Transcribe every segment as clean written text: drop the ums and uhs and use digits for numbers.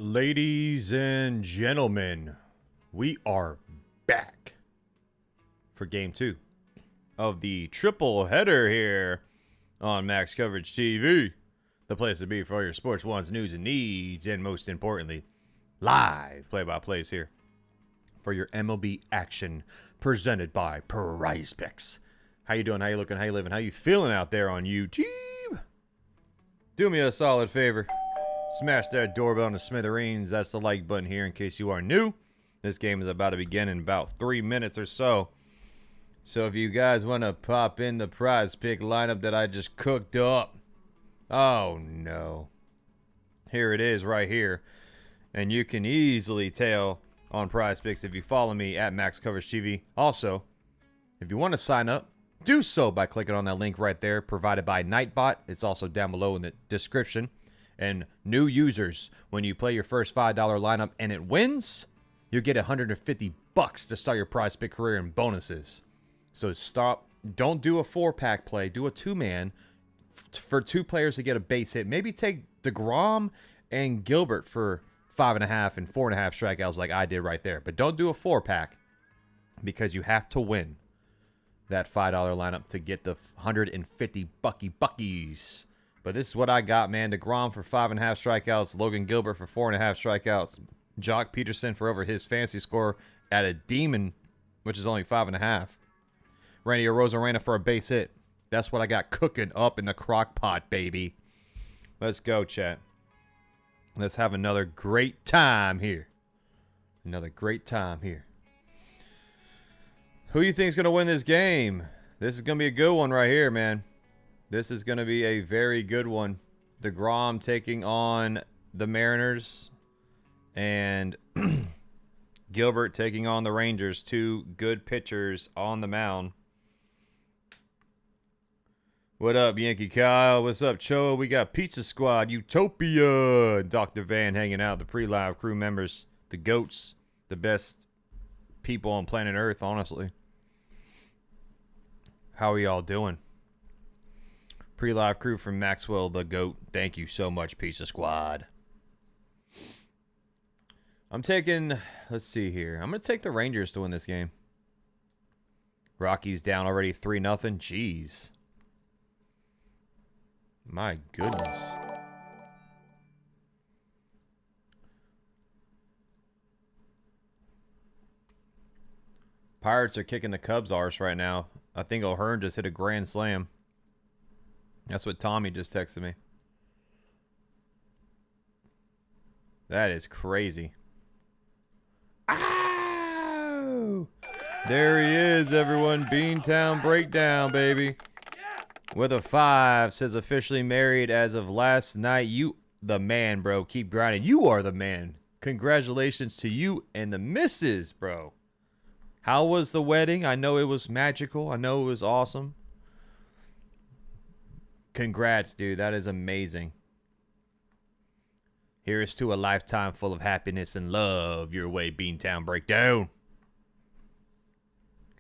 Ladies and gentlemen, we are back for game 2 of the triple header here on Max Coverage TV, the place to be for all your sports wants, news, and needs, and most importantly, live play-by-plays here for your MLB action presented by Prize Picks. How you doing? How you looking? How you living? How you feeling out there on YouTube? Do me a solid favor. Smash that doorbell in the smithereens. That's the like button here in case you are new. This game is about to begin in about 3 minutes or so. So if you guys want to pop in the prize pick lineup that I just cooked up. Oh no. Here it is right here. And you can easily tell on Prize Picks if you follow me at Max Coverage TV. Also, if you want to sign up, do so by clicking on that link right there provided by Nightbot. It's also down below in the description. And new users, when you play your first $5 lineup and it wins, you get $150 to start your prize pick career in bonuses. So don't do a 4-pack play, do a 2-man for 2 players to get a base hit. Maybe take deGrom and Gilbert for 5.5 and 4.5 strikeouts like I did right there. But don't do a 4-pack because you have to win that $5 lineup to get the 150 buckies. But this is what I got, man. deGrom for 5.5 strikeouts. Logan Gilbert for 4.5 strikeouts. Joc Pederson for over his fantasy score at a demon, which is only 5.5. Randy Arozarena for a base hit. That's what I got cooking up in the crock pot, baby. Let's go, chat. Let's have another great time here. Another great time here. Who do you think is going to win this game? This is going to be a good one right here, man. This is going to be a very good one. deGrom taking on the Mariners and Gilbert taking on the Rangers. 2 good pitchers on the mound. What up, Yankee Kyle? What's up, Cho? We got Pizza Squad, Utopia, Dr. Van hanging out, the pre-live crew members, the GOATs, the best people on planet Earth, honestly. How are y'all doing? Pre-live crew from Maxwell the GOAT. Thank you so much, Pizza Squad. I'm taking, let's see here. I'm going to take the Rangers to win this game. Rockies down already 3-0. Jeez. My goodness. Pirates are kicking the Cubs' arse right now. I think O'Hearn just hit a grand slam. That's what Tommy just texted me. That is crazy. Ow! There he is, everyone. Beantown Breakdown, baby. With a 5, says officially married as of last night. You the man, bro. Keep grinding. You are the man. Congratulations to you and the missus, bro. How was the wedding? I know it was magical. I know it was awesome. Congrats, dude. That is amazing. Here's to a lifetime full of happiness and love. Your way, Beantown Breakdown.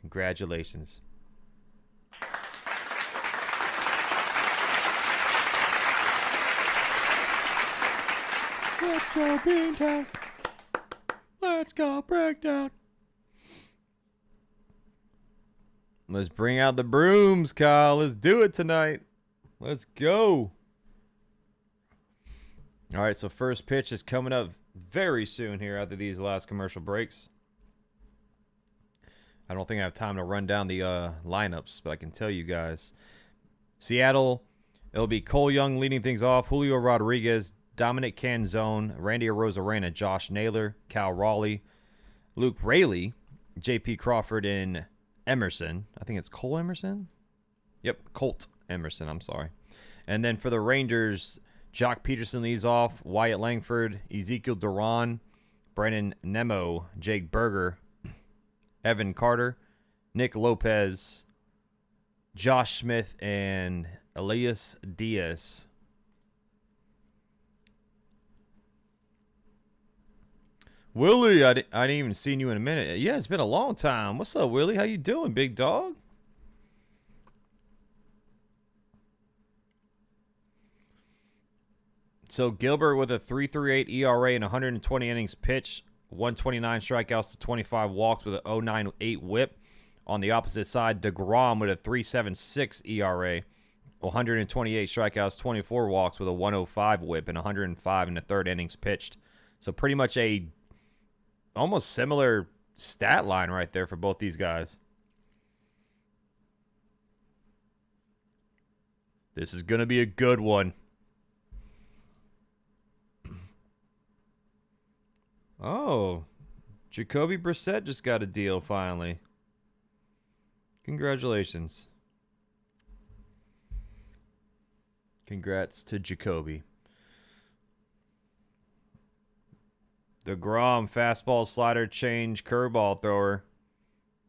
Congratulations. Let's go, Beantown. Let's go, Breakdown. Let's bring out the brooms, Kyle. Let's do it tonight. Let's go. All right, so first pitch is coming up very soon here after these last commercial breaks. I don't think I have time to run down the lineups, but I can tell you guys. Seattle, it'll be Cole Young leading things off. Julio Rodriguez, Dominic Canzone, Randy Arozarena, Josh Naylor, Cal Raleigh, Luke Raley, JP Crawford, and Emerson. I think it's Colt Emerson? Yep, Colt Emerson, I'm sorry. And then for the Rangers, Joc Pederson leads off, Wyatt Langford, Ezequiel Duran, Brandon Nimmo, Jake Berger, Evan Carter, Nicky Lopez, Josh Smith, and Elias Diaz. Willie, I didn't even seen you in a minute. Yeah, it's been a long time. What's up, Willie? How you doing, big dog? So Gilbert with a 3.38 ERA and 120 innings pitched, 129 strikeouts to 25 walks with an 0.98 WHIP. On the opposite side, deGrom with a 3.76 ERA, 128 strikeouts, 24 walks with a 105 WHIP and 105 in the third innings pitched. So pretty much a almost similar stat line right there for both these guys. This is going to be a good one. Oh, Jacoby Brissett just got a deal finally. Congratulations. Congrats to Jacoby. deGrom, fastball, slider, change, curveball thrower.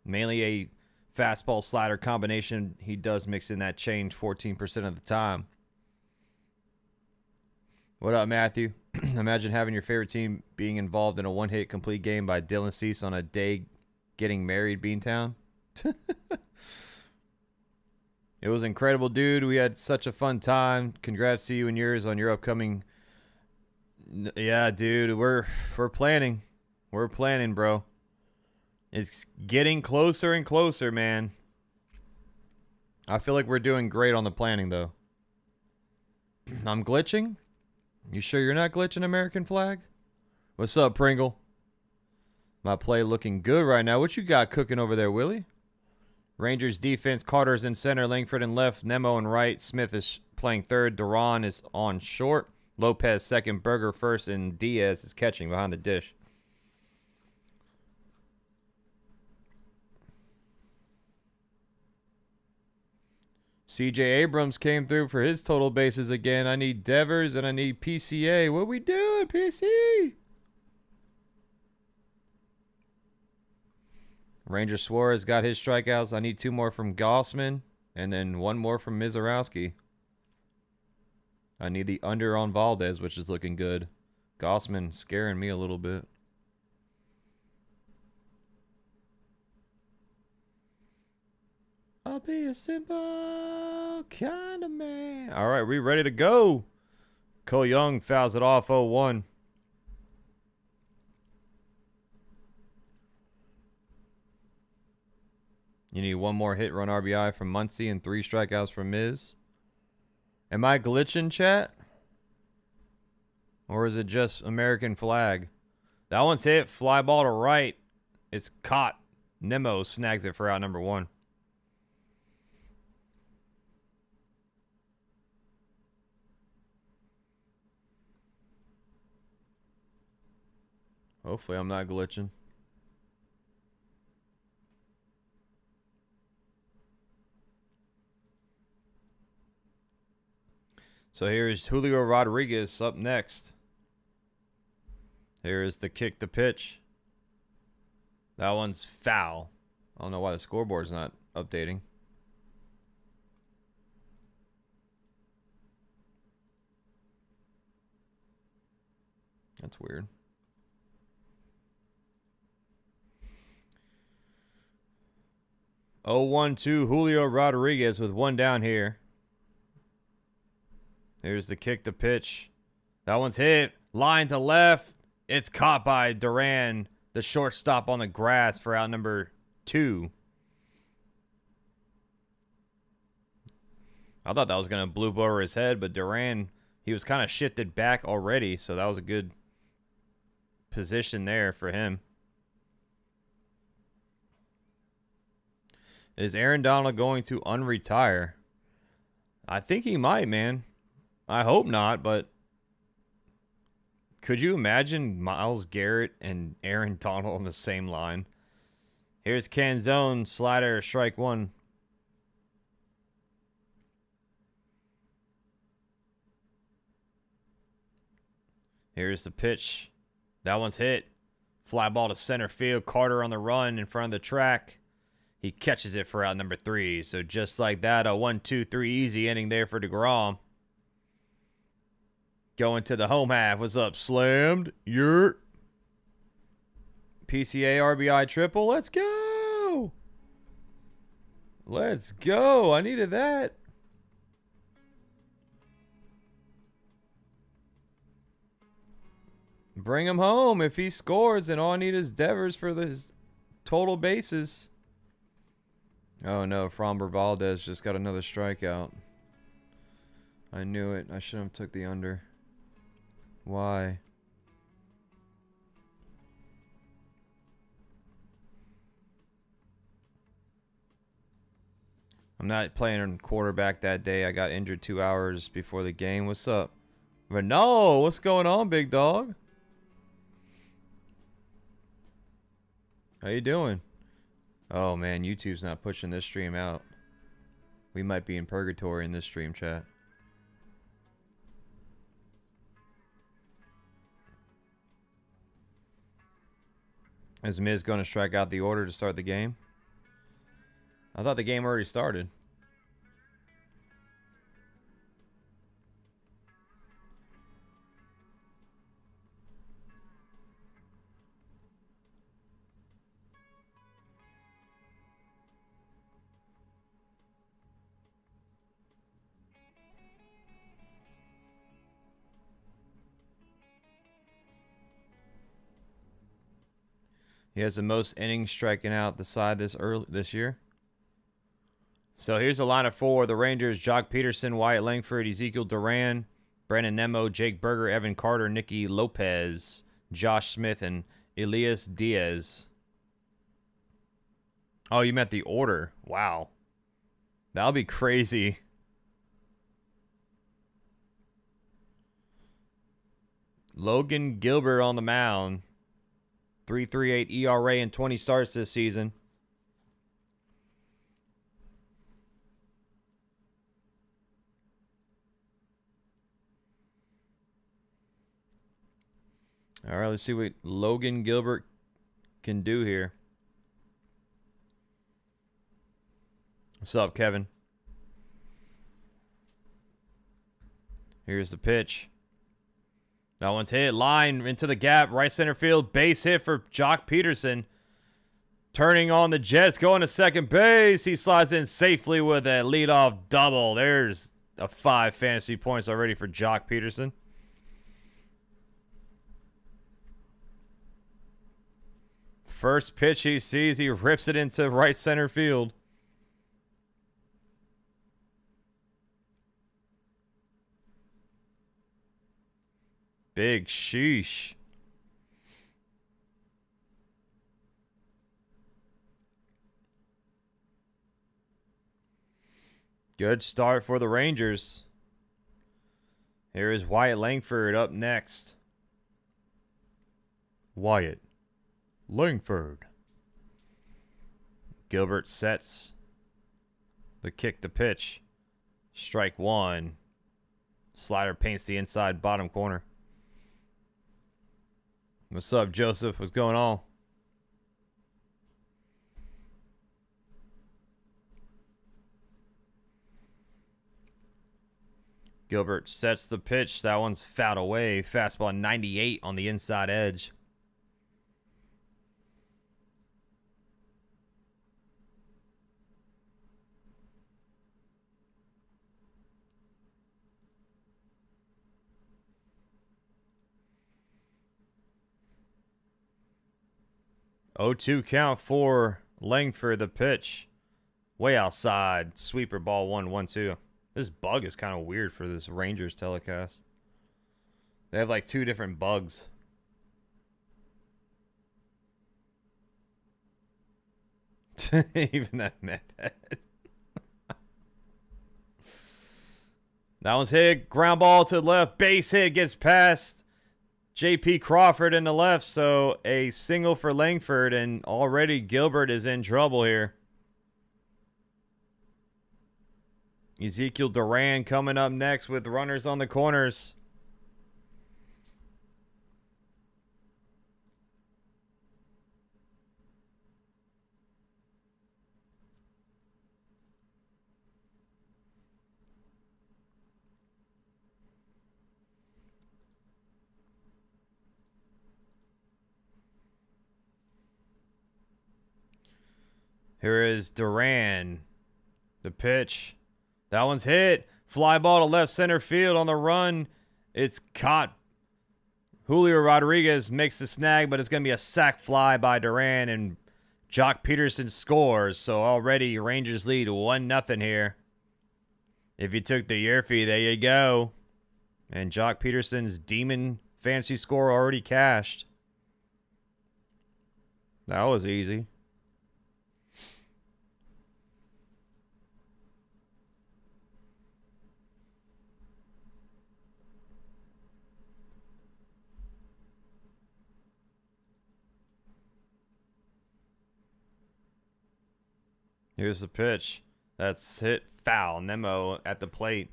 Mainly a fastball, slider combination. He does mix in that change 14% of the time. What up, Matthew? Imagine having your favorite team being involved in a one-hit complete game by Dylan Cease on a day getting married, Beantown. It was incredible, dude. We had such a fun time. Congrats to you and yours on your upcoming... Yeah, dude, we're planning. We're planning, bro. It's getting closer and closer, man. I feel like we're doing great on the planning, though. I'm glitching? You sure you're not glitching, American flag? What's up, Pringle? My play looking good right now. What you got cooking over there, Willie? Rangers defense, Carter's in center, Langford in left, Nimmo in right, Smith is playing third, Duran is on short, Lopez second, Berger first, and Diaz is catching behind the dish. CJ Abrams came through for his total bases again. I need Devers and I need PCA. What we doing, PC? Ranger Suarez got his strikeouts. I need 2 more from Gossman and then 1 more from Mizorowski. I need the under on Valdez, which is looking good. Gossman scaring me a little bit. I'll be a simple kind of man. All right, we ready to go. Cole Young fouls it off 0-1. You need 1 more hit run RBI from Muncy and 3 strikeouts from Miz. Am I glitching, chat? Or is it just American flag? That one's hit. Fly ball to right. It's caught. Nimmo snags it for out number 1. Hopefully I'm not glitching. So here's Julio Rodriguez up next. Here's the kick, the pitch. That one's foul. I don't know why the scoreboard's not updating. That's weird. Oh, 1-2 Julio Rodriguez with 1 down here. Here's the kick, the pitch. That one's hit. Line to left. It's caught by Duran, the shortstop on the grass for out number 2. I thought that was going to bloop over his head, but Duran, he was kind of shifted back already, so that was a good position there for him. Is Aaron Donald going to unretire? I think he might, man. I hope not, but could you imagine Myles Garrett and Aaron Donald on the same line? Here's Canzone, slider, strike 1. Here's the pitch. That one's hit. Fly ball to center field. Carter on the run in front of the track. He catches it for out number 3. So just like that, a 1-2-3 easy inning there for deGrom. Going to the home half. What's up? Slammed. Yurt. PCA RBI triple. Let's go. Let's go. I needed that. Bring him home. If he scores, then all I need is Devers for his total bases. Oh no, Framber Valdez just got another strikeout. I knew it. I should have took the under. Why? I'm not playing quarterback that day. I got injured 2 hours before the game. What's up? Renault, what's going on, big dog? How you doing? Oh man, YouTube's not pushing this stream out. We might be in purgatory in this stream chat. Is Miz going to strike out the order to start the game? I thought the game already started. He has the most innings striking out the side this year. So here's a lineup for the Rangers: Joc Pederson, Wyatt Langford, Ezequiel Duran, Brandon Nimmo, Jake Berger, Evan Carter, Nicky Lopez, Josh Smith, and Elias Diaz. Oh, you meant the order. Wow. That'll be crazy. Logan Gilbert on the mound. 3.38 ERA and 20 starts this season. All right, let's see what Logan Gilbert can do here. What's up, Kevin? Here's the pitch. That one's hit. Line into the gap. Right center field. Base hit for Joc Pederson. Turning on the Jets. Going to second base. He slides in safely with a leadoff double. There's a 5 fantasy points already for Joc Pederson. First pitch he sees, he rips it into right center field. Big sheesh. Good start for the Rangers. Here is Wyatt Langford up next. Wyatt Langford. Gilbert sets the kick, the pitch. Strike one. Slider paints the inside bottom corner. What's up, Joseph? What's going on? Gilbert sets the pitch. That one's fouled away. Fastball 98 on the inside edge. Oh, 2 count for Langford, the pitch. Way outside. Sweeper ball 1-1-2. This bug is kind of weird for this Rangers telecast. They have like 2 different bugs. Even that method. That one's hit. Ground ball to the left. Base hit. Gets past J.P. Crawford in the left, so a single for Langford, and already Gilbert is in trouble here. Ezequiel Duran coming up next with runners on the corners. Here is Duran. The pitch. That one's hit. Fly ball to left center field on the run. It's caught. Julio Rodriguez makes the snag, but it's going to be a sac fly by Duran, and Joc Pederson scores. So already Rangers lead 1-0 here. If you took the year fee, there you go. And Joc Pederson's demon fantasy score already cashed. That was easy. Here's the pitch. That's hit foul. Nimmo at the plate.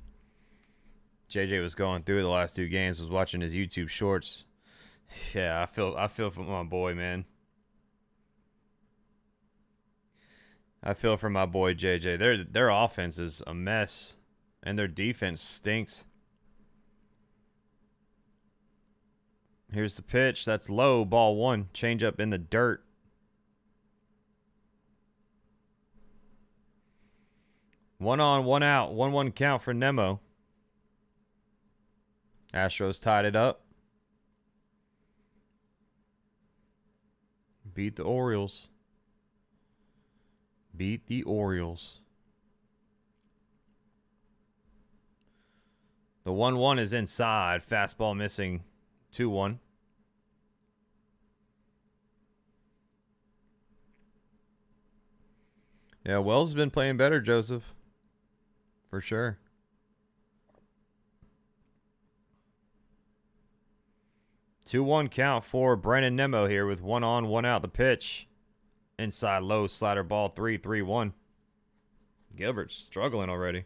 JJ was going through the last 2 games. Was watching his YouTube shorts. Yeah, I feel for my boy, man. I feel for my boy JJ. Their offense is a mess, and their defense stinks. Here's the pitch. That's low. Ball 1. Change up in the dirt. One on, one out. 1-1 count for Nimmo. Astros tied it up. Beat the Orioles. Beat the Orioles. The 1-1 is inside. Fastball missing. 2-1. Yeah, Wells has been playing better, Joseph. For sure. Two-one count for Brandon Nimmo here with 1 on, 1 out. The pitch. Inside low slider ball 3-3-1. Gilbert's struggling already.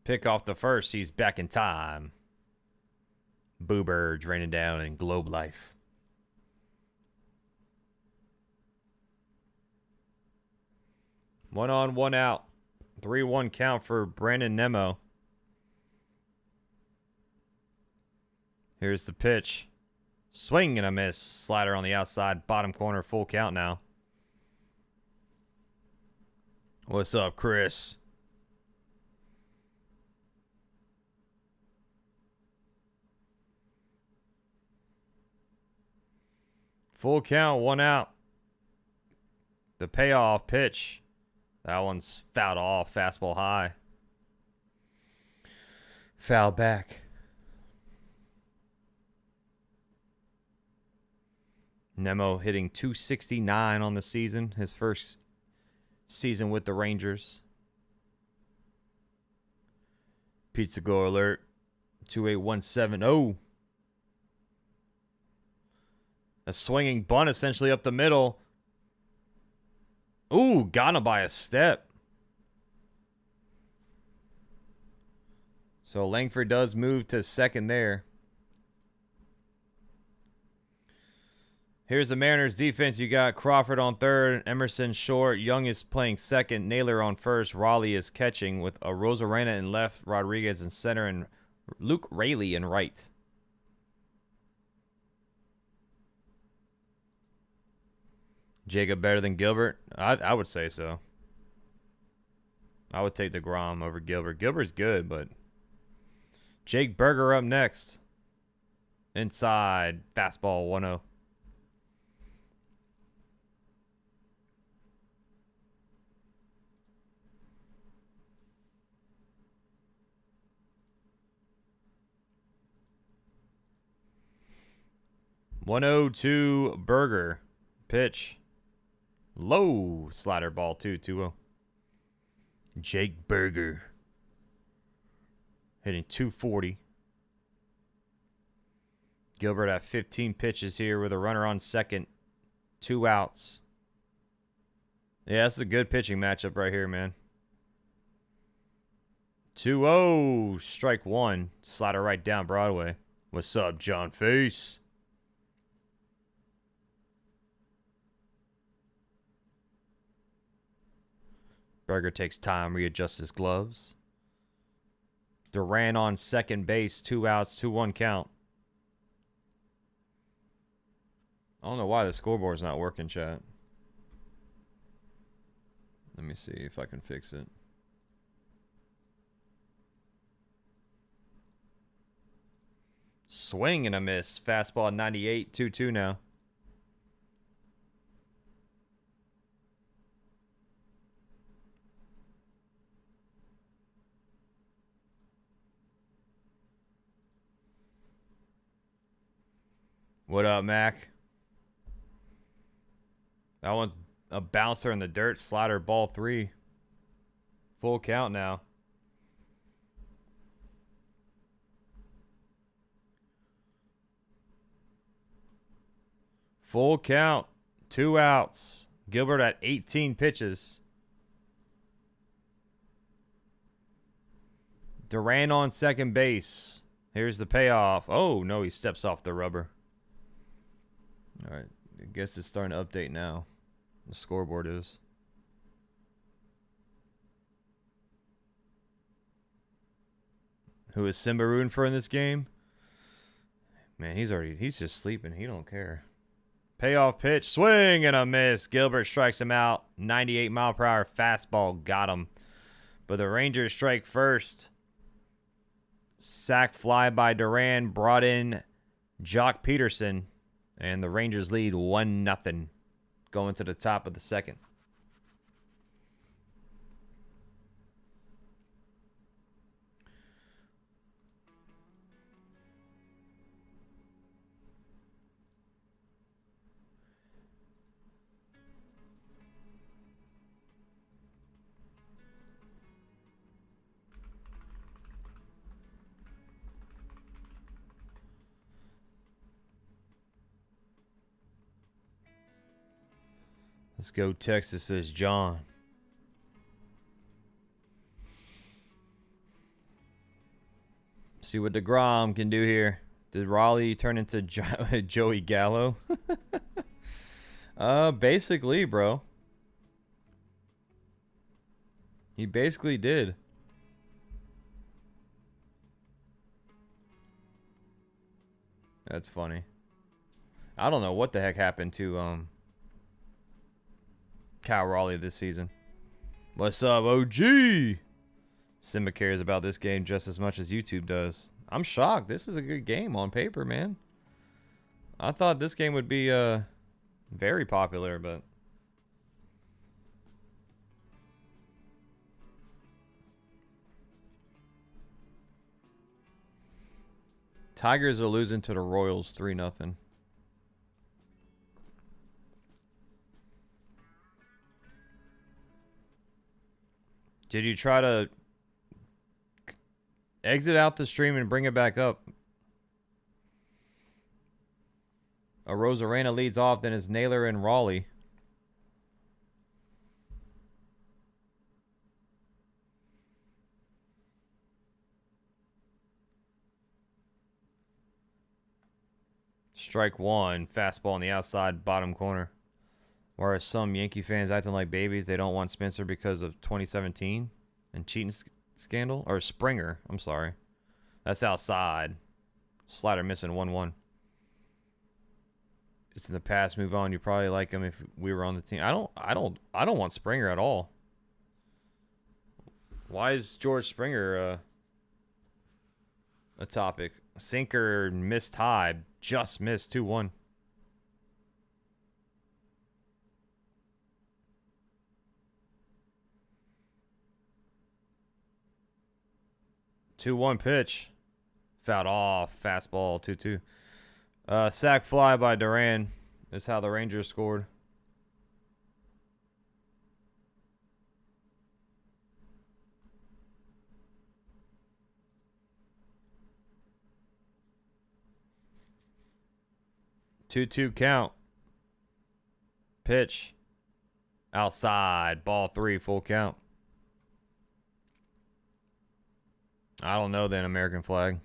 Pick off the first. He's back in time. Boober draining down in Globe Life. One on, one out. 3-1 count for Brandon Nimmo. Here's the pitch. Swing and a miss. Slider on the outside. Bottom corner. Full count now. What's up, Chris? Full count, 1 out. The payoff pitch. That one's fouled off. Fastball high. Foul back. Nimmo hitting .269 on the season. His first season with the Rangers. Pizza Go alert. 28170. A swinging bunt essentially up the middle. Ooh, got him by a step. So Langford does move to second there. Here's the Mariners defense. You got Crawford on third, Emerson short, Young is playing second, Naylor on first, Raleigh is catching with Arozarena in left, Rodriguez in center, and Luke Raley in right. Jacob better than Gilbert? I would say so. I would take deGrom over Gilbert. Gilbert's good, but Jake Berger up next. Inside. Fastball 1-0. To Berger. Pitch. Low slider ball 2-2-0. Jake Berger hitting .240. Gilbert at 15 pitches here with a runner on second. 2 outs. Yeah, this is a good pitching matchup right here, man. 2-0. Strike 1. Slider right down Broadway. What's up, John Face? Berger takes time, readjusts his gloves. Duran on second base, 2 outs, 2-1 count. I don't know why the scoreboard's not working, chat. Let me see if I can fix it. Swing and a miss. Fastball 98, 2-2 now. What up, Mac? That one's a bouncer in the dirt. Slider, ball 3. Full count now. Full count. 2 outs. Gilbert at 18 pitches. Duran on second base. Here's the payoff. Oh, no, he steps off the rubber. All right. I guess it's starting to update now. The scoreboard is. Who is Simba rooting for in this game? Man, he's just sleeping. He don't care. Payoff pitch, swing and a miss. Gilbert strikes him out. 98-mile-per-hour fastball got him. But the Rangers strike first. Sack fly by Duran brought in Joc Pederson. And the Rangers lead 1-0 going to the top of the second. Let's go Texas, says John. See what deGrom can do here. Did Raleigh turn into Joey Gallo? Basically, bro. He basically did. That's funny. I don't know what the heck happened to Cal Raleigh this season. What's up, OG? Simba cares about this game just as much as YouTube does. I'm shocked. This is a good game on paper, man. I thought this game would be very popular, but Tigers are losing to the Royals 3-0. Did you try to exit out the stream and bring it back up? Arozarena leads off, then is Naylor and Raleigh. Strike one, fastball on the outside, bottom corner. Whereas some Yankee fans acting like babies, they don't want Spencer because of 2017 and cheating scandal. Or Springer, I'm sorry. That's outside. Slider missing 1-1. It's in the past, move on. You probably like him if we were on the team. I don't want Springer at all. Why is George Springer a topic? Sinker missed high, just missed 2-1. Two-one pitch. Fouled off. Fastball 2-2. Sack fly by Duran is how the Rangers scored. Two-two count. Pitch. Outside. Ball 3. Full count. I don't know then, American flag.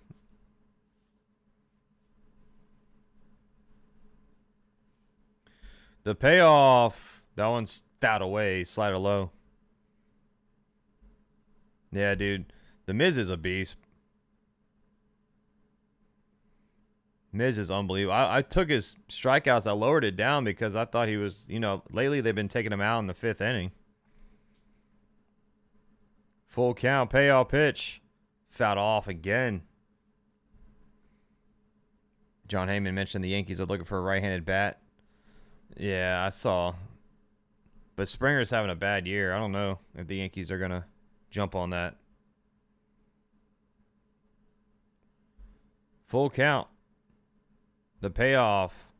The payoff. That one's fouled away. Slider low. Yeah, dude. The Miz is a beast. Miz is unbelievable. I took his strikeouts. I lowered it down because I thought he was, you know, lately they've been taking him out in the 5th inning. Full count, payoff pitch. Fouled off again. John Heyman mentioned the Yankees are looking for a right-handed bat. Yeah, I saw. But Springer's having a bad year. I don't know if the Yankees are going to jump on that. Full count. The payoff.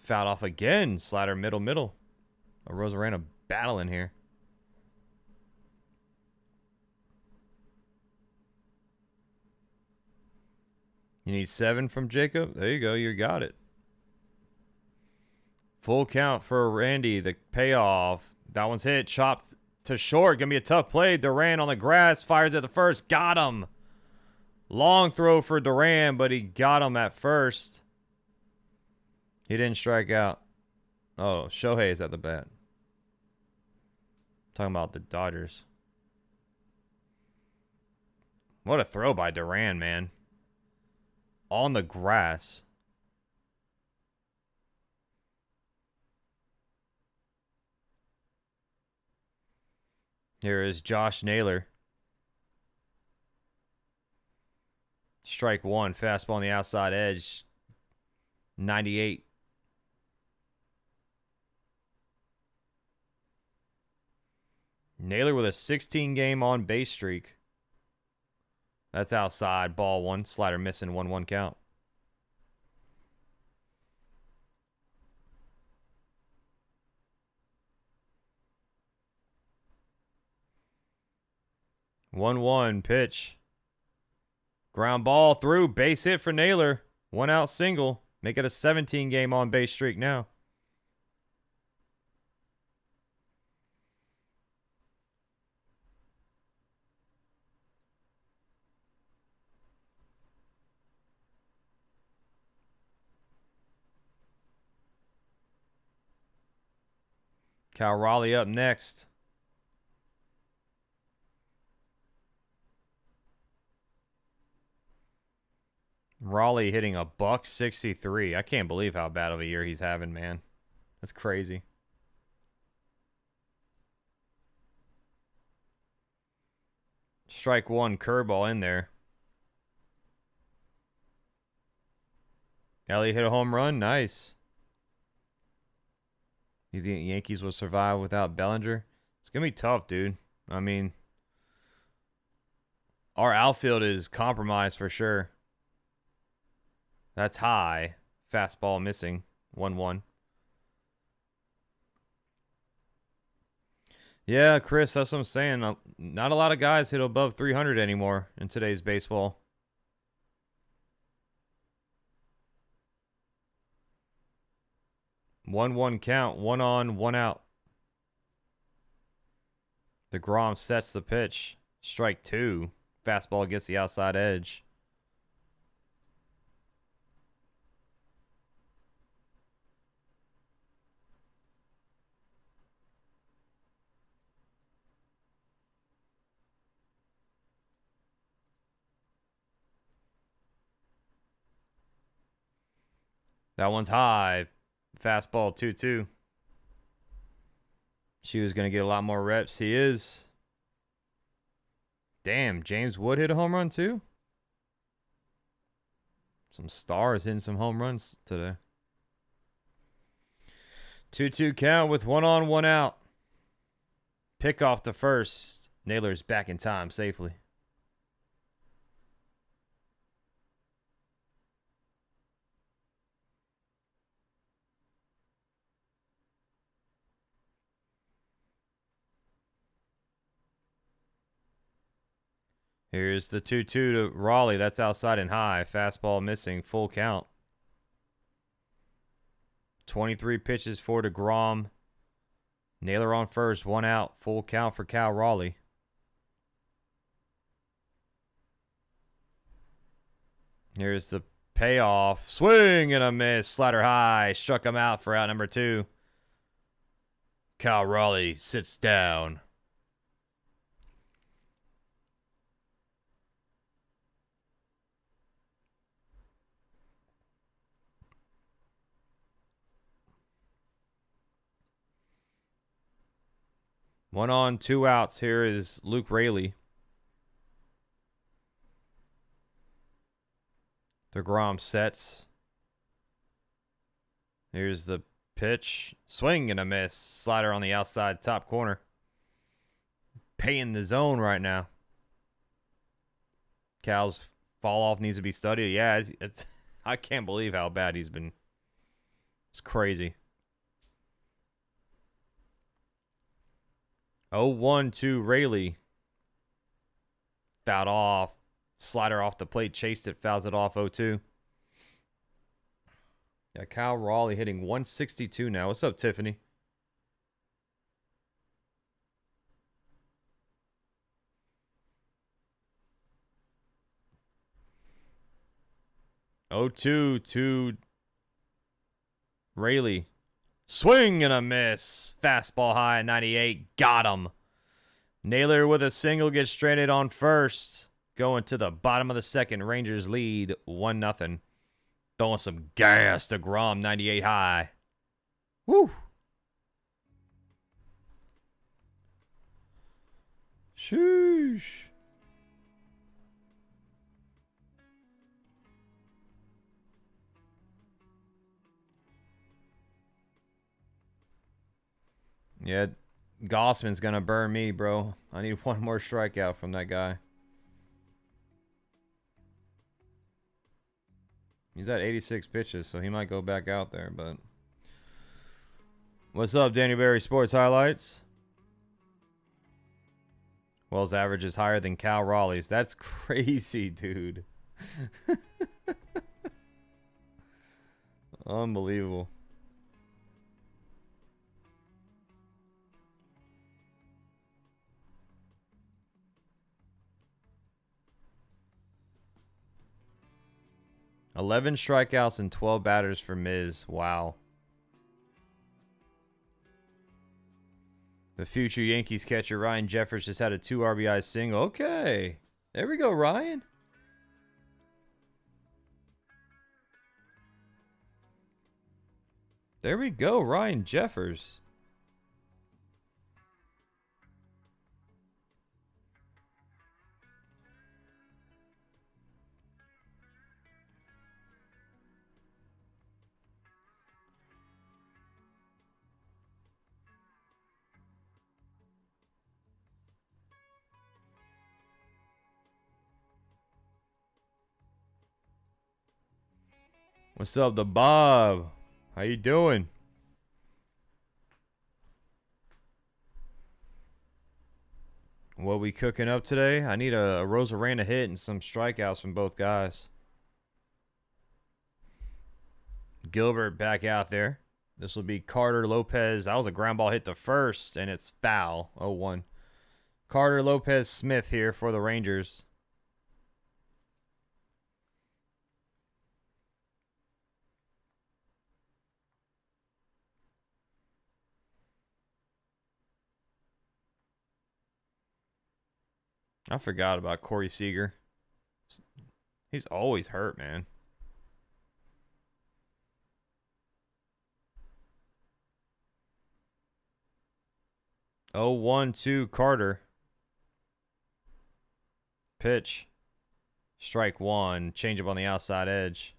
Fouled off again. Slider middle. Arozarena battling here. You need 7 from Jacob? There you go. You got it. Full count for Randy. The payoff. That one's hit. Chopped to short. Gonna be a tough play. Duran on the grass. Fires at the first. Got him. Long throw for Duran, but he got him at first. He didn't strike out. Oh, Shohei is at the bat. Talking about the Dodgers. What a throw by Duran, man. On the grass. Here is Josh Naylor. Strike 1. Fastball on the outside edge. 98. Naylor with a 16-game on base streak. That's outside. Ball 1. Slider missing. 1-1 count. One pitch. Ground ball through. Base hit for Naylor. 1 out single. Make it a 17-game on base streak now. Cal Raleigh up next. Raleigh hitting a $163. I can't believe how bad of a year he's having, man. That's crazy. Strike 1, curveball in there. Elliott hit a home run. Nice. You think the Yankees will survive without Bellinger? It's going to be tough, dude. I mean, our outfield is compromised for sure. That's high. Fastball missing. 1-1. Yeah, Chris, that's what I'm saying. Not a lot of guys hit above 300 anymore in today's baseball. One count. 1 on, 1 out. deGrom sets the pitch. Strike 2. Fastball gets the outside edge. That one's high. Fastball 2-2. She was going to get a lot more reps. He is. Damn, James Wood hit a home run too? Some stars hitting some home runs today. 2-2 count with 1 on, 1 out. Pick off the first. Naylor's back in time safely. Here's the 2-2 to Raleigh. That's outside and high. Fastball missing. Full count. 23 pitches for deGrom. Naylor on first. 1 out. Full count for Cal Raleigh. Here's the payoff. Swing and a miss. Slider high. Struck him out for out number 2. Cal Raleigh sits down. 1 on, 2 outs. Here is Luke Raley. deGrom sets. Here's the pitch. Swing and a miss. Slider on the outside top corner. Paying the zone right now. Cal's fall off needs to be studied. Yeah, it's I can't believe how bad he's been. It's crazy. 0-1 to Raley. Fouled off. Slider off the plate. Chased it. Fouls it off 0-2. Yeah, Cal Raleigh hitting 162 now. What's up, Tiffany? Oh, 2 to Raley. Swing and a miss. Fastball high at 98. Got him. Naylor with a single gets stranded on first. Going to the bottom of the second. Rangers lead 1-0. Throwing some gas to deGrom, 98 high. Woo! Sheesh. Yeah, Gossman's going to burn me, bro. I need one more strikeout from that guy. He's at 86 pitches, so he might go back out there, but... What's up, Danny Berry Sports Highlights? Wells' average is higher than Cal Raleigh's. That's crazy, dude. Unbelievable. $11 strikeouts and 12 batters for Miz. Wow. The future Yankees catcher Ryan Jeffers just had a 2 RBI single. Okay. There we go, Ryan. There we go, Ryan Jeffers. What's up, the Bob? How you doing? What we cooking up today? I need a Arozarena hit and some strikeouts from both guys. Gilbert back out there. This will be Carter Lopez. That was a ground ball hit to first, and it's foul. 0-1. Carter Lopez Smith here for the Rangers. I forgot about Corey Seager. He's always hurt, man. Oh, 1-2 Carter. Pitch. Strike one. Change up on the outside edge.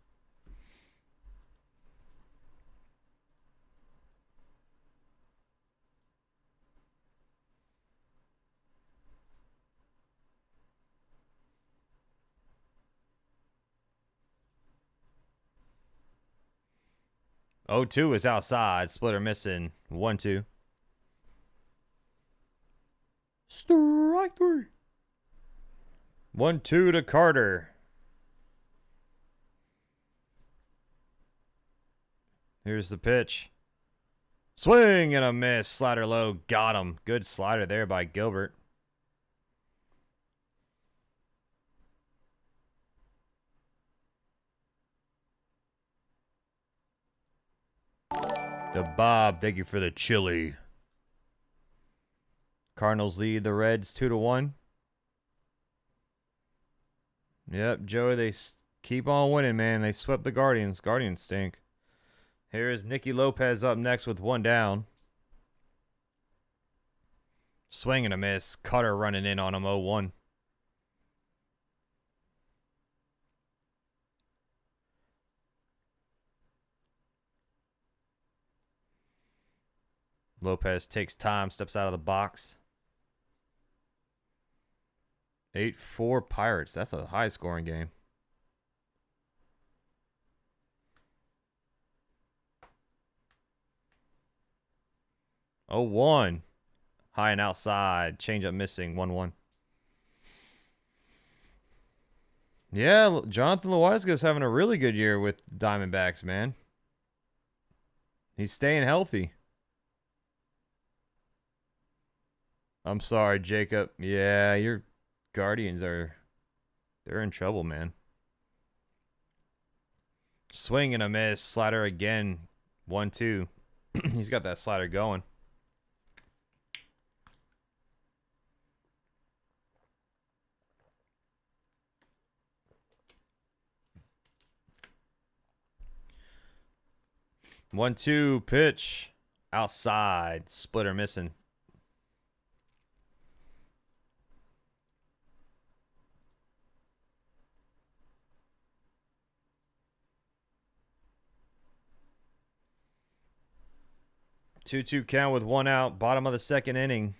Oh, 2 is outside. Splitter missing. 1-2. Strike 3. 1-2 to Carter. Here's the pitch. Swing and a miss. Slider low. Got him. Good slider there by Gilbert. The Bob, thank you for the chili. Cardinals lead the Reds 2-1. Yep, Joey, they keep on winning, man. They swept the Guardians. Guardians stink. Here is Nicky Lopez up next with 1 down. Swing and a miss. Cutter running in on him 0-1. Lopez takes time, steps out of the box. 8-4 Pirates. That's a high-scoring game. Oh, 1. High and outside. Change up missing. 1-1. Yeah, Jonathan Loaiza's having a really good year with Diamondbacks, man. He's staying healthy. I'm sorry, Jacob. Yeah, your Guardians they're in trouble, man. Swing and a miss. Slider again. 1-2. He's got that slider going. One-two pitch. Outside. Splitter missing. Two-two count with 1 out. Bottom of the second inning.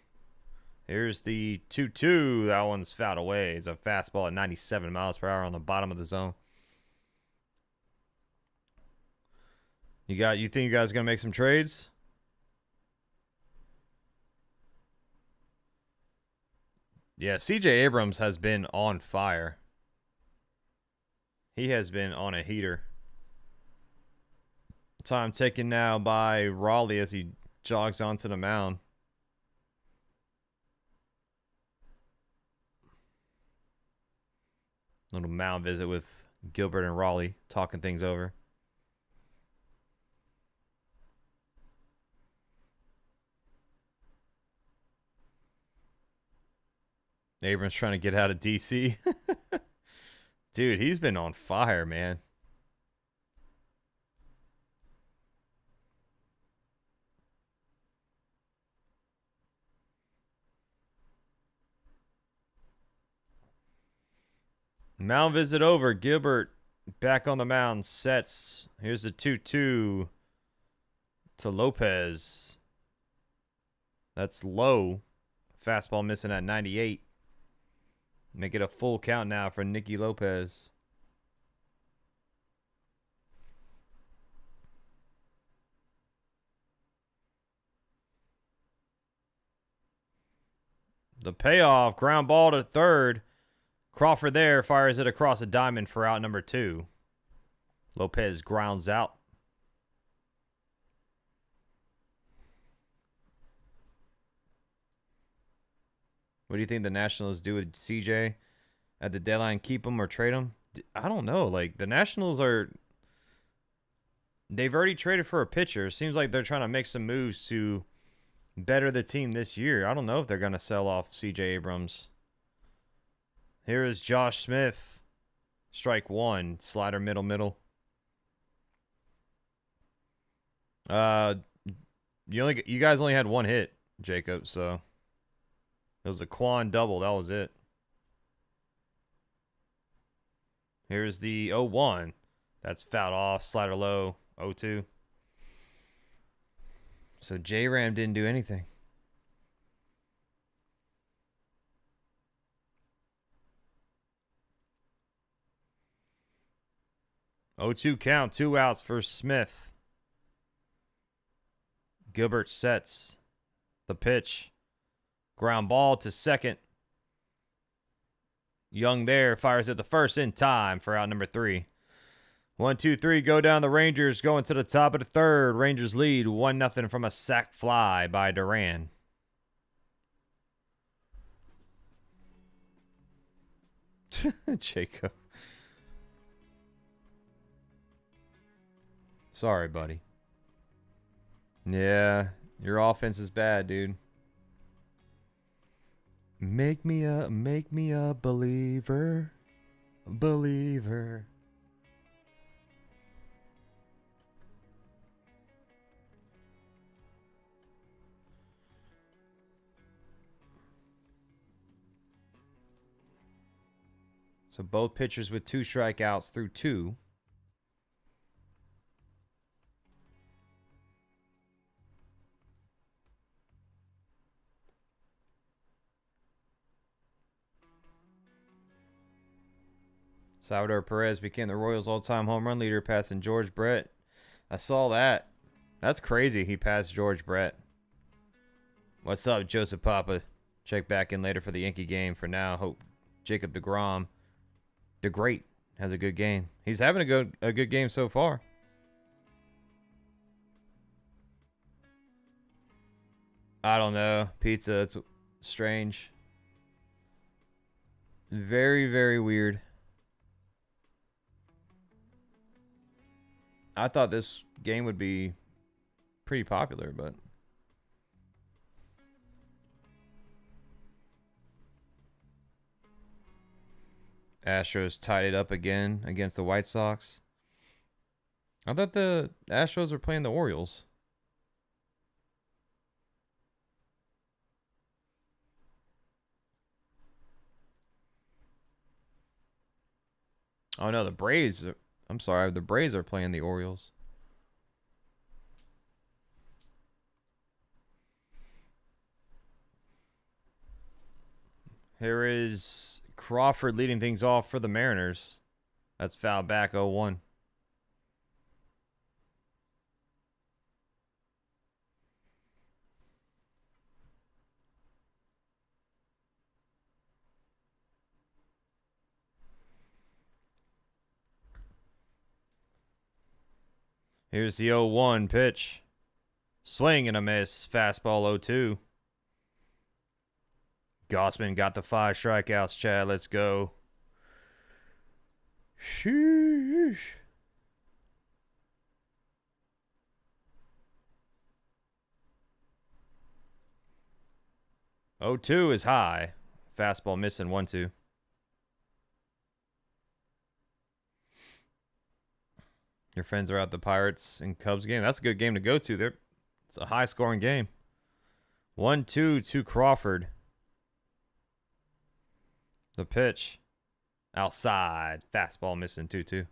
Here's the 2-2. That one's fouled away. It's a fastball at 97 miles per hour on the bottom of the zone. You think you guys gonna make some trades? Yeah, CJ Abrams has been on fire. He has been on a heater. Time taken now by Raleigh as he jogs onto the mound. Little mound visit with Gilbert and Raleigh talking things over. Abrams trying to get out of DC. Dude, he's been on fire, man. Mound visit over. Gilbert back on the mound. Sets. Here's the 2-2 to Lopez. That's low. Fastball missing at 98. Make it a full count now for Nicky Lopez. The payoff. Ground ball to third. Crawford there fires it across a diamond for out number 2. Lopez grounds out. What do you think the Nationals do with CJ at the deadline? Keep him or trade him? I don't know. Like, the Nationals they've already traded for a pitcher. Seems like they're trying to make some moves to better the team this year. I don't know if they're going to sell off CJ Abrams. Here is Josh Smith. Strike 1. Slider middle. You guys only had 1 hit, Jacob, so it was a Quan double. That was it. Here's the 0-1. That's fouled off. Slider low. 0-2. So J-Ram didn't do anything. Oh, 2 count. 2 outs for Smith. Gilbert sets the pitch. Ground ball to second. Young there fires at the first in time for out number 3. 1-2-3 go down the Rangers going to the top of the third. Rangers lead 1-0 from a sac fly by Duran. Jacob. Sorry, buddy. Yeah, your offense is bad, dude. Make me a believer. Believer. So both pitchers with 2 strikeouts through 2. Salvador Perez became the Royals' all-time home run leader, passing George Brett. I saw that. That's crazy. He passed George Brett. What's up, Joseph Papa? Check back in later for the Yankee game. For now, hope Jacob deGrom, the great, has a good game. He's having a good game so far. I don't know. Pizza, it's strange. Very, very weird. I thought this game would be pretty popular, but Astros tied it up again against the White Sox. I thought the Astros were playing the Orioles. Oh no, the Braves. I'm sorry, the Braves are playing the Orioles. Here is Crawford leading things off for the Mariners. That's foul back 0-1. Here's the 0-1 pitch. Swing and a miss. Fastball 0-2. Gossman got the 5 strikeouts, Chad. Let's go. Sheesh. Oh, 2 is high. Fastball missing 1-2. Your friends are at the Pirates and Cubs game. That's a good game to go to. It's a high-scoring game. 1-2 to Crawford. The pitch. Outside. Fastball missing 2-2.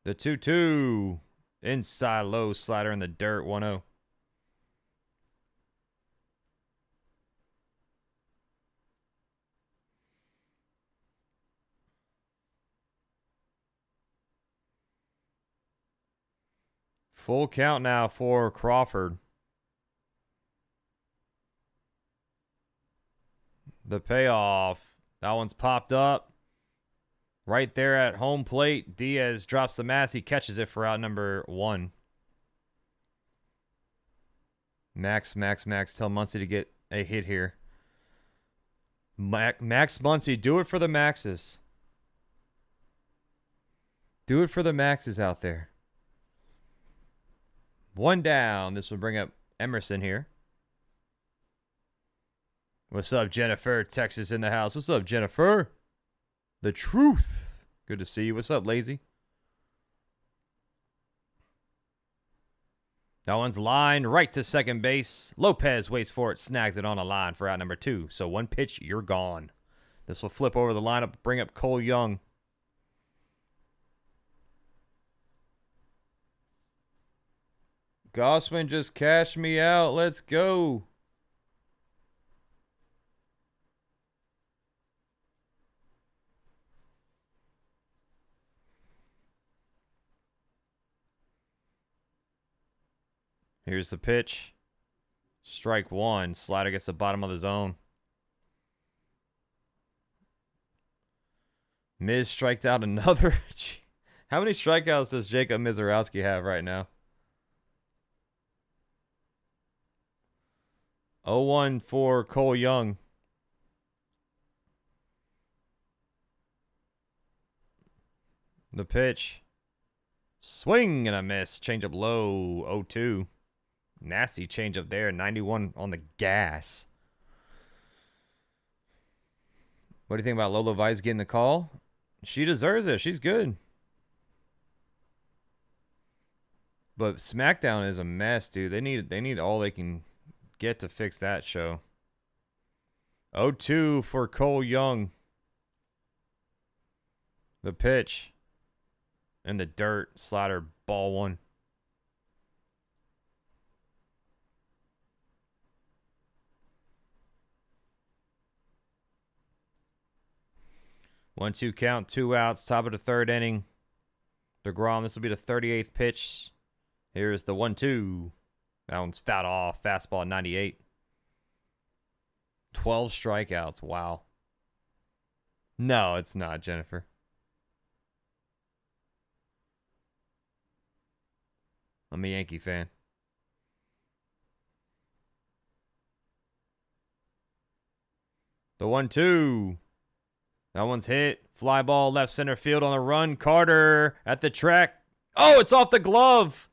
The 2-2. Inside low slider in the dirt. 1-0. Full count now for Crawford. The payoff. That one's popped up. Right there at home plate. Diaz drops the mask. He catches it for out number 1. Max. Tell Muncy to get a hit here. Max Muncy, do it for the Maxes. Do it for the Maxes out there. 1 down. This will bring up Emerson here. What's up, Jennifer? Texas in the house. What's up, Jennifer? The truth. Good to see you. What's up, Lazy? That one's lined right to second base. Lopez waits for it. Snags it on a line for out number 2. So 1 pitch, you're gone. This will flip over the lineup. Bring up Cole Young. Gossman just cashed me out. Let's go. Here's the pitch. Strike 1. Slider gets the bottom of the zone. Miz striked out another. How many strikeouts does Jacob Mizorowski have right now? 0-1 for Cole Young. The pitch. Swing and a miss. Changeup low. 0-2. Nasty changeup there. 91 on the gas. What do you think about Lola Vice getting the call? She deserves it. She's good. But SmackDown is a mess, dude. They need all they can get to fix that show. 0-2 for Cole Young. The pitch. In the dirt. Slider, ball one. One, two count, 2 outs. Top of the third inning. deGrom, this will be the 38th pitch. Here's the 1-2. That one's fouled off. Fastball 98. 12 strikeouts. Wow. No, it's not, Jennifer. I'm a Yankee fan. The 1-2. That one's hit. Fly ball left center field on the run. Carter at the track. Oh, it's off the glove.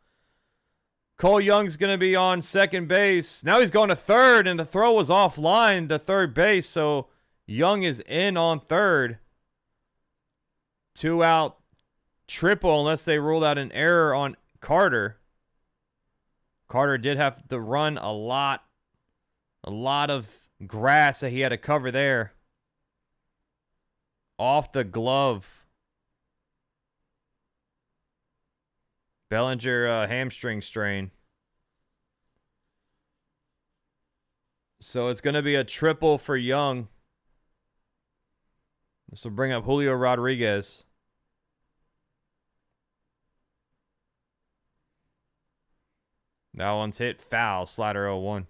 Cole Young's going to be on second base. Now he's going to third, and the throw was offline to third base, so Young is in on third. 2 out triple unless they ruled out an error on Carter. Carter did have to run a lot of grass that he had to cover there. Off the glove. Bellinger hamstring strain. So it's going to be a triple for Young. This will bring up Julio Rodriguez. That one's hit foul. Slider 0-1.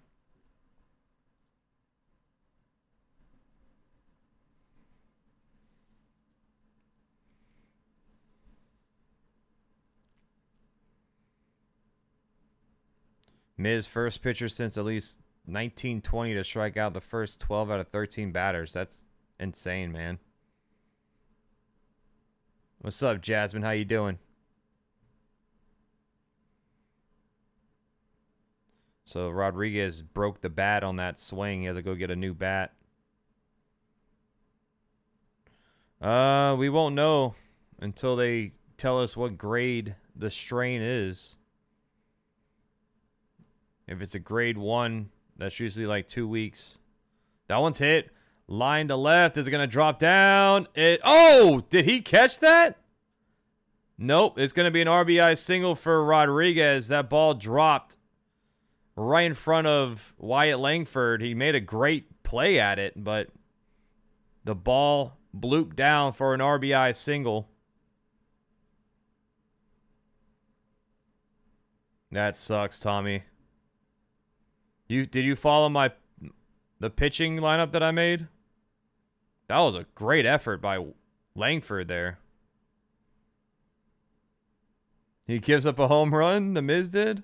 Miz, first pitcher since at least 1920 to strike out the first 12 out of 13 batters. That's insane, man. What's up, Jasmine? How you doing? So Rodriguez broke the bat on that swing. He had to go get a new bat. We won't know until they tell us what grade the strain is. If it's a grade 1, that's usually like 2 weeks. That one's hit. Line to left. Is it going to drop down? Oh, did he catch that? Nope. It's going to be an RBI single for Rodriguez. That ball dropped right in front of Wyatt Langford. He made a great play at it, but the ball blooped down for an RBI single. That sucks, Tommy. Did you follow the pitching lineup that I made? That was a great effort by Langford there. He gives up a home run, the Miz did?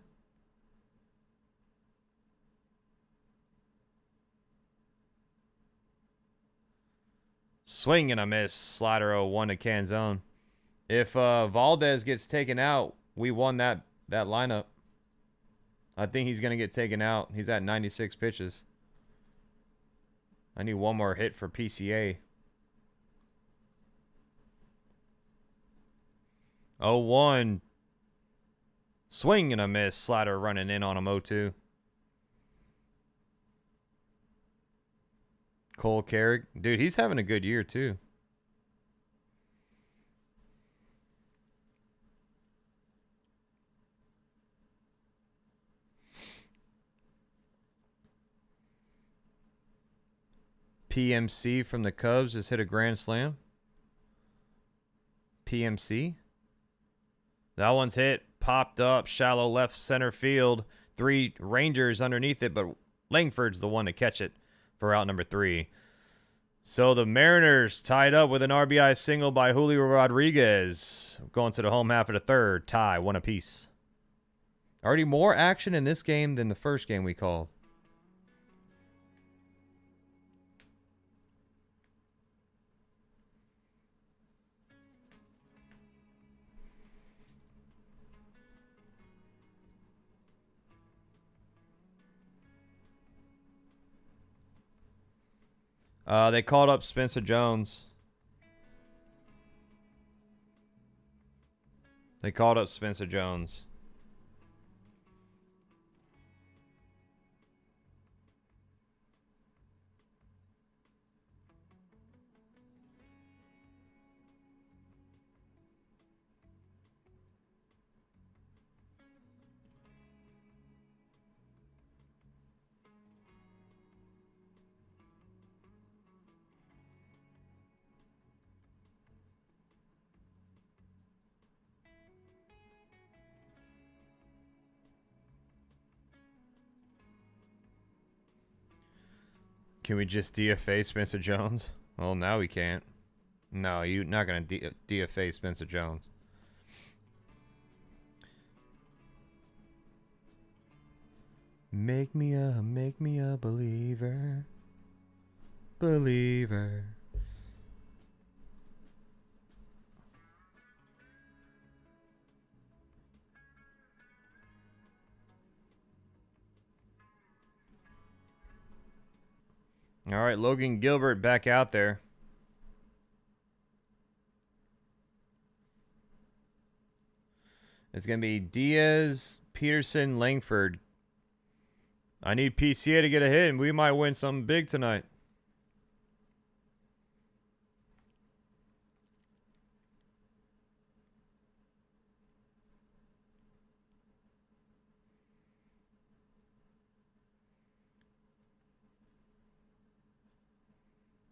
Swing and a miss. Slider 0-1 to Canzone. If Valdez gets taken out, we won that lineup. I think he's going to get taken out. He's at 96 pitches. I need one more hit for PCA. 0-1. Swing and a miss. Slider running in on him 0-2. Cole Carrick. Dude, he's having a good year too. PMC from the Cubs just hit a grand slam. PMC. That one's hit. Popped up. Shallow left center field. 3 Rangers underneath it, but Langford's the one to catch it for out number 3. So the Mariners tied up with an RBI single by Julio Rodriguez. Going to the home half of the third. Tie, 1 apiece. Already more action in this game than the first game we called. They called up Spencer Jones. They called up Spencer Jones. Can we just DFA Spencer Jones? Well, now we can't. No, you're not going to DFA Spencer Jones. Make me a believer. Believer. All right, Logan Gilbert back out there. It's going to be Diaz, Pederson, Langford. I need PCA to get a hit, and we might win something big tonight.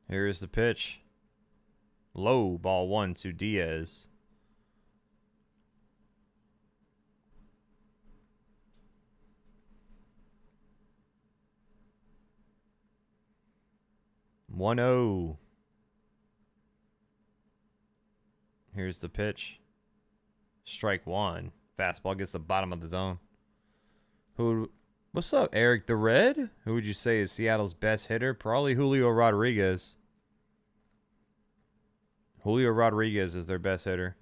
Here's the pitch. Low, ball 1 to Diaz. One zero. Here's the pitch. Strike 1. Fastball gets the bottom of the zone. What's up, Eric the Red? Who would you say is Seattle's best hitter? Probably Julio Rodriguez. Julio Rodriguez is their best hitter.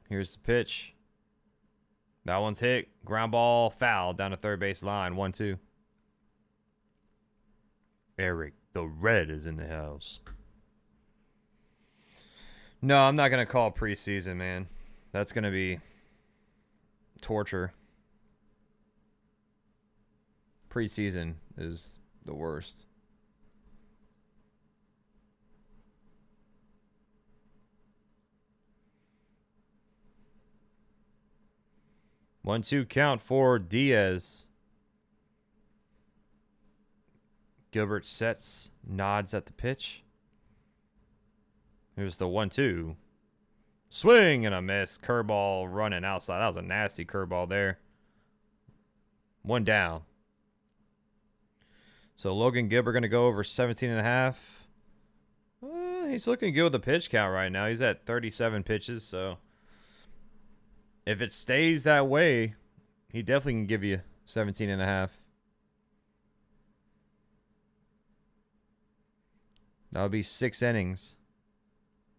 Here's the pitch. That one's hit. Ground ball, foul down the third base line. 1-2. Eric the Red is in the house. No, I'm not going to call preseason, man. That's going to be torture. Preseason is the worst. One, two count for Diaz. Gilbert sets, nods at the pitch. Here's the 1-2. Swing and a miss. Curveball running outside. That was a nasty curveball there. One down. So Logan Gilbert going to go over 17.5. He's looking good with the pitch count right now. He's at 37 pitches. So if it stays that way, he definitely can give you 17.5. That would be 6 innings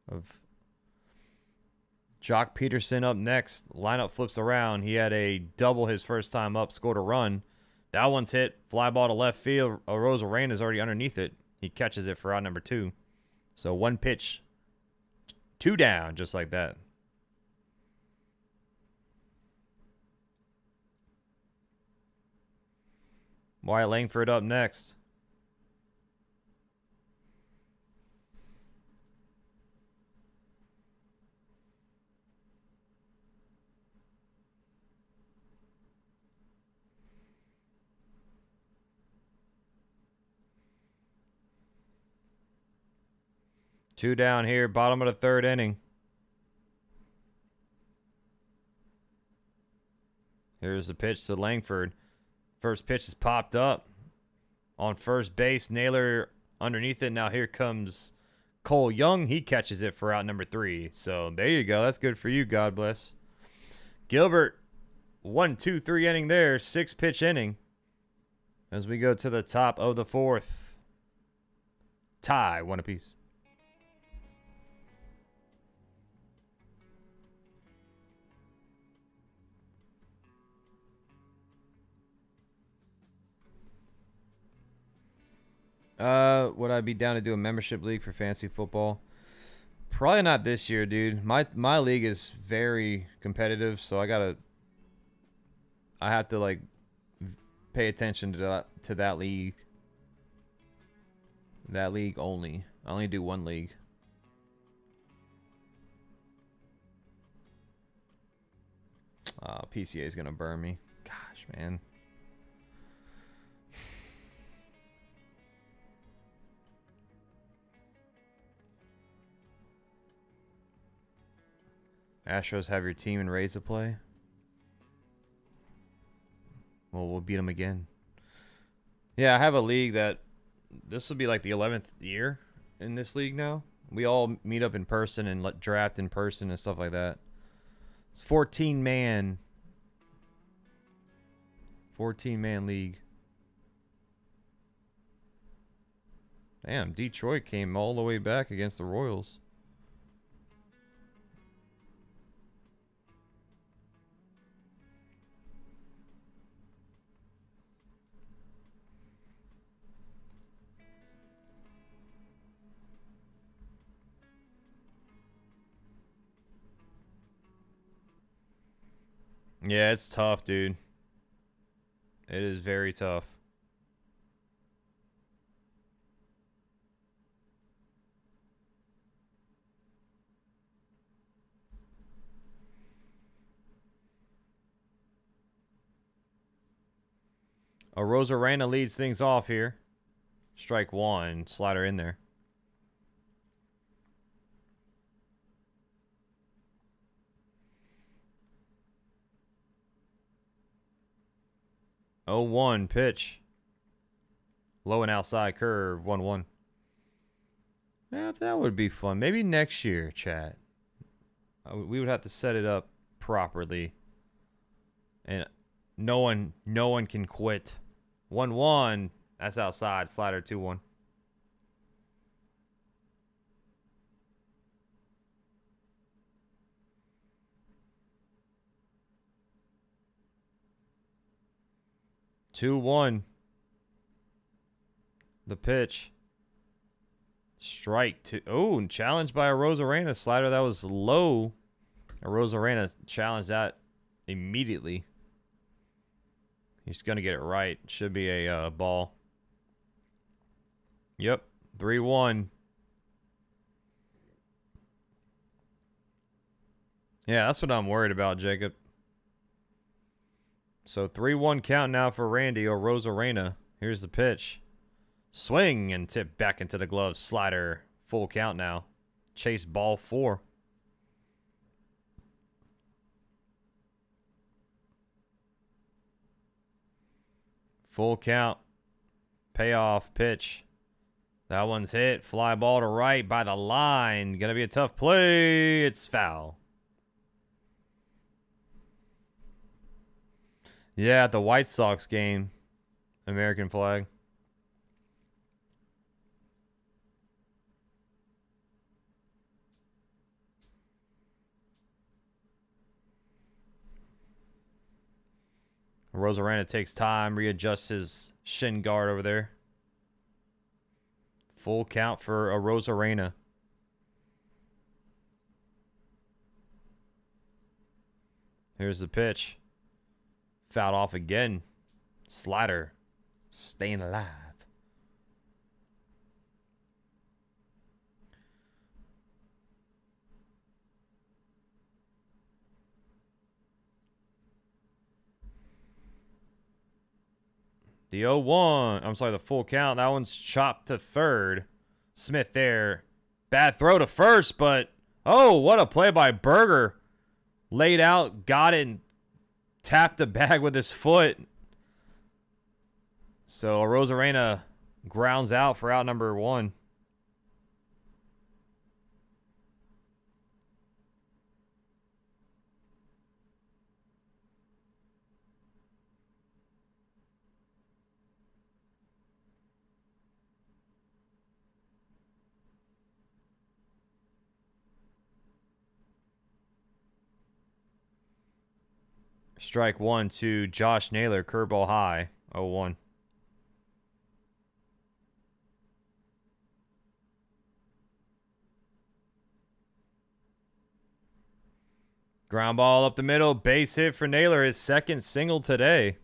of Joc Pederson up next. Lineup flips around. He had a double his first time up, scored a run. That one's hit. Fly ball to left field. Arozarena is already underneath it. He catches it for out number 2. So 1 pitch, 2 down, just like that. Wyatt Langford up next. Two down here, bottom of the third inning. Here's the pitch to Langford. First pitch is popped up. On first base, Naylor underneath it. Now here comes Cole Young. He catches it for out number 3. So there you go. That's good for you. God bless. Gilbert, 1-2-3 inning there. 6-pitch inning. As we go to the top of the 4th. Tie, 1 apiece. Would I be down to do a membership league for fantasy football? Probably not this year, dude. My league is very competitive, so I have to like pay attention to that league. That league only. I only do one league. PCA is gonna burn me. Gosh, man. Astros have your team and raise the play. Well, we'll beat them again. Yeah, I have a league that this will be like the 11th year in this league now. We all meet up in person and draft in person and stuff like that. It's 14-man league. Damn, Detroit came all the way back against the Royals. Yeah, it's tough, dude. It is very tough. Arozarena leads things off here. Strike one. Slider in there. Oh, 1 pitch. Low and outside curve. 1-1. Yeah, that would be fun. Maybe next year, chat. We would have to set it up properly. And no one can quit. 1-1. That's outside. Slider 2-1. The pitch. Strike two. Oh, challenged by Arozarena. Slider that was low. Arozarena challenged that immediately. He's going to get it right. Should be a ball. Yep. 3-1. Yeah, that's what I'm worried about, Jacob. So 3-1 count now for Randy Arozarena. Here's the pitch. Swing and tip back into the glove. Slider. Full count now. Chase ball 4. Full count. Payoff pitch. That one's hit. Fly ball to right by the line. Gonna be a tough play. It's foul. Yeah, at the White Sox game. American flag. Arozarena takes time, readjusts his shin guard over there. Full count for Arozarena. Here's the pitch. Fouled off again. Slider. Staying alive. The 0-1. I'm sorry, the full count. That one's chopped to third. Smith there. Bad throw to first, but... Oh, what a play by Berger. Laid out, got it, and tapped the bag with his foot. So Arozarena grounds out for out number 1. Strike 1 to Josh Naylor, curveball high, 0-1. Ground ball up the middle, base hit for Naylor, his second single today.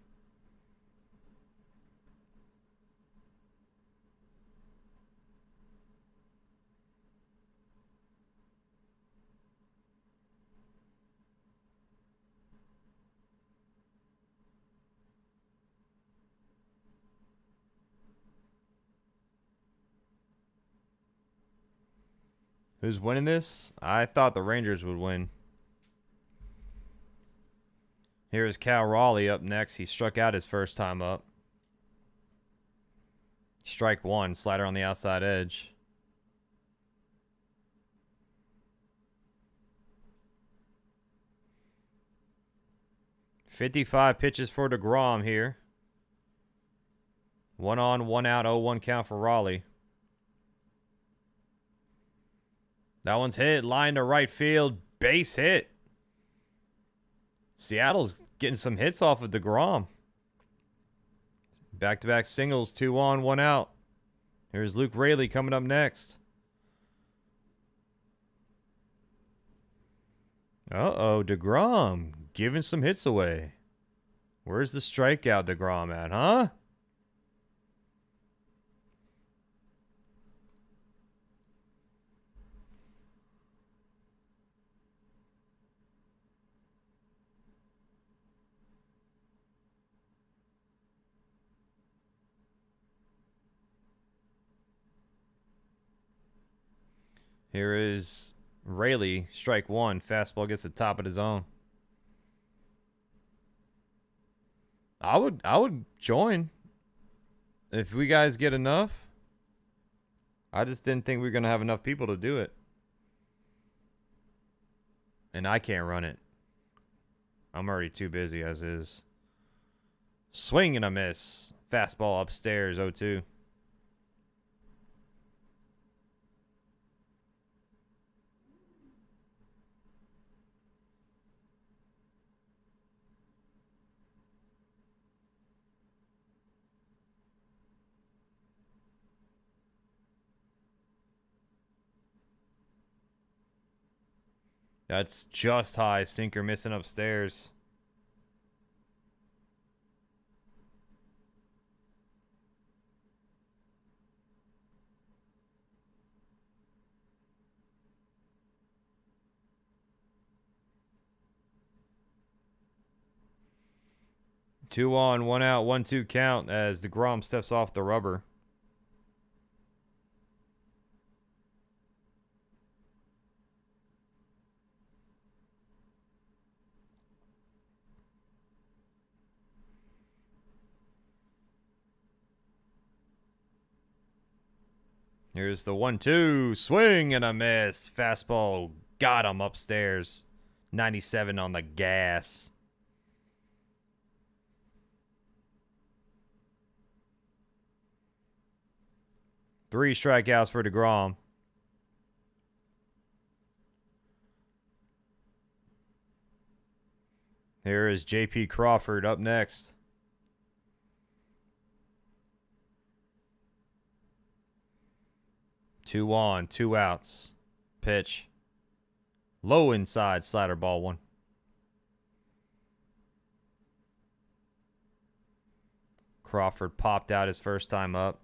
Who's winning this? I thought the Rangers would win. Here's Cal Raleigh up next. He struck out his first time up. Strike one. Slider on the outside edge. .55 pitches for deGrom here. 1 on, 1 out, 0-1 count for Raleigh. That one's hit. Line to right field. Base hit. Seattle's getting some hits off of deGrom. Back-to-back singles. 2 on, 1 out. Here's Luke Raley coming up next. Uh-oh, deGrom giving some hits away. Where's the strikeout deGrom at, huh? Here is Raley, strike one. Fastball gets the top of his own. I would join if we guys get enough. I just didn't think we were gonna have enough people to do it, and I can't run it. I'm already too busy as is. Swing and a miss. Fastball upstairs. 0-2. That's just high. Sinker missing upstairs. Two on, 1 out, 1-2 count as deGrom steps off the rubber. Here's the 1-2. Swing and a miss. Fastball got him upstairs. 97 on the gas. Three strikeouts for deGrom. Here is J.P. Crawford up next. Two on, 2 outs. Pitch. Low inside, slider, ball 1. Crawford popped out his first time up.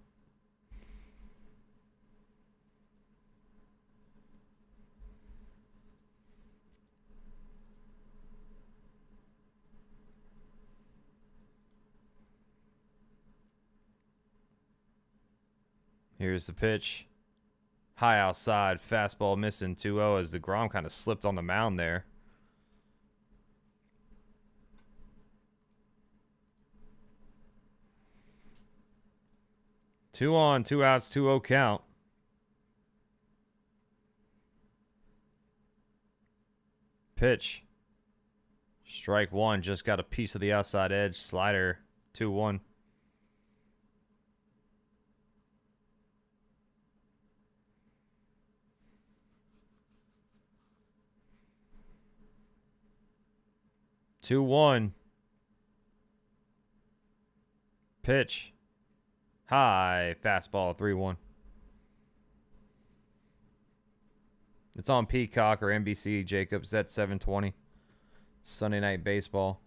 Here's the pitch. High outside, fastball missing. 2-0 as deGrom kind of slipped on the mound there. Two on, 2 outs, 2-0 count. Pitch. Strike one, just got a piece of the outside edge. Slider, 2-1. Two one. Pitch. High. Fastball. 3-1. It's on Peacock or NBC, Jacobs, at 7:20. Sunday Night Baseball.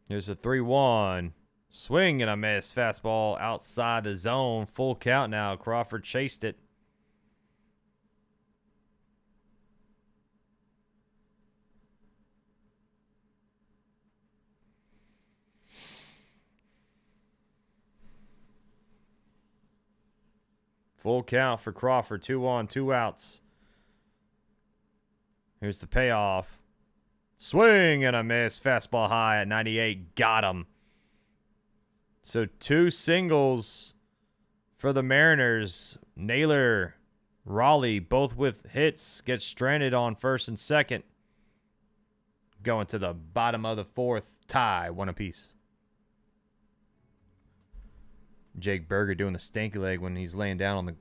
Here's a 3-1. Swing and a miss. Fastball outside the zone. Full count now. Crawford chased it. Full count for Crawford. 2 on, 2 outs. Here's the payoff. Swing and a miss. Fastball high at 98. Got him. So 2 singles for the Mariners. Naylor, Raleigh, both with hits, get stranded on first and second. Going to the bottom of the 4th. Tie, 1 apiece. Jake Berger doing the stanky leg when he's laying down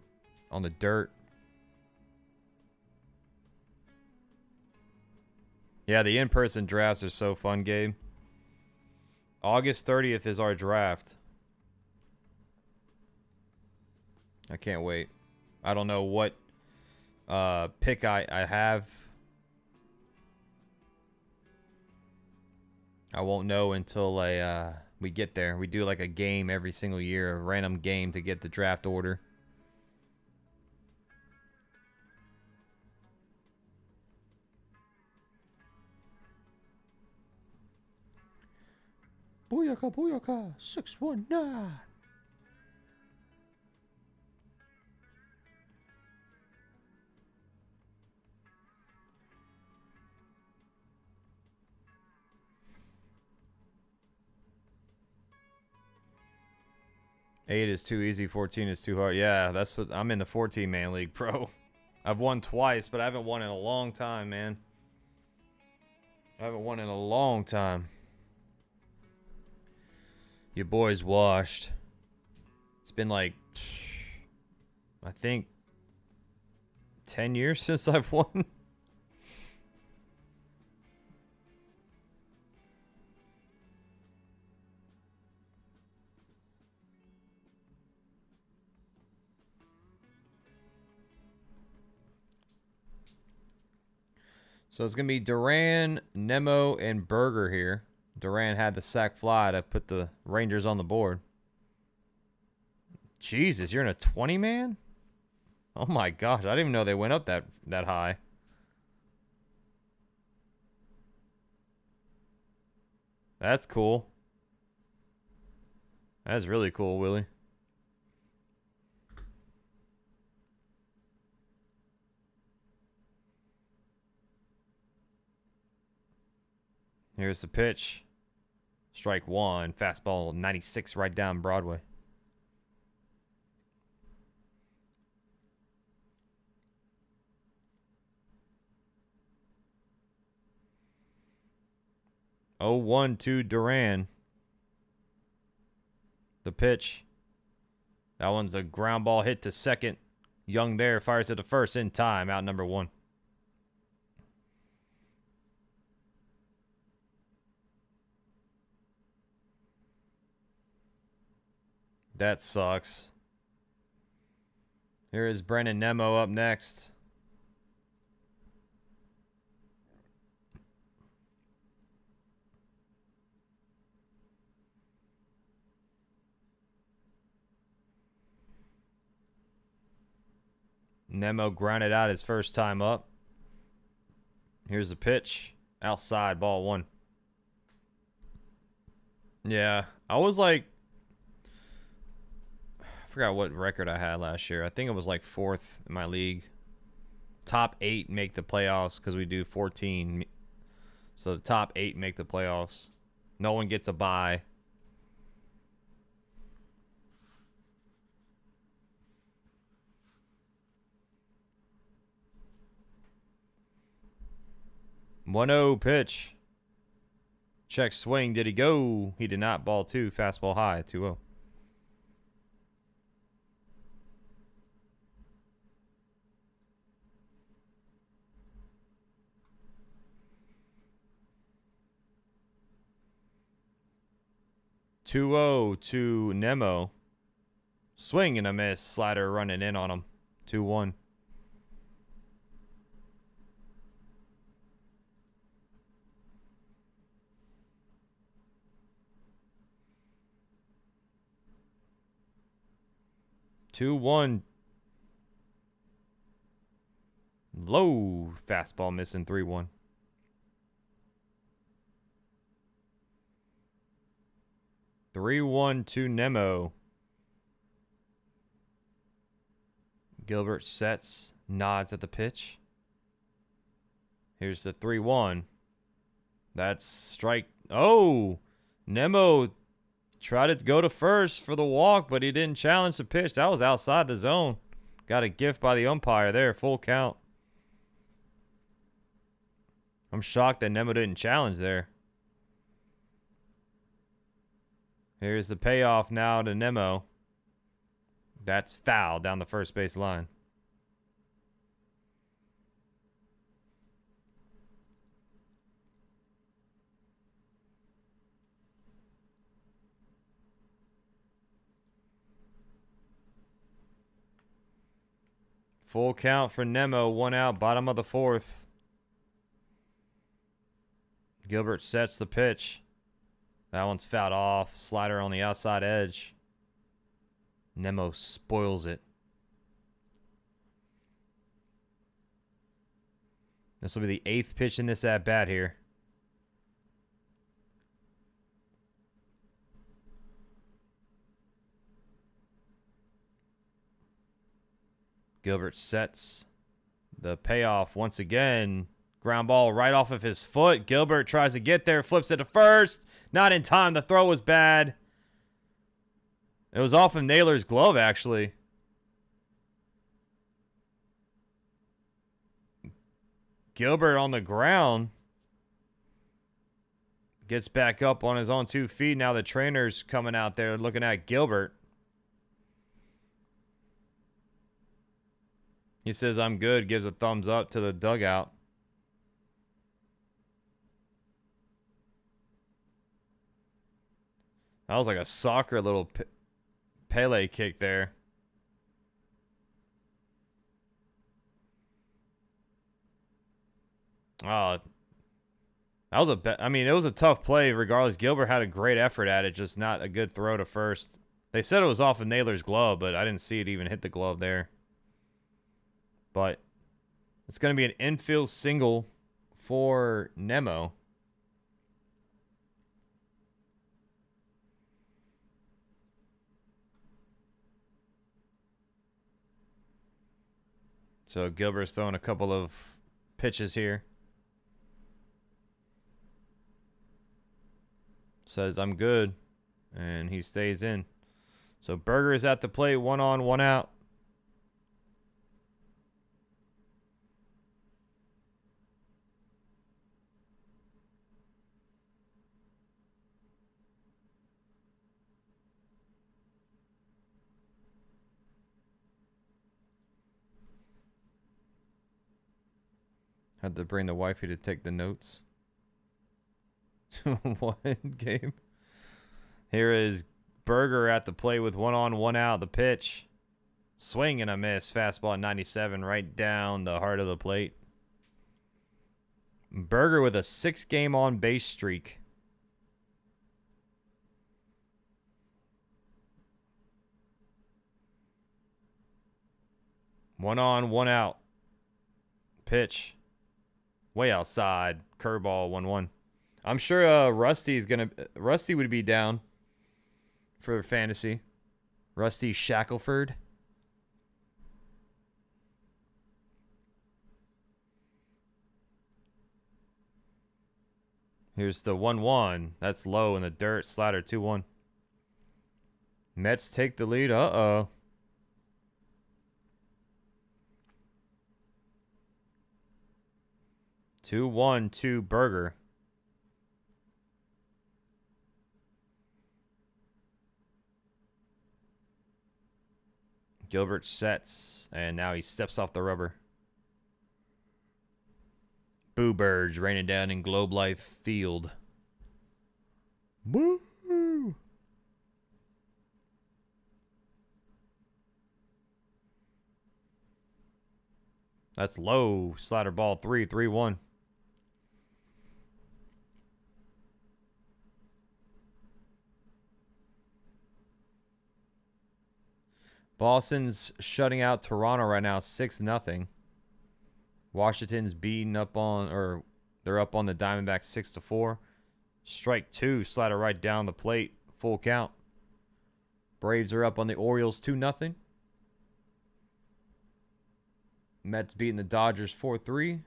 on the dirt. Yeah, the in-person drafts are so fun, Gabe. August 30th is our draft. I can't wait. I don't know what pick I have. I won't know until we get there. We do like a game every single year, a random game to get the draft order. Booyaka, booyaka, 619. Eight is too easy, 14 is too hard. Yeah, that's what I'm in the 14-man league, bro. I've won twice, but I haven't won in a long time, man. I haven't won in a long time. Your boy's washed. It's been like, I think, 10 years since I've won. So it's going to be Duran, Nimmo, and Berger here. Duran had the sac fly to put the Rangers on the board. Jesus, you're in a 20-man? Oh my gosh, I didn't even know they went up that high. That's cool. That's really cool, Willie. Here's the pitch. Strike 1. Fastball 96 right down Broadway. Oh, 1-2 Duran. The pitch. That one's a ground ball hit to second. Young there fires it to first in time. Out number 1. That sucks. Here is Brandon Nimmo up next. Nimmo grounded out his first time up. Here's the pitch. Outside, ball 1. Yeah, I was like, I forgot what record I had last year. I think it was like 4th in my league. Top 8 make the playoffs because we do 14. So the top 8 make the playoffs. No one gets a bye. One-0 pitch. Check swing. Did he go? He did not. Ball 2. Fastball high. 2-0. To Nimmo. Swing and a miss. Slider running in on him. 2-1. Low fastball missing 3-1. To Nimmo. Gilbert sets, nods at the pitch. Here's the 3-1. That's strike. Oh, Nimmo tried to go to first for the walk, but he didn't challenge the pitch. That was outside the zone. Got a gift by the umpire there. Full count. I'm shocked that Nimmo didn't challenge there. Here's the payoff now to Nimmo. That's foul down the first base line. Full count for Nimmo. 1 out, bottom of the 4th. Gilbert sets the pitch. That one's fouled off. Slider on the outside edge. Nimmo spoils it. This will be the 8th pitch in this at-bat here. Gilbert sets the payoff once again. Ground ball right off of his foot. Gilbert tries to get there, flips it to first. Not in time. The throw was bad. It was off of Naylor's glove, actually. Gilbert on the ground. Gets back up on his own 2 feet. Now the trainer's coming out there looking at Gilbert. He says, "I'm good," gives a thumbs up to the dugout. That was like a soccer little Pele kick there. Oh, that was I mean, it was a tough play regardless. Gilbert had a great effort at it, just not a good throw to first. They said it was off of Naylor's glove, but I didn't see it even hit the glove there. But it's going to be an infield single for Nimmo. So Gilbert's throwing a couple of pitches here. Says, "I'm good." And he stays in. So Berger is at the plate, 1 on, 1 out. Had to bring the wifey to take the notes. What game? Here is Berger at the plate with 1 on, 1 out. The pitch. Swing and a miss. Fastball at 97 right down the heart of the plate. Berger with a 6-game on base streak. One on, 1 out. Pitch. Way outside. Curveball, 1-1. I'm sure Rusty would be down for fantasy. Rusty Shackelford. Here's the 1-1. That's low in the dirt. Slider 2-1. Mets take the lead. Uh-oh. 2-1 to Berger. Gilbert sets, and now he steps off the rubber. Boo birds raining down in Globe Life Field. Woo! That's low. Slider ball 3-1. Boston's shutting out Toronto right now, 6-0. Washington's beating up on, or they're up on the Diamondbacks 6-4. Strike 2, slider right down the plate, full count. Braves are up on the Orioles 2-0. Mets beating the Dodgers 4-3.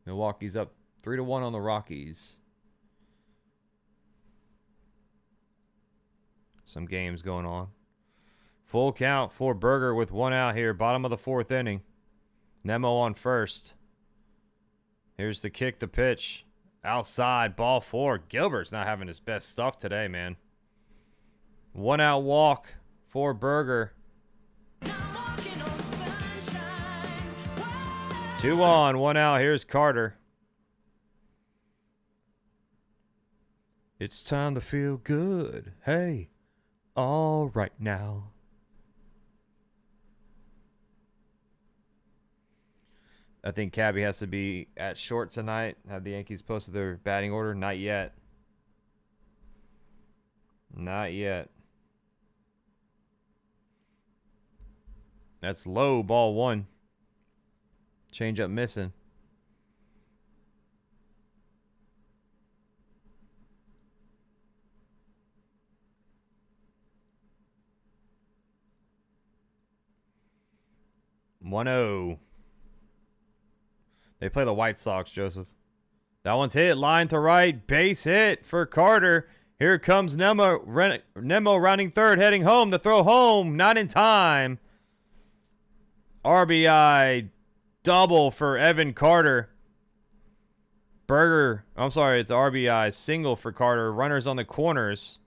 Milwaukee's up 3-1 on the Rockies. Some games going on. Full count for Berger with 1 out here. Bottom of the 4th inning. Nimmo on first. Here's the kick, the pitch. Outside, ball 4. Gilbert's not having his best stuff today, man. 1 out walk for Berger. 2 on, 1 out. Here's Carter. It's time to feel good. Hey, all right now. I think Cabby has to be at short tonight. Have the Yankees posted their batting order? Not yet. Not yet. That's low, ball 1. Change up missing. One-oh. They play the White Sox, Joseph. That one's hit. Line to right. Base hit for Carter. Here comes Nimmo. Nimmo rounding third, heading home. The throw home. Not in time. RBI double for Evan Carter. Berger. I'm sorry, it's RBI single for Carter. Runners on the corners.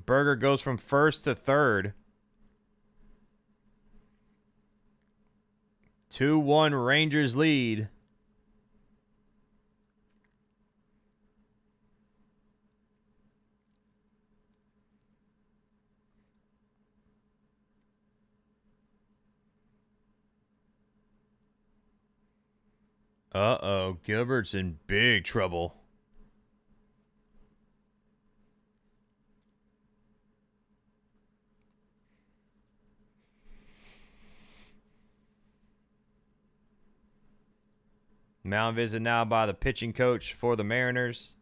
Berger goes from first to third. 2-1 Rangers lead. Uh-oh, Gilbert's in big trouble. Mound visit now by the pitching coach for the Mariners.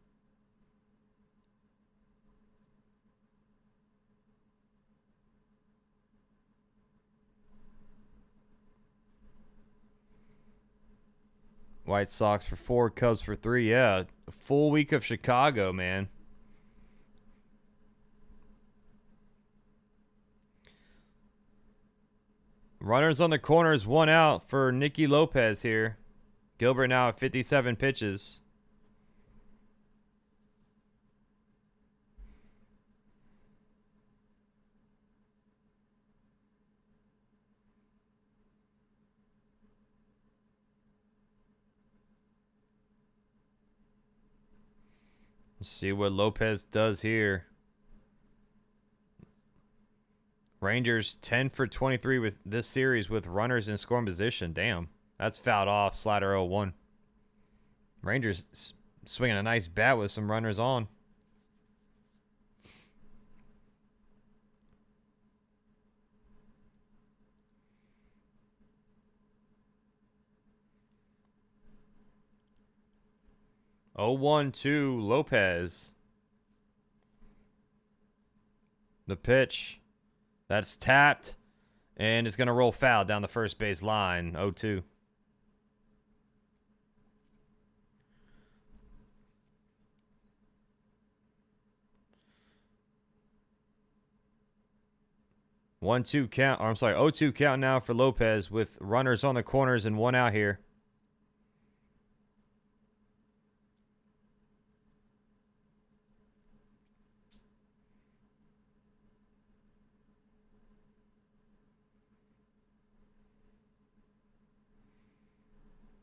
White Sox for 4, Cubs for 3. Yeah, a full week of Chicago, man. Runners on the corners, 1 out for Nicky Lopez here. Gilbert now at 57 pitches. Let's see what Lopez does here. Rangers 10 for 23 with this series with runners in scoring position. Damn. That's fouled off. Slider 0-1. Rangers swinging a nice bat with some runners on. Oh, 1-2 Lopez. The pitch. That's tapped. And it's going to roll foul down the first base line. 0-2. One-two count. Or I'm sorry, 0-2 count now for Lopez with runners on the corners and 1 out here.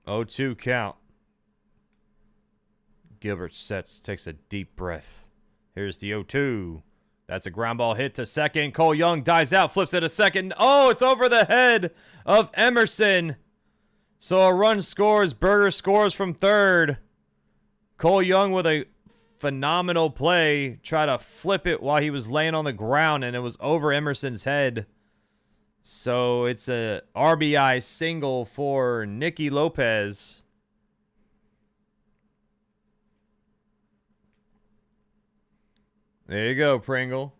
Oh, 2 count. Gilbert takes a deep breath. Here's the 0-2. That's a ground ball hit to second. Cole Young dives out, flips it to second. Oh, it's over the head of Emerson. So a run scores. Berger scores from third. Cole Young with a phenomenal play. Try to flip it while he was laying on the ground, and it was over Emerson's head. So it's a RBI single for Nicky Lopez. There you go, Pringle.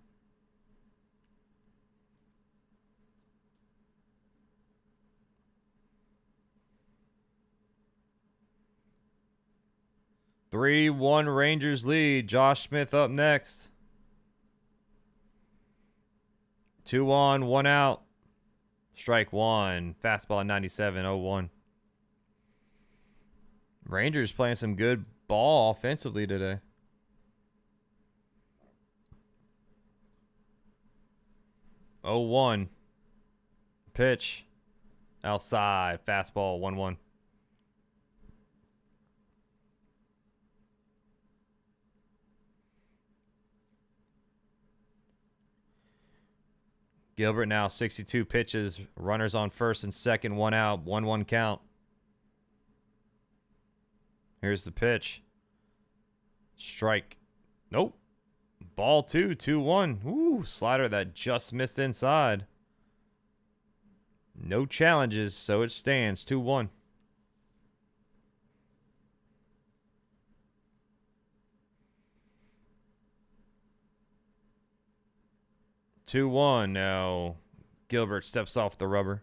3-1 Rangers lead. Josh Smith up next. 2 on, 1 out. Strike one. Fastball at 97, 0-1. Rangers playing some good ball offensively today. Oh, 1. Pitch. Outside. Fastball 1-1. Gilbert now 62 pitches. Runners on first and second. 1 out. 1-1 count. Here's the pitch. Strike. Nope. Ball 2. 2-1. Ooh, slider that just missed inside. No challenges, so it stands. 2-1. 2-1. Now Gilbert steps off the rubber.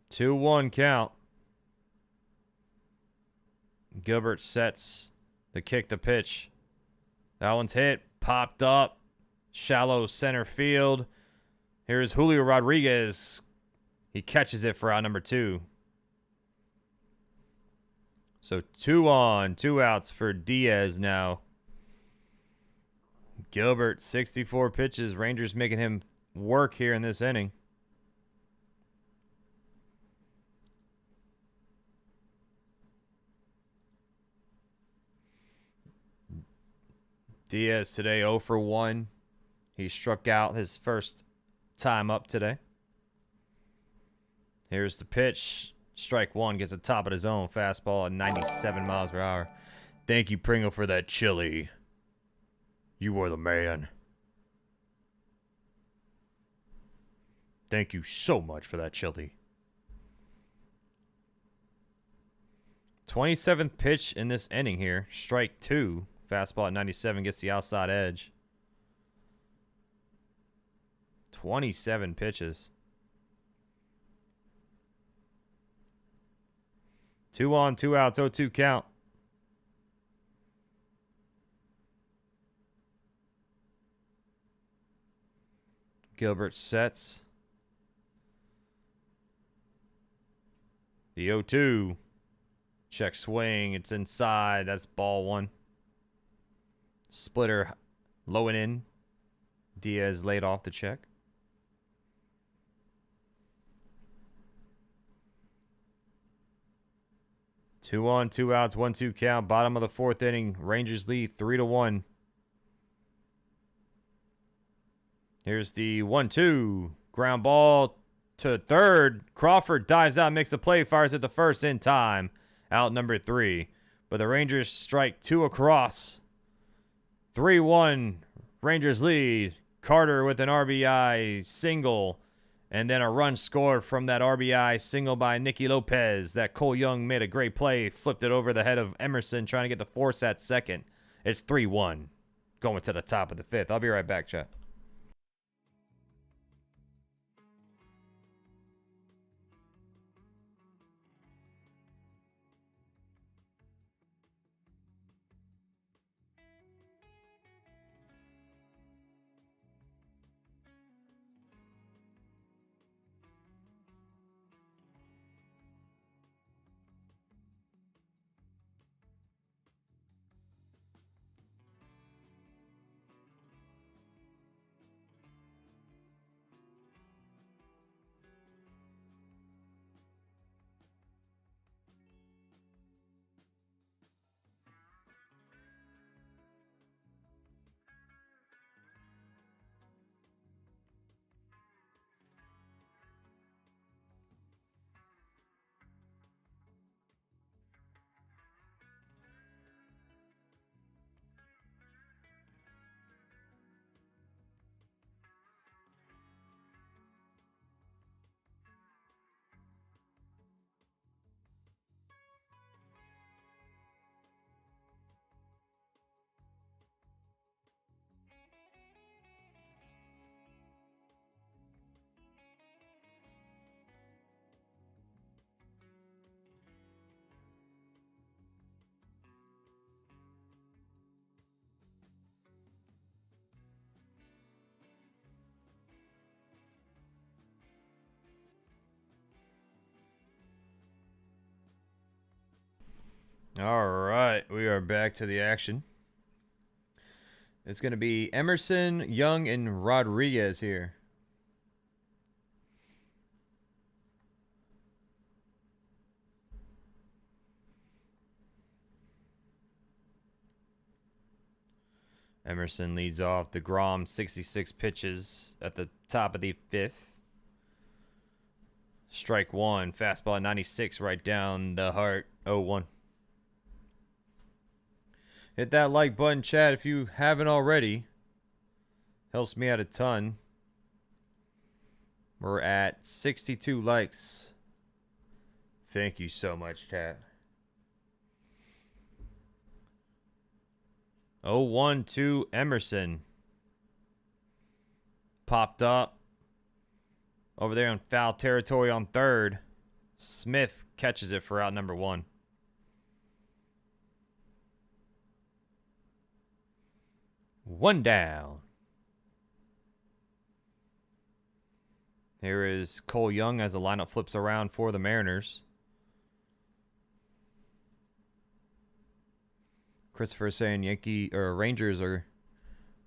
Two one count. Gilbert sets the kick to pitch. That one's hit. Popped up. Shallow center field. Here's Julio Rodriguez. He catches it for out number 2. So 2 on, 2 outs for Diaz now. Gilbert, 64 pitches. Rangers making him work here in this inning. Diaz today 0 for 1. He struck out his first time up today. Here's the pitch. Strike 1, gets a top of his own. Fastball at 97 miles per hour. Thank you, Pringle, for that chili. You are the man. Thank you so much for that chili. 27th pitch in this inning here. Strike 2. Fastball at 97 gets the outside edge. 27 pitches. 2 on, 2 outs, 0-2 count. Gilbert sets. The 0-2. Check swing. It's inside. That's ball 1. Splitter low and in. Diaz laid off the check. Two on, 2 outs, 1-2 count. Bottom of the 4th inning. Rangers lead 3-1. Here's the 1-2. Ground ball to third. Crawford dives out, makes the play, fires at the first in time. Out number 3. But the Rangers strike 2 across. 3-1. Rangers lead. Carter with an RBI single. And then a run scored from that RBI single by Nicky Lopez. That Cole Young made a great play. Flipped it over the head of Emerson, trying to get the force at second. It's 3-1. Going to the top of the 5th. I'll be right back, chat. All right, we are back to the action. It's going to be Emerson, Young, and Rodriguez here. Emerson leads off. deGrom, 66 pitches at the top of the 5th. Strike one. Fastball 96 right down the heart. 0-1. Hit that like button, chat, if you haven't already. Helps me out a ton. We're at 62 likes. Thank you so much, chat. 0-1 to Emerson. Popped up. Over there in foul territory on third. Smith catches it for out number 1. One down. Here is Cole Young as the lineup flips around for the Mariners. Christopher saying Rangers are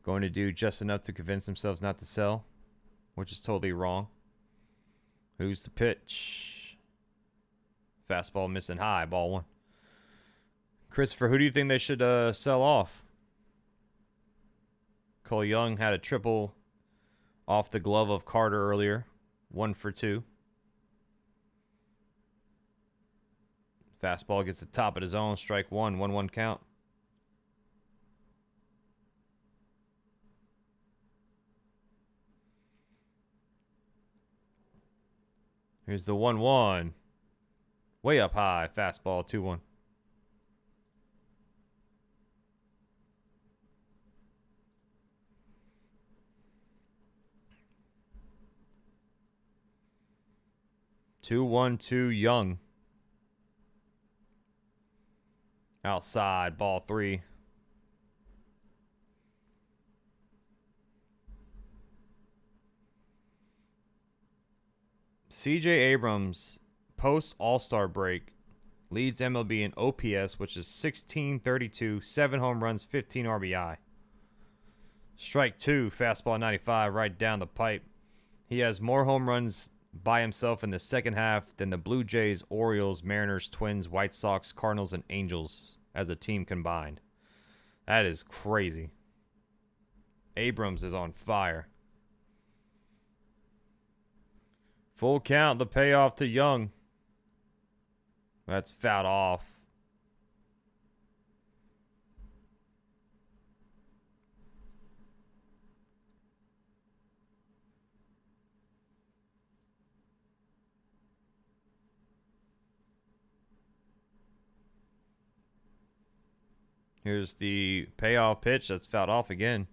going to do just enough to convince themselves not to sell, which is totally wrong. Who's the pitch? Fastball missing high, ball 1. Christopher, who do you think they should sell off? Cole Young had a triple off the glove of Carter earlier. 1 for 2. Fastball gets the top of the zone. Strike 1. 1-1 count. Here's the 1-1. Way up high. Fastball 2-1. Two, 1-2 Young. Outside, ball 3. CJ Abrams, post All-Star break, leads MLB in OPS, which is 1632, 7 home runs, 15 RBI. Strike 2, fastball 95, right down the pipe. He has more home runs by himself in the second half than the Blue Jays, Orioles, Mariners, Twins, White Sox, Cardinals, and Angels as a team combined. That is crazy. Abrams is on fire. Full count, the payoff to Young. That's fouled off. Here's the payoff pitch. That's fouled off again.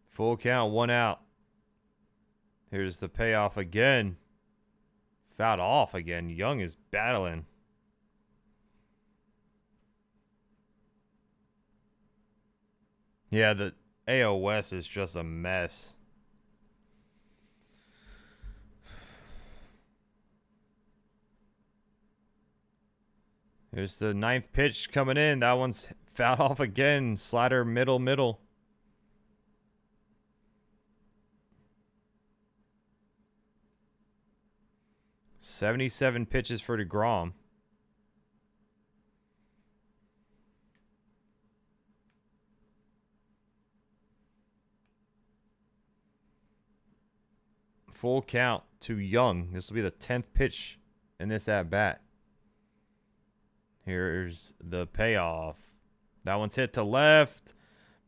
Full count, 1 out. Here's the payoff again. Fouled off again. Young is battling. Yeah, the AL West is just a mess. Here's the 9th pitch coming in. That one's fouled off again. Slider, middle. 77 pitches for deGrom. Full count to Young. This will be the 10th pitch in this at-bat. Here's the payoff. That one's hit to left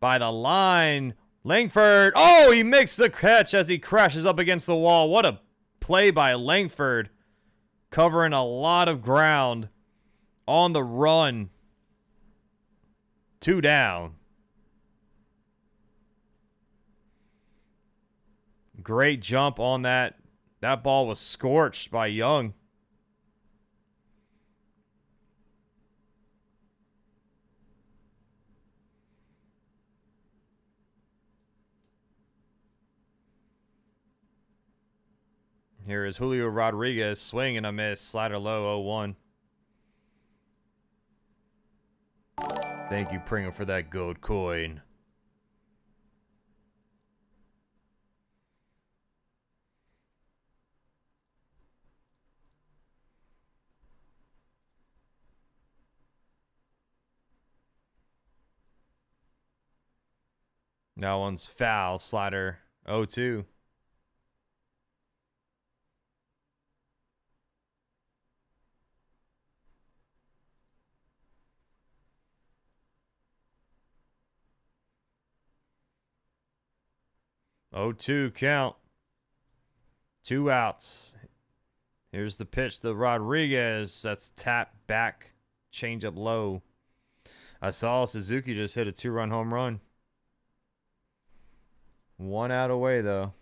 by the line. Langford. Oh, he makes the catch as he crashes up against the wall. What a play by Langford. Covering a lot of ground on the run. 2 down. Great jump on that. That ball was scorched by Young. Here is Julio Rodriguez. Swing and a miss. Slider low, 0-1. Thank you, Pringle, for that gold coin. That one's foul. Slider 0-2. Oh, 2 count. 2 outs. Here's the pitch to Rodriguez. That's tap back. Change up low. I saw Suzuki just hit a 2-run home run. 1 out away, though.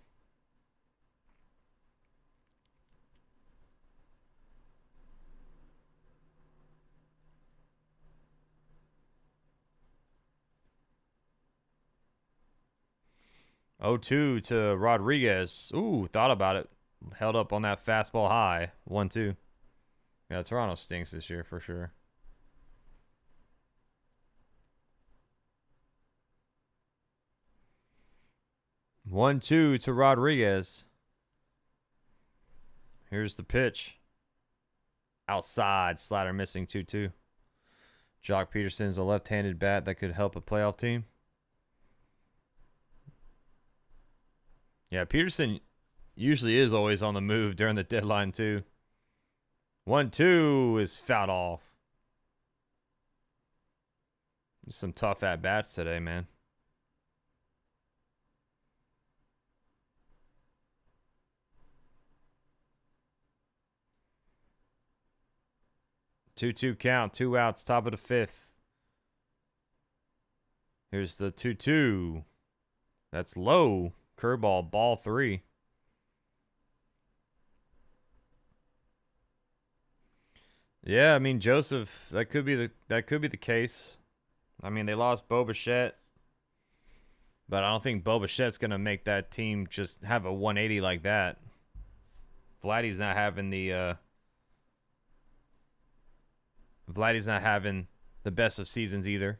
Oh, 2 to Rodriguez. Ooh, thought about it. Held up on that fastball high. 1-2. Yeah, Toronto stinks this year for sure. One, 2 to Rodriguez. Here's the pitch. Outside. Slider missing 2-2. Joc Pederson's a left-handed bat that could help a playoff team. Yeah, Pederson usually is always on the move during the deadline, too. 1-2 is fouled off. Some tough at-bats today, man. Two count, 2 outs, top of the 5th. Here's the 2-2. That's low. Curveball, ball 3. Yeah, I mean Joseph, that could be the case. I mean, they lost Bo Bichette, but I don't think Bo Bichette's gonna make that team just have a 180 like that. Vladdy's not having the best of seasons either.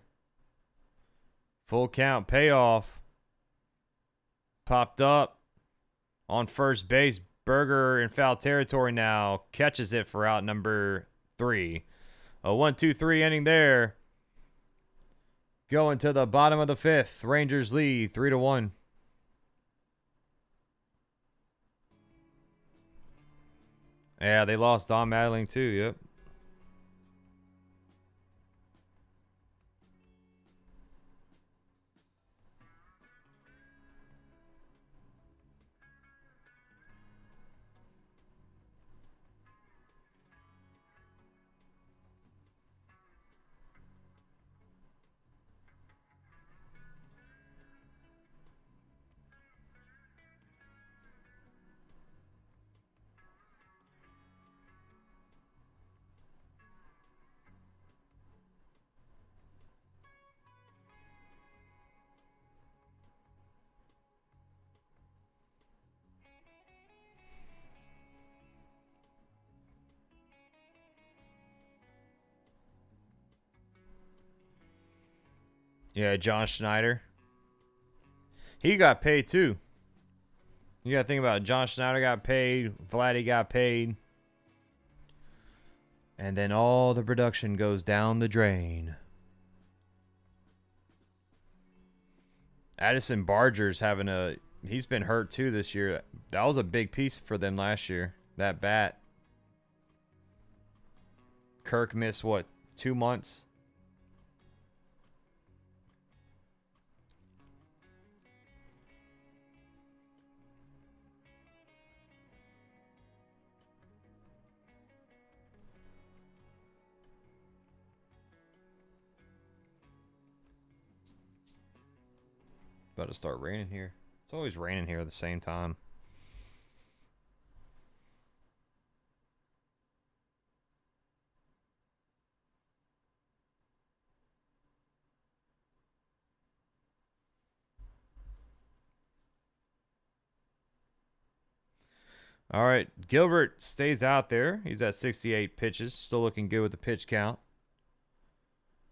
Full count, payoff. Popped up on first base. Berger in foul territory now. Catches it for out number 3. A 1-2-3 inning there. Going to the bottom of the 5th. Rangers lead 3-1. Yeah, they lost Don Mattingly too. Yep. Yeah, John Schneider. He got paid too. You got to think about it. John Schneider got paid. Vladdy got paid. And then all the production goes down the drain. Addison Barger's he's been hurt too this year. That was a big piece for them last year. That bat. Kirk missed, what, 2 months? About to start raining here. It's always raining here at the same time. All right, Gilbert stays out there. He's at 68 pitches. Still looking good with the pitch count.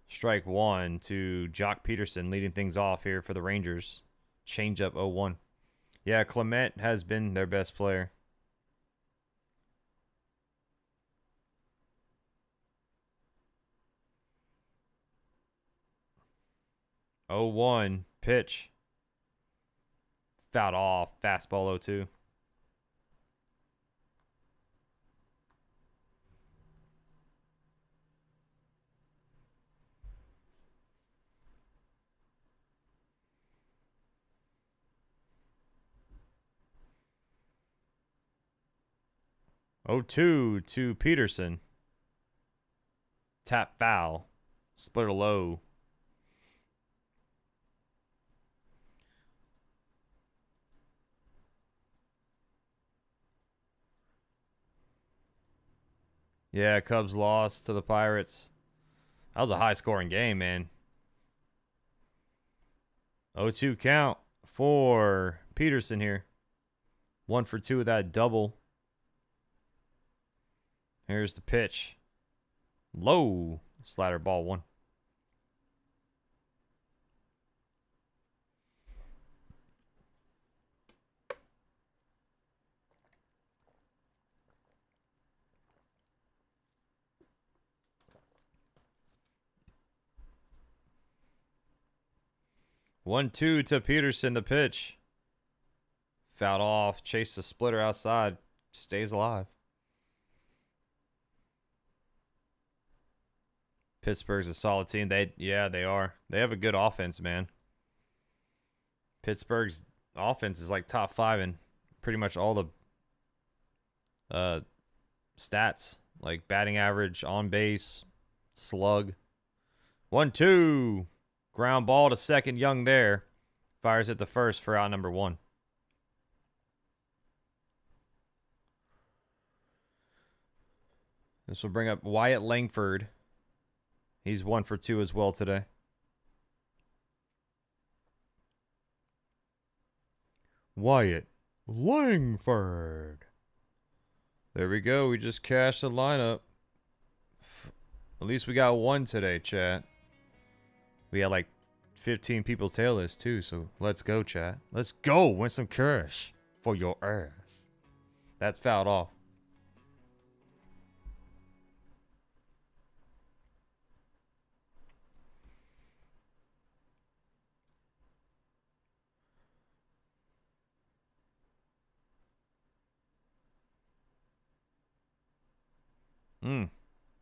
Strike one to Joc Pederson, leading things off here for the Rangers. Changeup 0-1. Yeah, Clement has been their best player. Oh, 1 pitch. Fouled off. Fastball 0-2. Oh, 2 to Pederson. Tap foul. Splitter low. Yeah, Cubs lost to the Pirates. That was a high-scoring game, man. 0-2 count for Pederson here. 1 for 2 with that double. Here's the pitch. Low. Slider ball 1. One, 2 to Pederson, the pitch. Fouled off. Chase the splitter outside. Stays alive. Pittsburgh's a solid team. They are. They have a good offense, man. Pittsburgh's offense is like top 5 in pretty much all the stats. Like batting average, on base, slug. 1-2. Ground ball to second. Young there. Fires at the first for out number 1. This will bring up Wyatt Langford. He's 1 for 2 as well today. Wyatt Langford. There we go. We just cashed the lineup. At least we got 1 today, chat. We had like 15 people tail this too, so let's go, chat. Let's go win some cash for your ass. That's fouled off.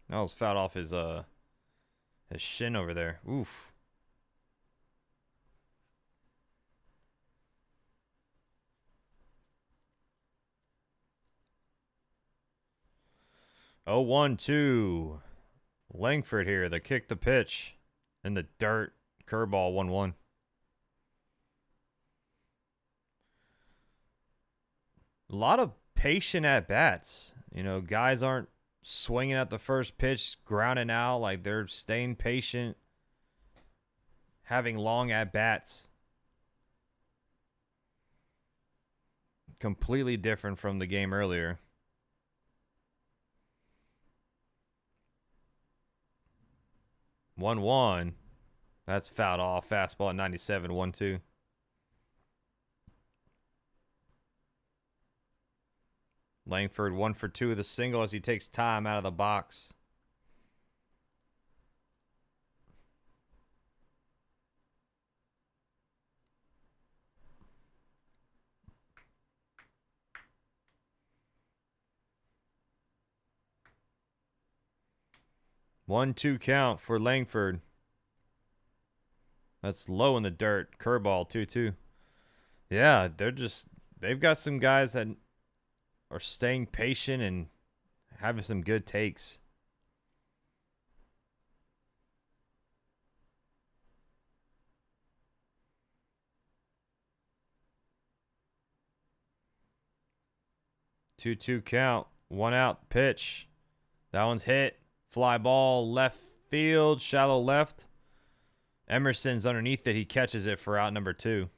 That was fouled off his shin over there. Oof. Oh, 1-2. Langford here. They kick the pitch in the dirt. Curveball 1-1. A lot of patient at bats. You know, guys aren't swinging at the first pitch, grounding out. Like, they're staying patient, having long at bats. Completely different from the game earlier. One. That's fouled off. Fastball at 97. 1-2. Langford 1 for 2 with a single as he takes time out of the box. One, 2 count for Langford. That's low in the dirt. Curveball 2-2. Yeah, they've got some guys that are staying patient and having some good takes. Two count. 1 out. Pitch. That one's hit. Fly ball left field. Shallow left. Emerson's underneath it. He catches it for out number 2.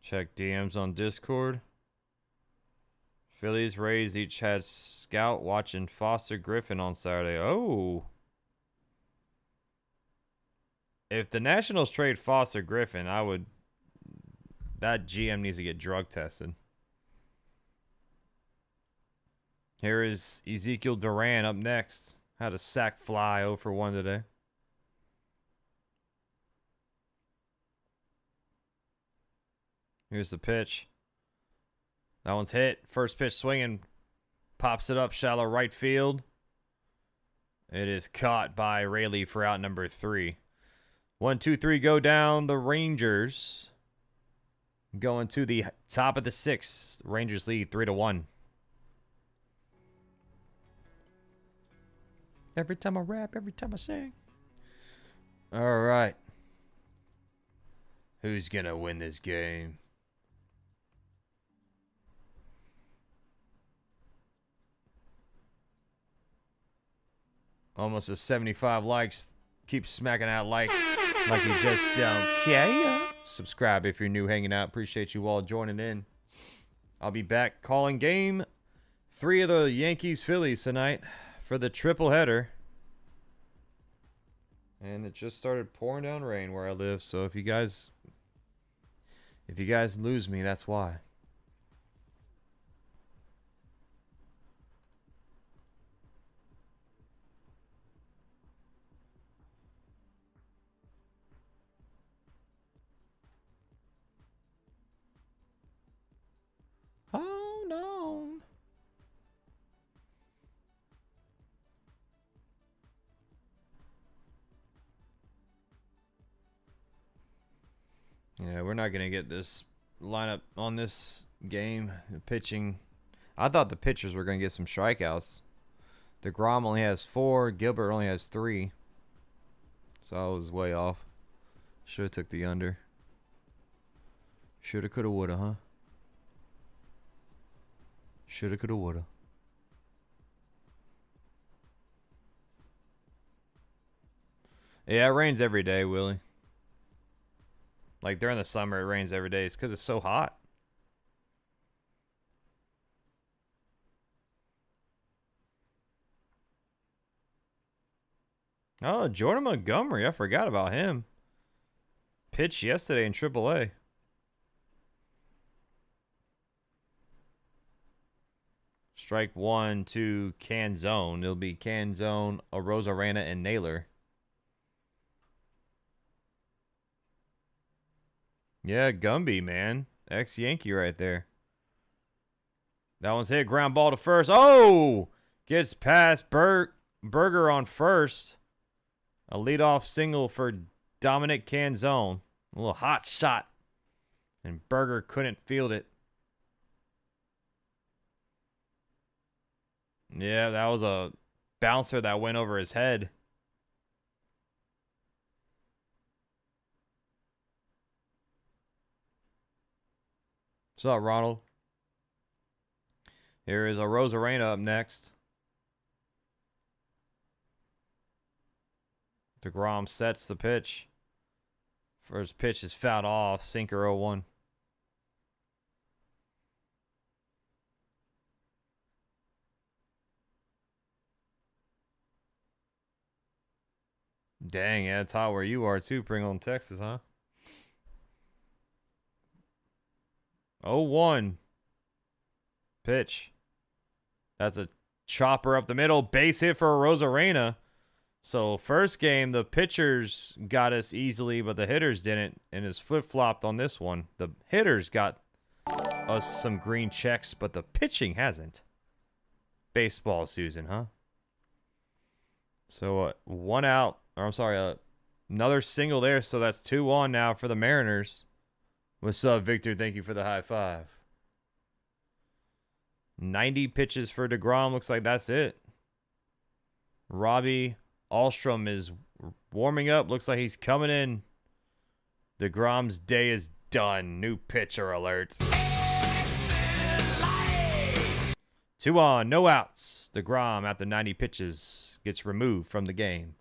Check DMs on Discord. Phillies, Rays each had Scout watching Foster Griffin on Saturday. Oh. If the Nationals trade Foster Griffin, that GM needs to get drug tested. Here is Ezequiel Duran up next. Had a sack fly 0 for 1 today. Here's the pitch. That one's hit. First pitch swinging. Pops it up shallow right field. It is caught by Raley for out number 3. 1, 2, 3 go down. The Rangers going to the top of the 6th. Rangers lead 3-1. Every time I rap, every time I sing. All right. Who's going to win this game? Almost a 75 likes. Keep smacking out like you just don't care. Subscribe if you're new hanging out. Appreciate you all joining in. I'll be back calling game 3 of the Yankees-Phillies tonight for the triple header. And it just started pouring down rain where I live, so if you guys lose me, that's why. Oh no. Yeah, we're not going to get this lineup on this game. The pitching, I thought the pitchers were going to get some strikeouts. deGrom only has 4. Gilbert only has 3. So I was way off. Should have took the under. Shoulda, coulda, woulda, huh? Shoulda, coulda, woulda. Yeah, it rains every day, Willie. Like during the summer, it rains every day. It's because it's so hot. Oh, Jordan Montgomery. I forgot about him. Pitched yesterday in AAA. Strike 1 to Canzone. It'll be Canzone, Arozarena, and Naylor. Yeah, Gumby, man. Ex-Yankee right there. That one's hit. Ground ball to first. Oh! Gets past Berger on first. A leadoff single for Dominic Canzone. A little hot shot. And Berger couldn't field it. Yeah, that was a bouncer that went over his head. What's up, Ronald? Here is Arozarena up next. deGrom sets the pitch. First pitch is fouled off. Sinker 0-1. Dang, yeah, it's hot where you are too, Pringle in Texas, huh? 0-1. Pitch. That's a chopper up the middle. Base hit for Arozarena. So first game, the pitchers got us easily, but the hitters didn't. And it's flip-flopped on this one. The hitters got us some green checks, but the pitching hasn't. Baseball, Susan, huh? So 1 out. Or I'm sorry, another single there. So that's 2-1 now for the Mariners. What's up, Victor? Thank you for the high five. 90 pitches for deGrom. Looks like that's it. Robbie Alstrom is warming up. Looks like he's coming in. deGrom's day is done. New pitcher alert. 2 on, no outs. deGrom, after 90 pitches, gets removed from the game.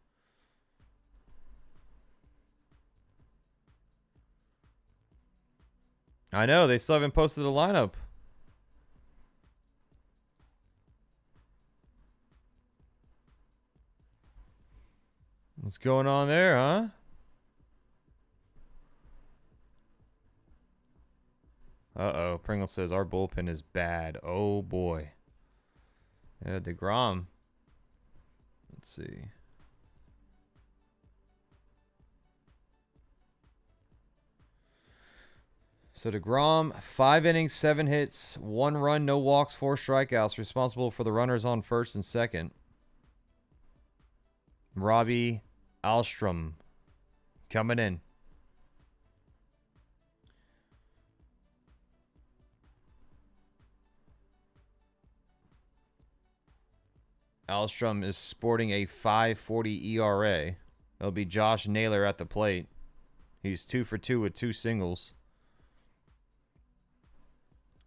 I know, they still haven't posted the lineup. What's going on there, huh? Uh-oh. Pringle says our bullpen is bad. Oh, boy. Yeah, deGrom. Let's see. So deGrom, 5 innings, 7 hits, 1 run, no walks, 4 strikeouts. Responsible for the runners on first and second. Robbie Alstrom coming in. Alstrom is sporting a 5.40 ERA. It'll be Josh Naylor at the plate. He's 2 for 2 with 2 singles.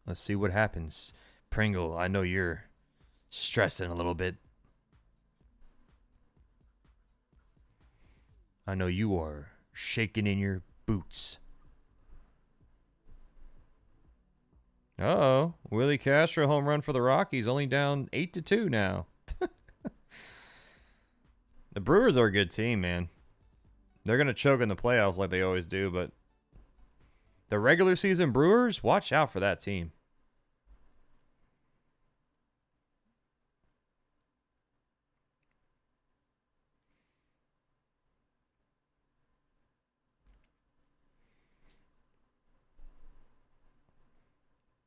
Let's see what happens. Pringle, I know you're stressing a little bit. I know you are shaking in your boots. Uh-oh. Willie Castro home run for the Rockies. Only down 8-2 now. The Brewers are a good team, man. They're going to choke in the playoffs like they always do, but the regular season Brewers, watch out for that team.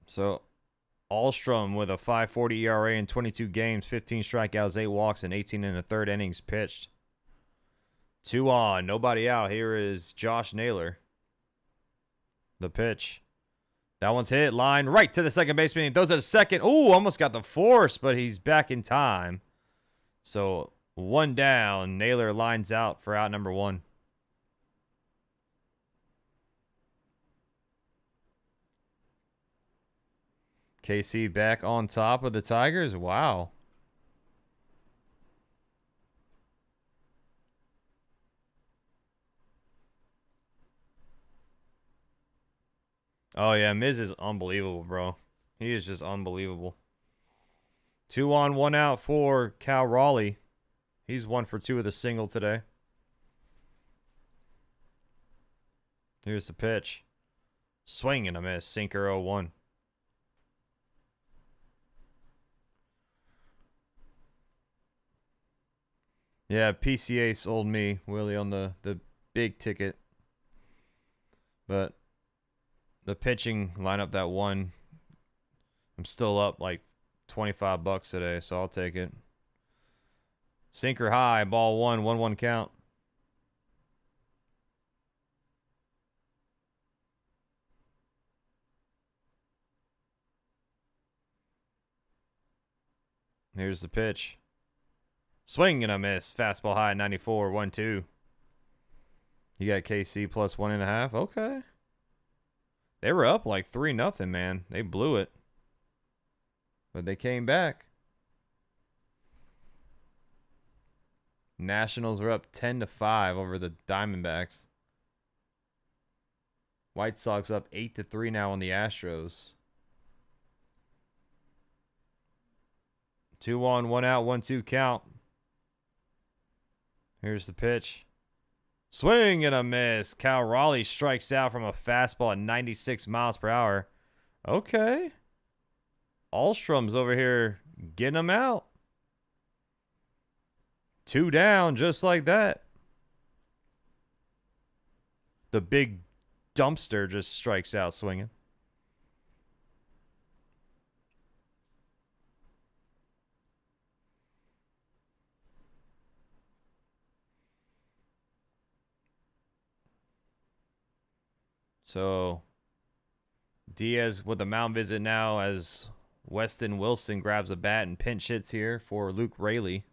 So, Alstrom with a 5.40 ERA in 22 games, 15 strikeouts, 8 walks, and 18 in the third innings pitched. 2 on, nobody out. Here is Josh Naylor. The pitch. That one's hit. Line right to the second baseman. He throws it a second. Ooh, almost got the force, but he's back in time. So, 1 down. Naylor lines out for out number 1. KC back on top of the Tigers. Wow. Oh, yeah. Miz is unbelievable, bro. He is just unbelievable. 2 on, 1 out for Cal Raleigh. He's 1 for 2 with a single today. Here's the pitch. Swing and a miss. Sinker 0-1. Yeah, PCA sold me, Willie, on the big ticket. But the pitching lineup that won, I'm still up like $25 today, so I'll take it. Sinker high, ball 1, 1-1 count. Here's the pitch. Swing and a miss. Fastball high, 94, 1-2. You got KC plus 1.5. Okay. They were up like 3-0, man. They blew it. But they came back. Nationals are up 10-5 over the Diamondbacks. White Sox up 8-3 now on the Astros. 2 on, 1 out, 1-2 count. Here's the pitch. Swing and a miss. Cal Raleigh strikes out from a fastball at 96 miles per hour. Okay. Alstrom's over here getting him out. 2 down, just like that. The big dumpster just strikes out swinging. So, Diaz with a mound visit now as Weston Wilson grabs a bat and pinch hits here for Luke Raley.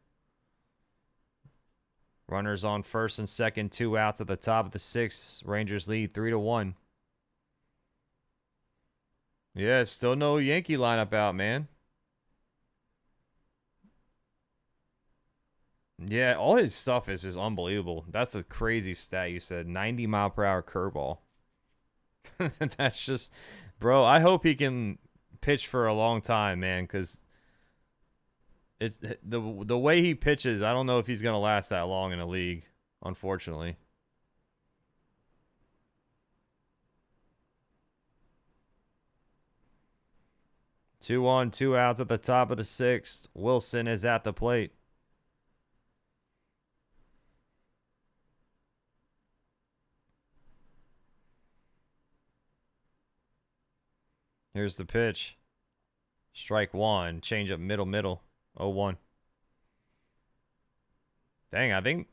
Runners on first and second, 2 outs at the top of the 6th. Rangers lead 3-1. Yeah, still no Yankee lineup out, man. Yeah, all his stuff is just unbelievable. That's a crazy stat you said. 90 mile per hour curveball. That's just, bro, I hope he can pitch for a long time, man, because it's the way he pitches, I don't know if he's going to last that long in a league, unfortunately. Two on, two outs at the top of the sixth. Wilson is at the plate. Here's the pitch. Strike one. Change up middle. 0-1. Dang, I think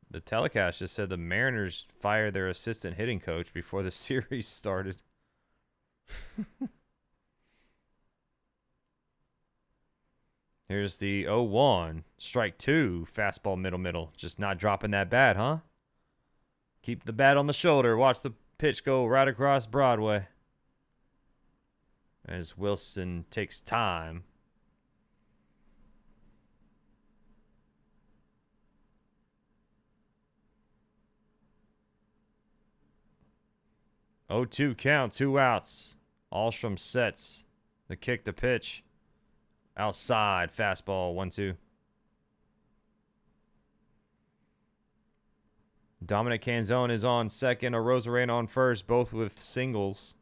the telecast just said the Mariners fired their assistant hitting coach before the series started. Here's the 0-1. Strike two. Fastball middle. Just not dropping that bat, huh? Keep the bat on the shoulder. Watch the pitch go right across Broadway. As Wilson takes time. Oh, 2 count, 2 outs. Alstrom sets the kick to pitch. Outside, fastball, 1-2. Dominic Canzone is on second. Arozarena on first, both with singles.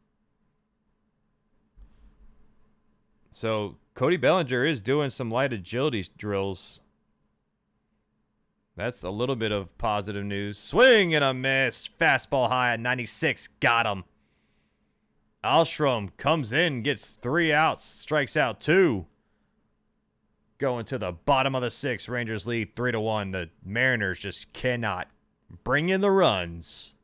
So Cody Bellinger is doing some light agility drills. That's a little bit of positive news. Swing and a miss. Fastball high at 96. Got him. Alstrom comes in, gets 3 outs, strikes out 2. Going to the bottom of the 6th. Rangers lead 3-1. The Mariners just cannot bring in the runs.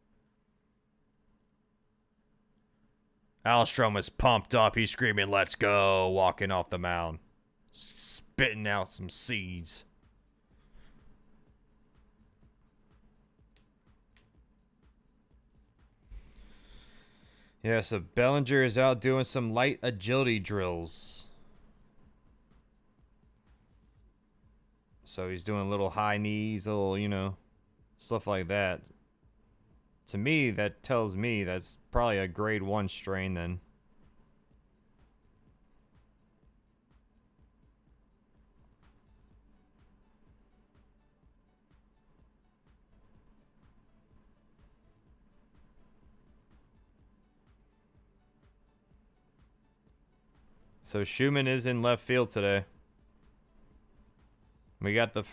Alstrom is pumped up. He's screaming, "Let's go," walking off the mound. Spitting out some seeds. Yeah, so Bellinger is out doing some light agility drills. So he's doing little high knees, little, you know, stuff like that. To me, that tells me that's probably a grade 1 strain then. So Schumann is in left field today. We got the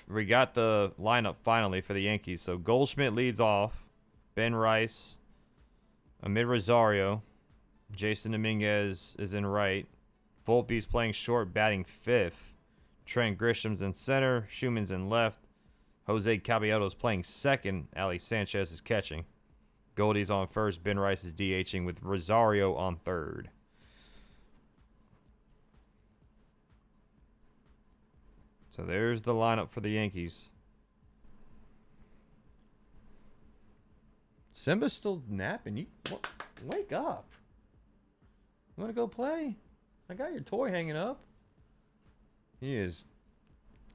lineup finally for the Yankees. So Goldschmidt leads off. Ben Rice, Amid Rosario, Jason Dominguez is in right. Volpe's playing short, batting 5th. Trent Grisham's in center. Schumann's in left. Jose Caballero's playing second. Ali Sanchez is catching. Goldie's on first. Ben Rice is DHing with Rosario on third. So there's the lineup for the Yankees. Simba's still napping. You wake up. You want to go play? I got your toy hanging up. He is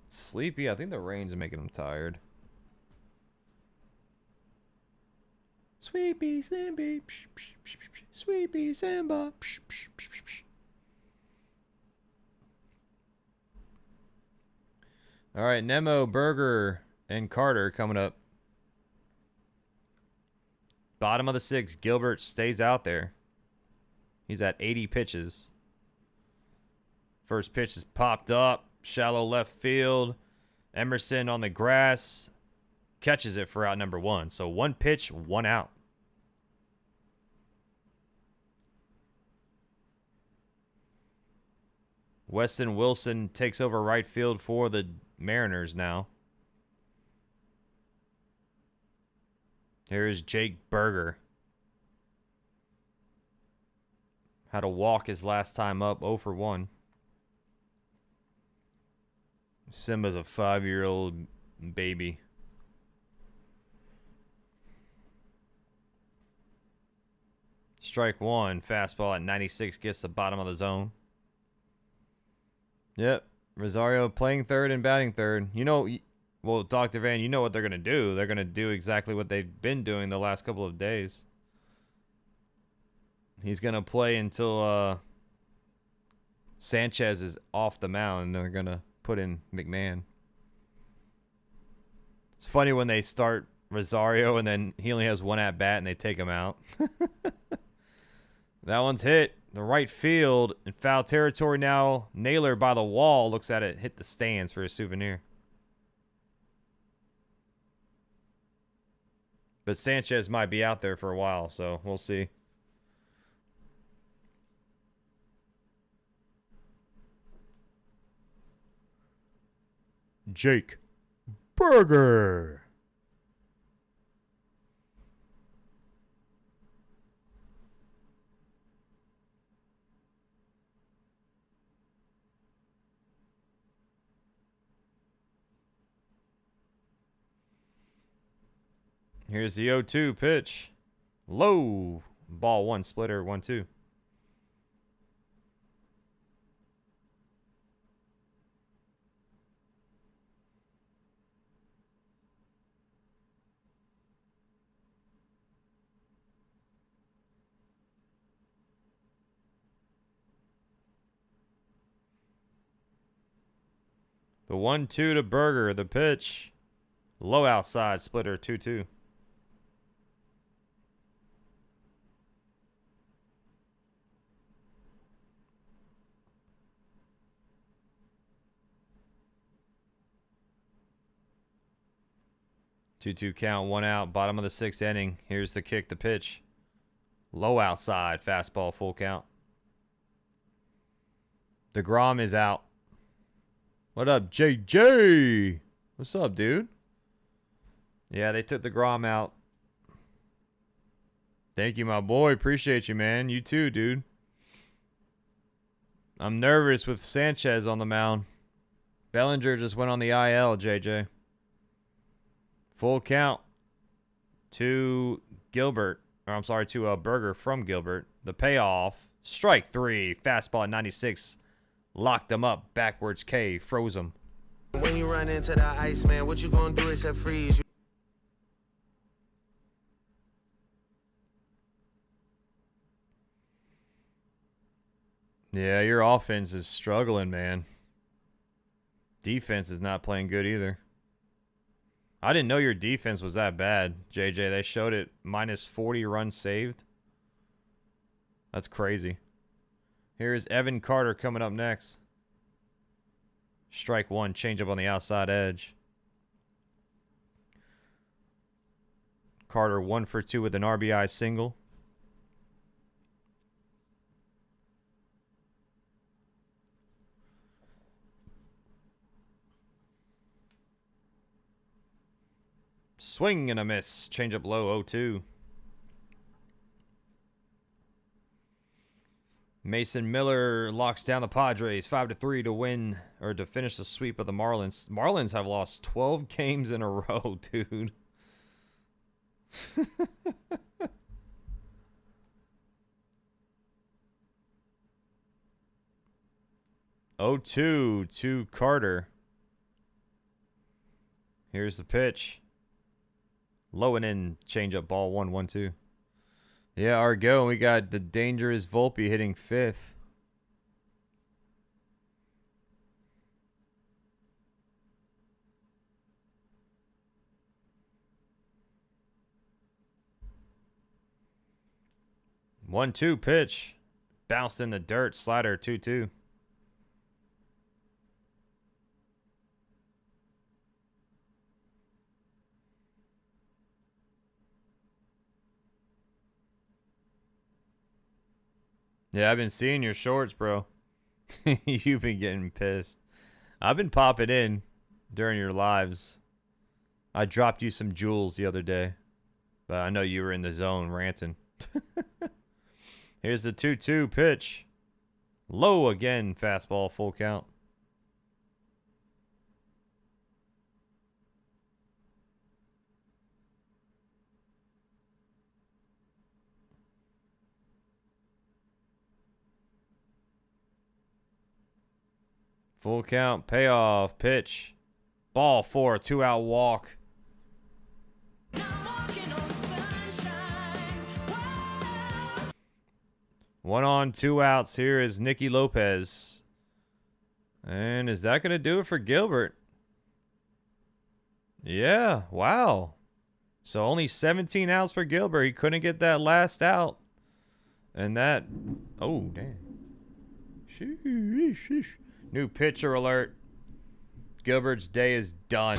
sleepy. I think the rain's making him tired. Sweepy Simba. Sweepy Simba. All right, Nimmo, Berger, and Carter coming up. Bottom of the 6th, Gilbert stays out there. He's at 80 pitches. First pitch is popped up. Shallow left field. Emerson on the grass. Catches it for out number 1. So 1 pitch, 1 out. Weston Wilson takes over right field for the Mariners now. Here's Jake Berger. Had a walk his last time up, 0 for 1. Simba's a 5-year-old baby. Strike 1, fastball at 96 gets the bottom of the zone. Yep, Rosario playing third and batting third. You know, well, Dr. Van, you know what they're going to do. They're going to do exactly what they've been doing the last couple of days. He's going to play until Sanchez is off the mound, and they're going to put in McMahon. It's funny when they start Rosario, and then he only has one at-bat, and they take him out. That one's hit. The right field in foul territory now. Naylor by the wall looks at it, hit the stands for a souvenir. But Sanchez might be out there for a while, so we'll see. Jake Burger. Here's the 0-2 pitch. Low. Ball one, splitter, 1-2. The 1-2 to Burger, the pitch. Low outside, splitter, 2-2. Two count, one out, bottom of the sixth inning. Here's the kick, the pitch. Low outside, fastball, full count. deGrom is out. What up, JJ? What's up, dude? Yeah, they took deGrom out. Thank you, my boy. Appreciate you, man. You too, dude. I'm nervous with Sanchez on the mound. Bellinger just went on the IL, JJ. Full count to Gilbert. Or I'm sorry, to Burger from Gilbert. The payoff. Strike three. Fastball at 96. Locked him up. Backwards K. Froze him. When you run into the ice, man, what you gonna do except freeze? Yeah, your offense is struggling, man. Defense is not playing good either. I didn't know your defense was that bad, JJ. They showed it minus 40 runs saved. That's crazy. Here's Evan Carter coming up next. Strike one, changeup on the outside edge. Carter 1 for 2 with an RBI single. Swing and a miss. Changeup low, 0-2. Mason Miller locks down the Padres 5-3 to win, or to finish the sweep of the Marlins. Marlins have lost 12 games in a row, dude. Oh, 2 to Carter. Here's the pitch. Low and in, changeup ball 1-1-2. Yeah, our go. We got the dangerous Volpe hitting fifth. One-two pitch. Bounced in the dirt. Slider 2-2. Yeah, I've been seeing your shorts, bro. You've been getting pissed. I've been popping in during your lives. I dropped you some jewels the other day, but I know you were in the zone ranting. Here's the 2-2 pitch. Low again, fastball, full count. Full count, payoff, pitch. Ball 4, 2-out walk. 1 on, 2 outs. Here is Nicky Lopez. And is that going to do it for Gilbert? Yeah, wow. So only 17 outs for Gilbert. He couldn't get that last out. And that... Oh, damn. Sheesh. New pitcher alert. Gilbert's day is done.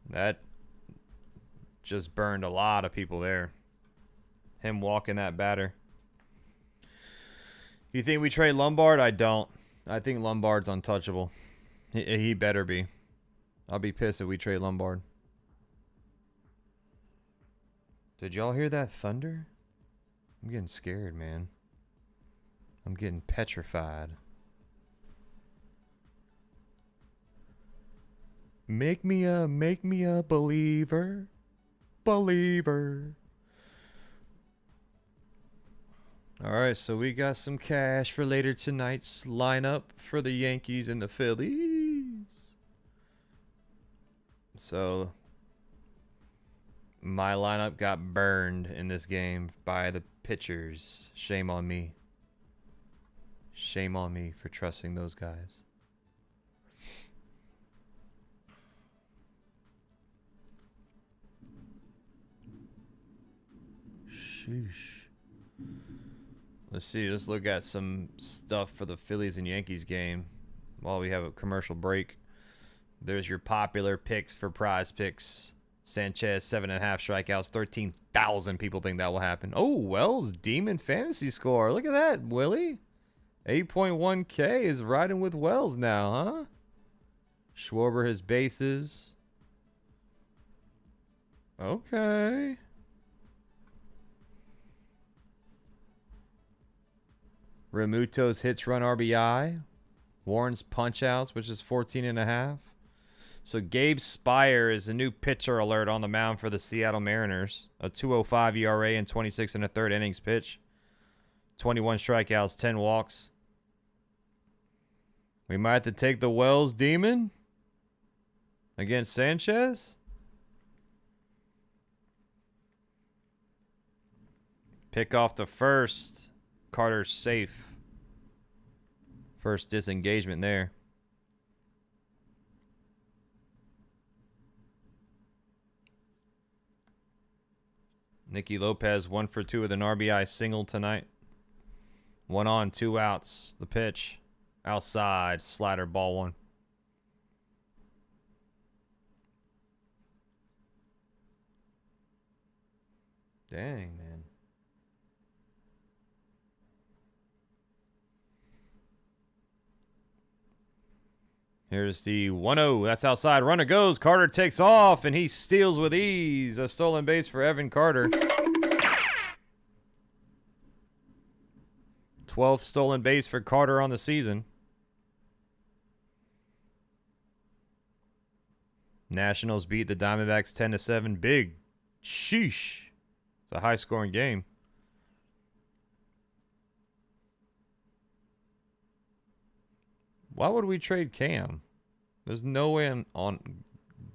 That just burned a lot of people there. Him walking that batter. You think we trade Lombard? I don't. I think Lombard's untouchable. He better be. I'll be pissed if we trade Lombard. Did y'all hear that thunder? I'm getting scared, man. I'm getting petrified. Make me a believer. Believer. Alright, so we got some cash for later tonight's lineup for the Yankees and the Phillies. So, my lineup got burned in this game by the pitchers. Shame on me. Shame on me for trusting those guys. Sheesh. Let's see. Let's look at some stuff for the Phillies and Yankees game while we have a commercial break. There's your popular picks for Prize Picks. Sanchez, 7.5 strikeouts. 13,000 people think that will happen. Oh, Wells, Demon Fantasy Score. Look at that, Willie. 8.1K is riding with Wells now, huh? Schwarber, his bases. Okay. Remuto's hits, run, RBI. Warren's punch-outs, which is 14.5. So Gabe Spire is a new pitcher alert on the mound for the Seattle Mariners. A 2.05 ERA and 26 1/3 innings pitch. 21 strikeouts, 10 walks. We might have to take the Wells Demon against Sanchez. Pick off the first. Carter's safe. First disengagement there. Nicky Lopez 1 for 2 with an RBI single tonight. 1 on, 2 outs. The pitch. Outside. Slider, ball 1. Dang, man. Here's the 1-0. That's outside. Runner goes. Carter takes off, and he steals with ease. A stolen base for Evan Carter. 12th stolen base for Carter on the season. Nationals beat the Diamondbacks 10-7. Big. Sheesh. It's a high-scoring game. Why would we trade Cam? There's no way on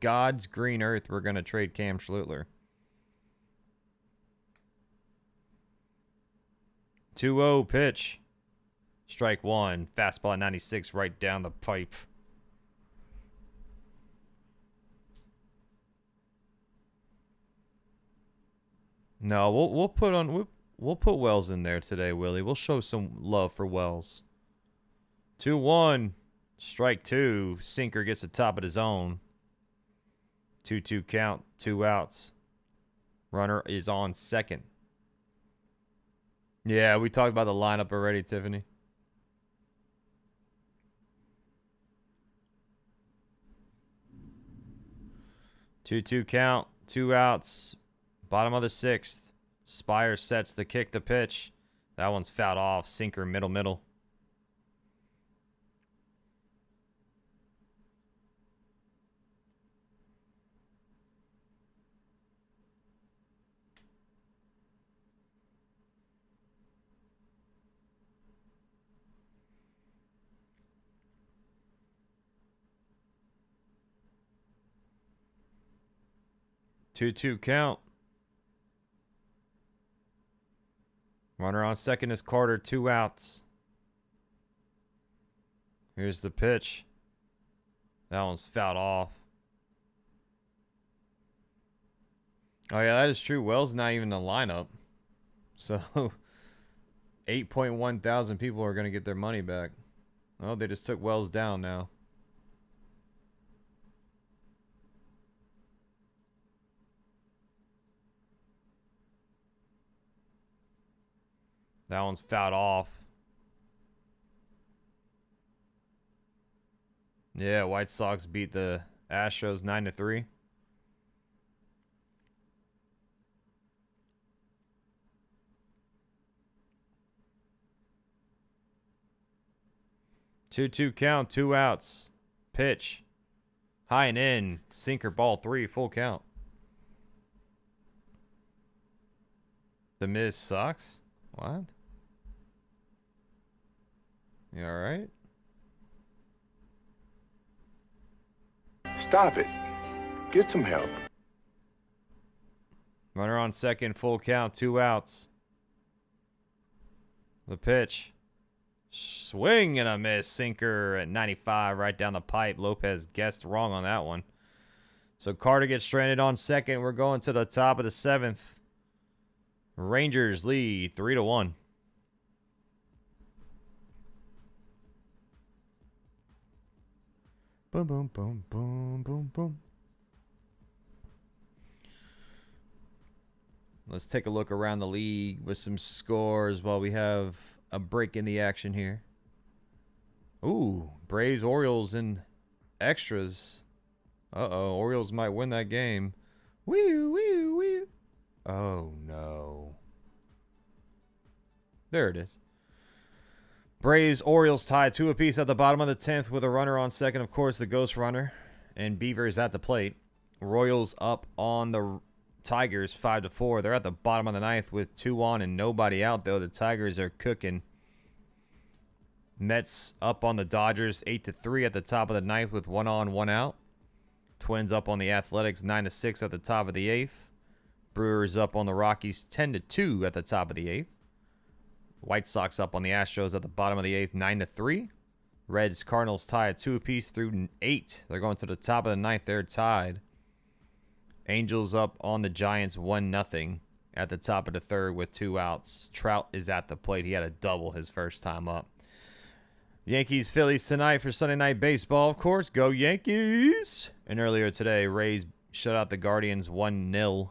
God's green earth we're going to trade Cam Schluttler. 2-0 pitch. Strike 1. Fastball at 96 right down the pipe. No, we'll put Wells in there today, Willie. We'll show some love for Wells. 2-1. Strike 2. Sinker gets the top of his own. 2-2 count. 2 outs. Runner is on second. Yeah, we talked about the lineup already, Tiffany. Two count. 2 outs. Bottom of the 6th. Spire sets the kick, the pitch. That one's fouled off. Sinker, middle. 2-2 count. Runner on second is Carter, 2 outs. Here's the pitch. That one's fouled off. Oh, yeah, that is true. Wells not even in the lineup. So, 8.1 thousand people are going to get their money back. Oh, they just took Wells down now. That one's fouled off. Yeah, White Sox beat the Astros 9-3. Two count, 2 outs. Pitch. High and in. Sinker, ball 3, full count. The Miz sucks? What? You alright? Stop it. Get some help. Runner on second, full count, 2 outs. The pitch. Swing and a miss. Sinker at 95 right down the pipe. Lopez guessed wrong on that one. So Carter gets stranded on second. We're going to the top of the 7th. Rangers lead 3-1. Boom, boom, boom, boom, boom, boom. Let's take a look around the league with some scores while we have a break in the action here. Ooh, Braves, Orioles in extras. Uh-oh, Orioles might win that game. Wee, wee, wee. Oh, no. There it is. Braves, Orioles tied 2 apiece at the bottom of the 10th with a runner on second. Of course, the ghost runner. And Beavers at the plate. Royals up on the Tigers 5-4. They're at the bottom of the 9th with 2 on and nobody out, though. The Tigers are cooking. Mets up on the Dodgers 8-3 at the top of the 9th with 1 on, 1 out. Twins up on the Athletics 9-6 at the top of the 8th. Brewers up on the Rockies 10-2 at the top of the 8th. White Sox up on the Astros at the bottom of the 8th 9-3. Reds, Cardinals tie at 2 apiece through 8. They're going to the top of the 9th. They're tied. Angels up on the Giants 1-0 at the top of the 3rd with 2 outs. Trout is at the plate. He had a double his first time up. Yankees, Phillies tonight for Sunday Night Baseball, of course. Go Yankees! And earlier today, Rays shut out the Guardians 1-0.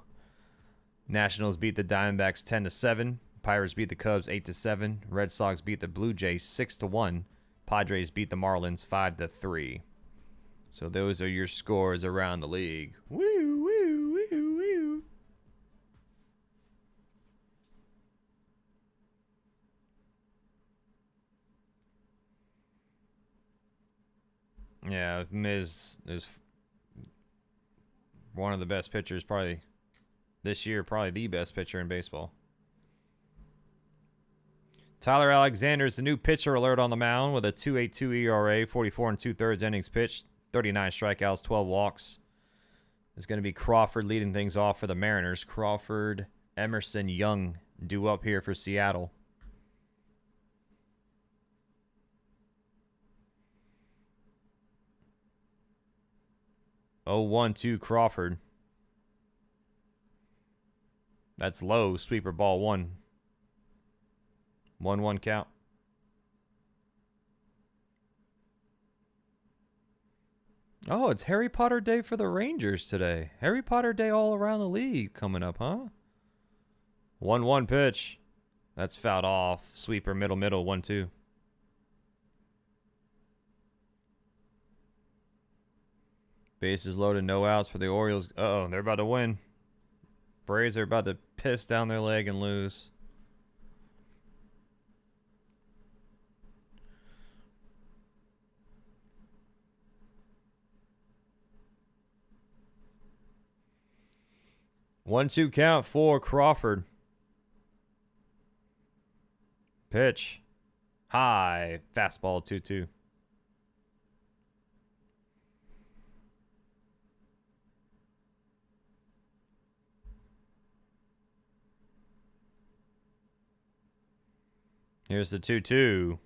Nationals beat the Diamondbacks 10-7. Pirates beat the Cubs 8-7. Red Sox beat the Blue Jays 6-1. Padres beat the Marlins 5-3. So those are your scores around the league. Woo, woo, woo, woo. Yeah, Miz is one of the best pitchers, probably this year, probably the best pitcher in baseball. Tyler Alexander is the new pitcher alert on the mound with a 2.82 ERA, 44 2/3 innings pitched, 39 strikeouts, 12 walks. It's going to be Crawford leading things off for the Mariners. Crawford, Emerson, Young due up here for Seattle. Oh, 1-2 Crawford. That's low. Sweeper ball 1. 1-1 count. Oh, it's Harry Potter Day for the Rangers today. Harry Potter Day all around the league coming up, huh? 1-1 pitch. That's fouled off. Sweeper middle 1-2. Bases loaded, no outs for the Orioles. Uh-oh, they're about to win. Braves are about to piss down their leg and lose. One-two count for Crawford. Pitch. High. Fastball 2-2. Here's the 2-2.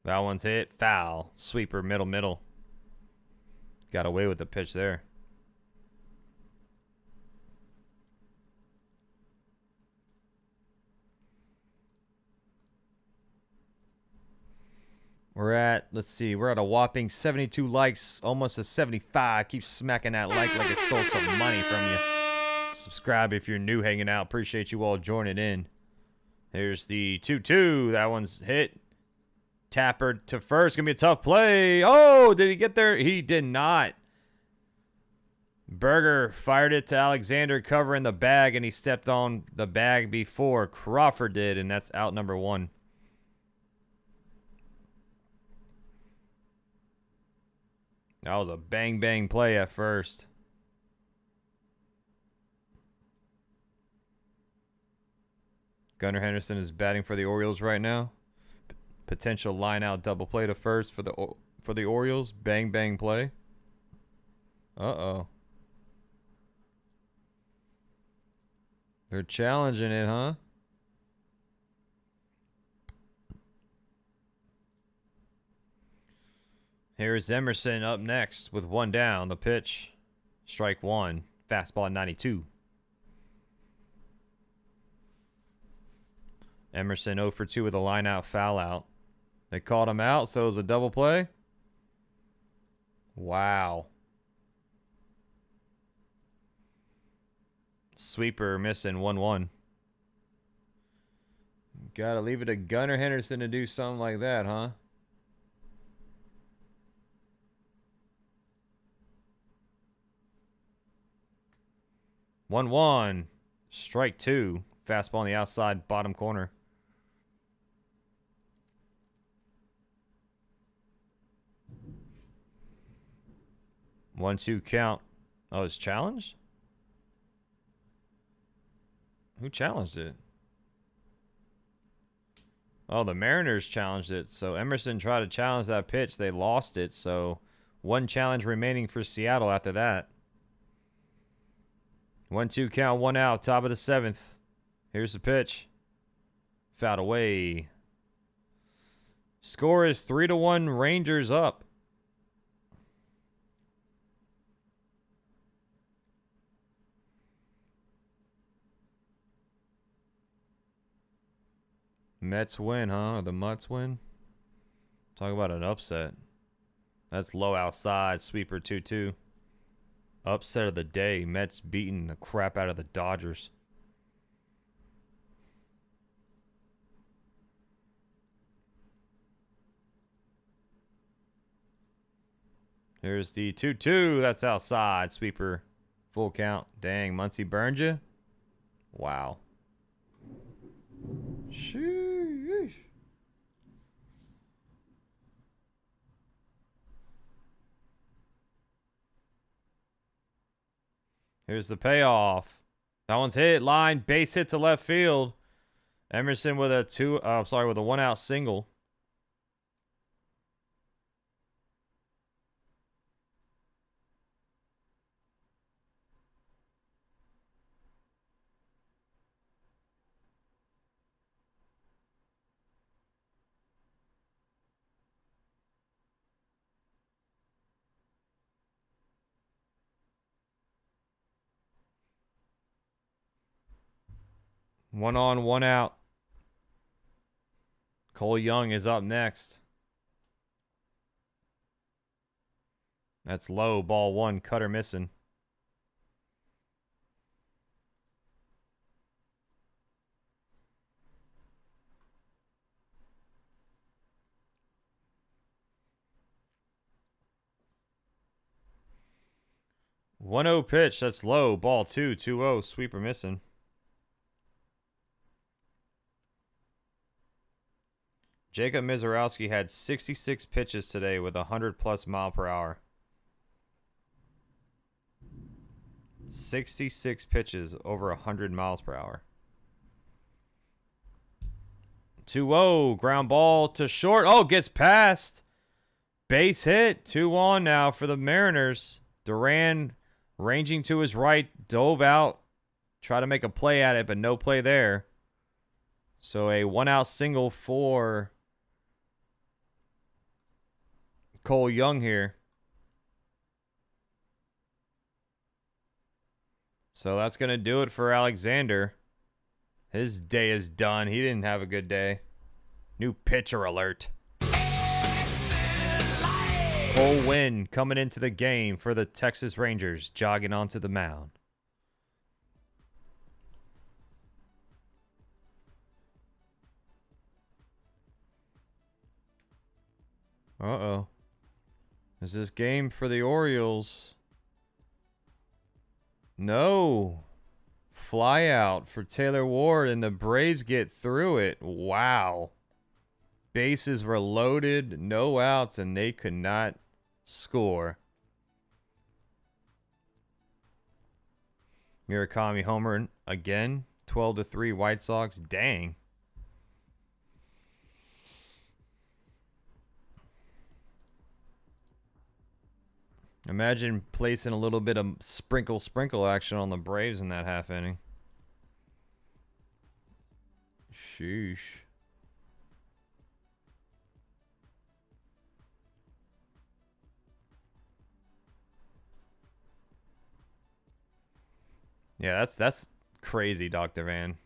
That one's hit. Foul. Sweeper, middle. Got away with the pitch there. We're at, let's see, we're at a whopping 72 likes, almost a 75. Keep smacking that like it stole some money from you. Subscribe if you're new hanging out. Appreciate you all joining in. Here's the 2-2. That one's hit. Tapper to first. Gonna be a tough play. Oh, did he get there? He did not. Berger fired it to Alexander covering the bag, and he stepped on the bag before Crawford did, and that's out number 1. That was a bang play at first. Gunnar Henderson is batting for the Orioles right now. Potential line out double play to first for the Orioles. Bang play. Uh-oh. They're challenging it, huh? Here's Emerson up next with 1 down. The pitch. Strike 1. Fastball 92. Emerson 0 for 2 with a line out, foul out. They called him out, so it was a double play. Wow. Sweeper missing 1-1. Gotta leave it to Gunnar Henderson to do something like that, huh? One. Strike 2. Fastball on the outside, bottom corner. One, 2 count. Oh, it's challenged? Who challenged it? Oh, the Mariners challenged it. So Emerson tried to challenge that pitch. They lost it. So 1 challenge remaining for Seattle after that. 1-2 count, 1 out. Top of the 7th. Here's the pitch. Fouled away. Score is 3-1. Rangers up. Mets win, huh? Or the Mutts win? Talk about an upset. That's low outside. Sweeper 2-2. Upset of the day. Mets beating the crap out of the Dodgers. Here's the 2-2. That's outside. Sweeper. Full count. Dang, Muncy burned you? Wow. Sheesh. Here's the payoff. That one's hit. Line. Base hit to left field. Emerson with a with a 1 out single. One on, 1 out. Cole Young is up next. That's low. Ball 1. Cutter missing. One 0 pitch. That's low. Ball 2. 2-0. Sweeper missing. Jacob Mizorowski had 66 pitches today with 100+ mile per hour. 66 pitches over 100 miles per hour. 2-0. Ground ball to short. Oh, gets past. Base hit. 2-1 now for the Mariners. Duran ranging to his right. Dove out. Try to make a play at it, but no play there. So a 1-out single for Cole Young here. So that's going to do it for Alexander. His day is done. He didn't have a good day. New pitcher alert. Cole Winn coming into the game for the Texas Rangers, jogging onto the mound. Uh-oh. Is this game for the Orioles? No. Fly out for Taylor Ward, and the Braves get through it. Wow. Bases were loaded, no outs, and they could not score. Murakami homer again. 12-3 White Sox. Dang. Imagine placing a little bit of sprinkle action on the Braves in that half inning. Sheesh. Yeah, that's crazy, Dr. Van.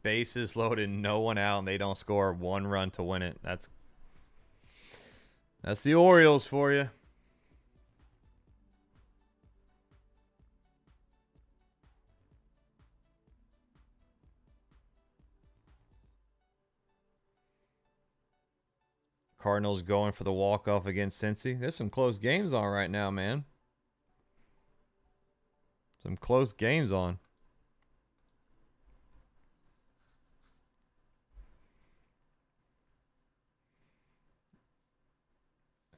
Bases loaded, no one out, and they don't score 1 run to win it. That's the Orioles for you. Cardinals going for the walk-off against Cincy. There's some close games on right now, man. Some close games on.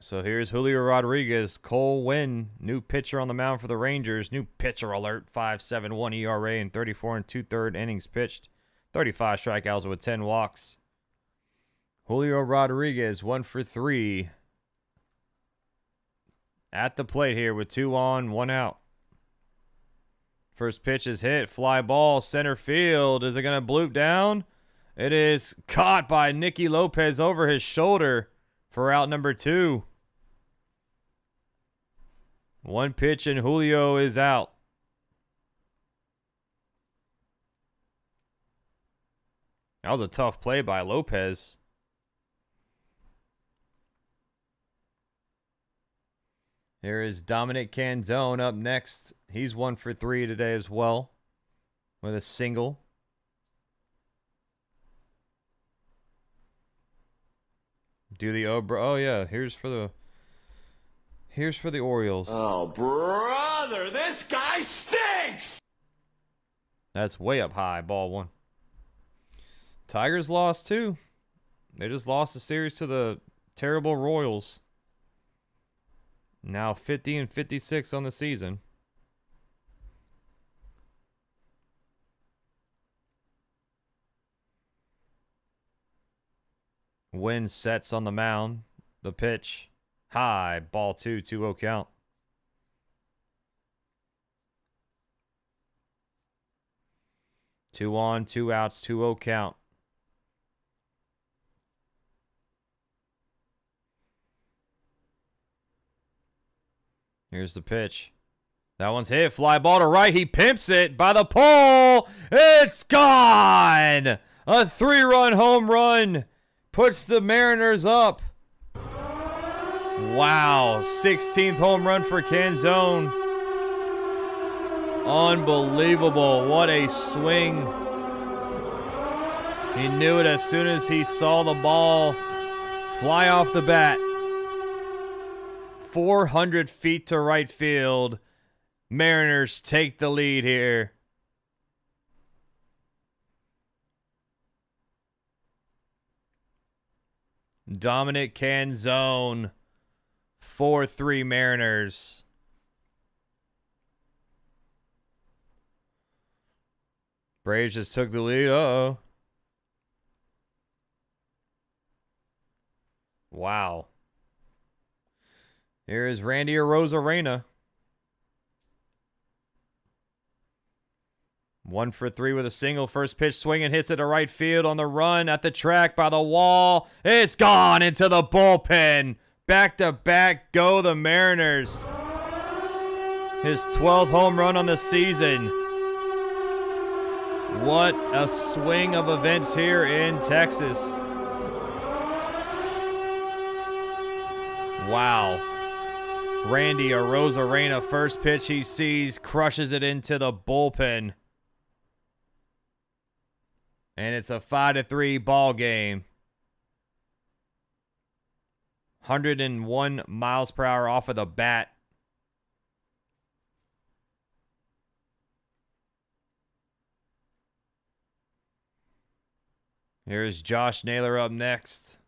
So here's Julio Rodriguez. Cole Winn, new pitcher on the mound for the Rangers. New pitcher alert, 5.71 ERA and 34 2/3 innings pitched. 35 strikeouts with 10 walks. Julio Rodriguez, 1 for 3. At the plate here with 2 on, 1 out. First pitch is hit. Fly ball, center field. Is it going to bloop down? It is caught by Nicky Lopez over his shoulder for out number 2. 1 pitch and Julio is out. That was a tough play by Lopez. Here is Dominic Canzone up next. He's 1 for 3 today as well with a single. Do the oh yeah, here's for the Orioles. Oh, brother, this guy stinks! That's way up high, ball 1. Tigers lost too. They just lost the series to the terrible Royals. Now 50-56 on the season. Winn sets on the mound. The pitch. High. Ball 2. 2-0 count. Two on, 2 outs, 2-0 count. Here's the pitch. That one's hit. Fly ball to right. He pimps it by the pole. It's gone. A 3-run home run puts the Mariners up. Wow. 16th home run for Canzone. Unbelievable. What a swing. He knew it as soon as he saw the ball fly off the bat. 400 feet to right field. Mariners take the lead here. Dominic Canzone. 4-3 Mariners. Braves just took the lead. Uh-oh. Wow. Here is Randy Arozarena. 1 for 3 with a single. First pitch swinging, hits it to right field on the run at the track by the wall. It's gone into the bullpen. Back to back go the Mariners. His 12th home run on the season. What a swing of events here in Texas. Wow. Randy Arozarena, first pitch he sees, crushes it into the bullpen. And it's a 5-3 ball game. 101 miles per hour off of the bat. Here's Josh Naylor up next.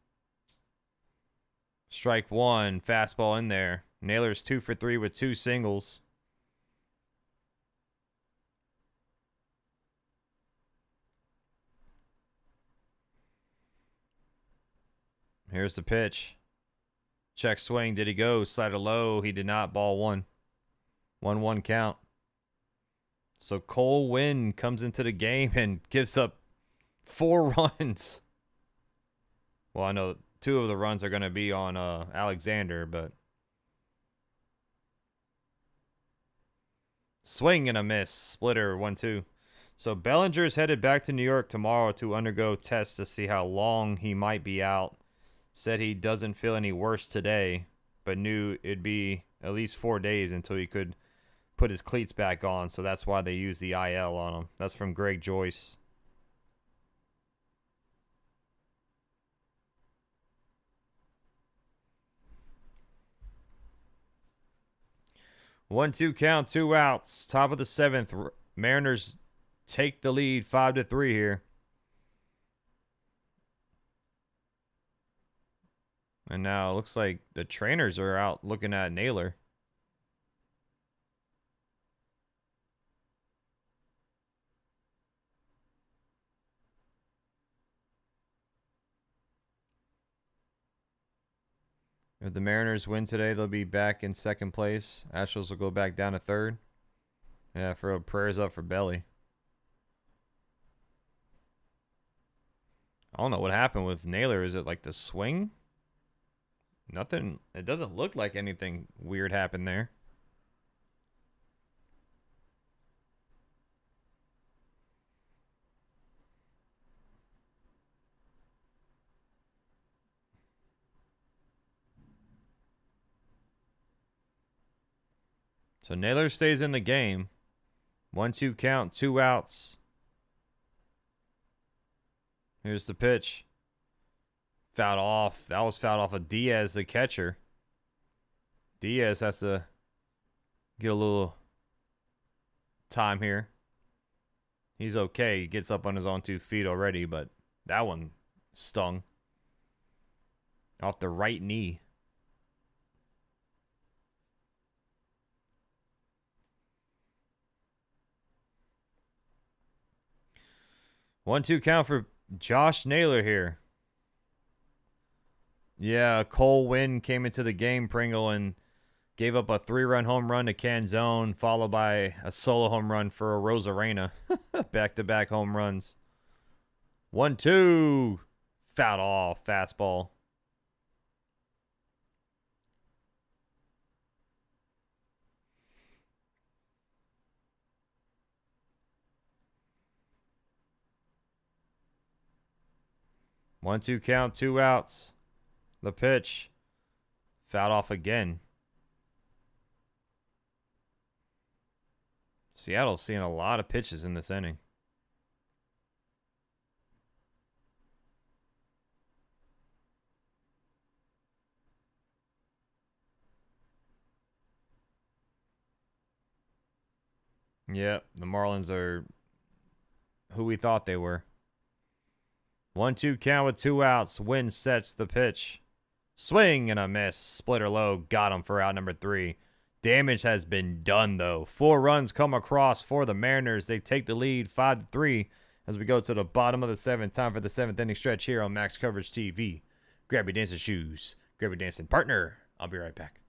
Strike one, fastball in there. Naylor's 2 for 3 with 2 singles. Here's the pitch. Check swing. Did he go? Slider low. He did not. Ball one. 1-1 count. So Cole Winn comes into the game and gives up 4 runs. Well, I know 2 of the runs are going to be on Alexander, but swing and a miss. Splitter 1-2. So Bellinger's headed back to New York tomorrow to undergo tests to see how long he might be out. Said he doesn't feel any worse today, but knew it'd be at least 4 days until he could put his cleats back on. So that's why they use the IL on him. That's from Greg Joyce. One-two count, 2 outs. Top of the 7th. Mariners take the lead 5-3 here. And now it looks like the trainers are out looking at Naylor. If the Mariners win today, they'll be back in 2nd place. Astros will go back down to 3rd. Yeah, for prayers up for Belly. I don't know what happened with Naylor. Is it like the swing? Nothing. It doesn't look like anything weird happened there. So Naylor stays in the game. 1-2 count, 2 outs. Here's the pitch. Fouled off. That was fouled off of Diaz, the catcher. Diaz has to get a little time here. He's okay. He gets up on his own 2 feet already, but that one stung. Off the right knee. 1-2 count for Josh Naylor here. Yeah, Cole Winn came into the game, Pringle, and gave up a 3-run home run to Canzone, followed by a solo home run for Arozarena. Back-to-back home runs. 1-2. Fouled off. Fastball. One-two count, 2 outs. The pitch. Fouled off again. Seattle's seeing a lot of pitches in this inning. Yep, the Marlins are who we thought they were. 1-2 count with 2 outs. Winn sets the pitch. Swing and a miss. Splitter low. Got him for out number 3. Damage has been done, though. 4 runs come across for the Mariners. They take the lead 5-3 as we go to the bottom of the 7th. Time for the 7th inning stretch here on Max Coverage TV. Grab your dancing shoes. Grab your dancing partner. I'll be right back.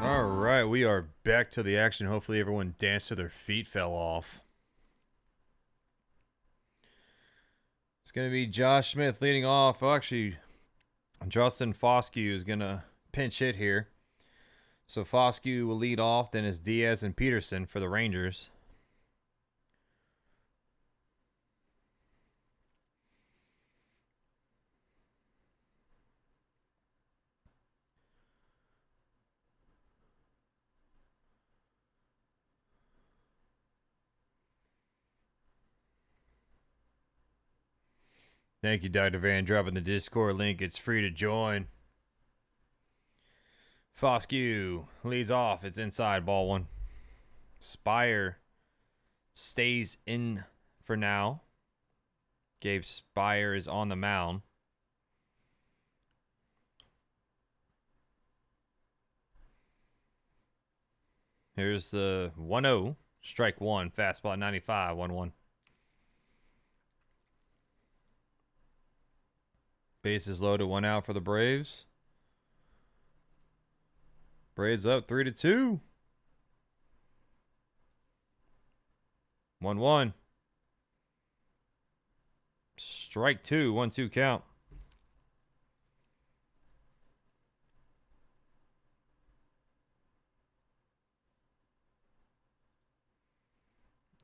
All right, we are back to the action. Hopefully everyone danced till their feet fell off. It's going to be Josh Smith leading off. Oh, actually, Justin Foscue is going to pinch hit here. So Foscue will lead off, then it's Diaz and Pederson for the Rangers. Thank you, Dr. Van, dropping the Discord link. It's free to join. Foscue leads off. It's inside, ball one. Spire stays in for now. Gabe Spire is on the mound. Here's the 1-0. Strike one. Fastball at 95. 1-1. Bases loaded, 1 out for the Braves. Braves up 3-2. 1-1. Strike two, 1-2 count.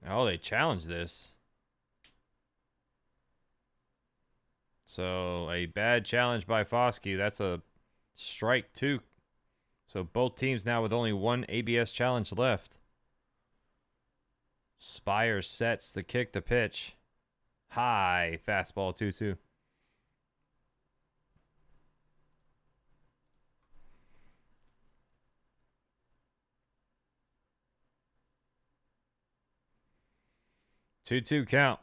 Oh, they challenged this. So a bad challenge by Foscue. That's a strike two. So both teams now with only one ABS challenge left. Spire sets the kick, the pitch. High fastball 2-2. Two count.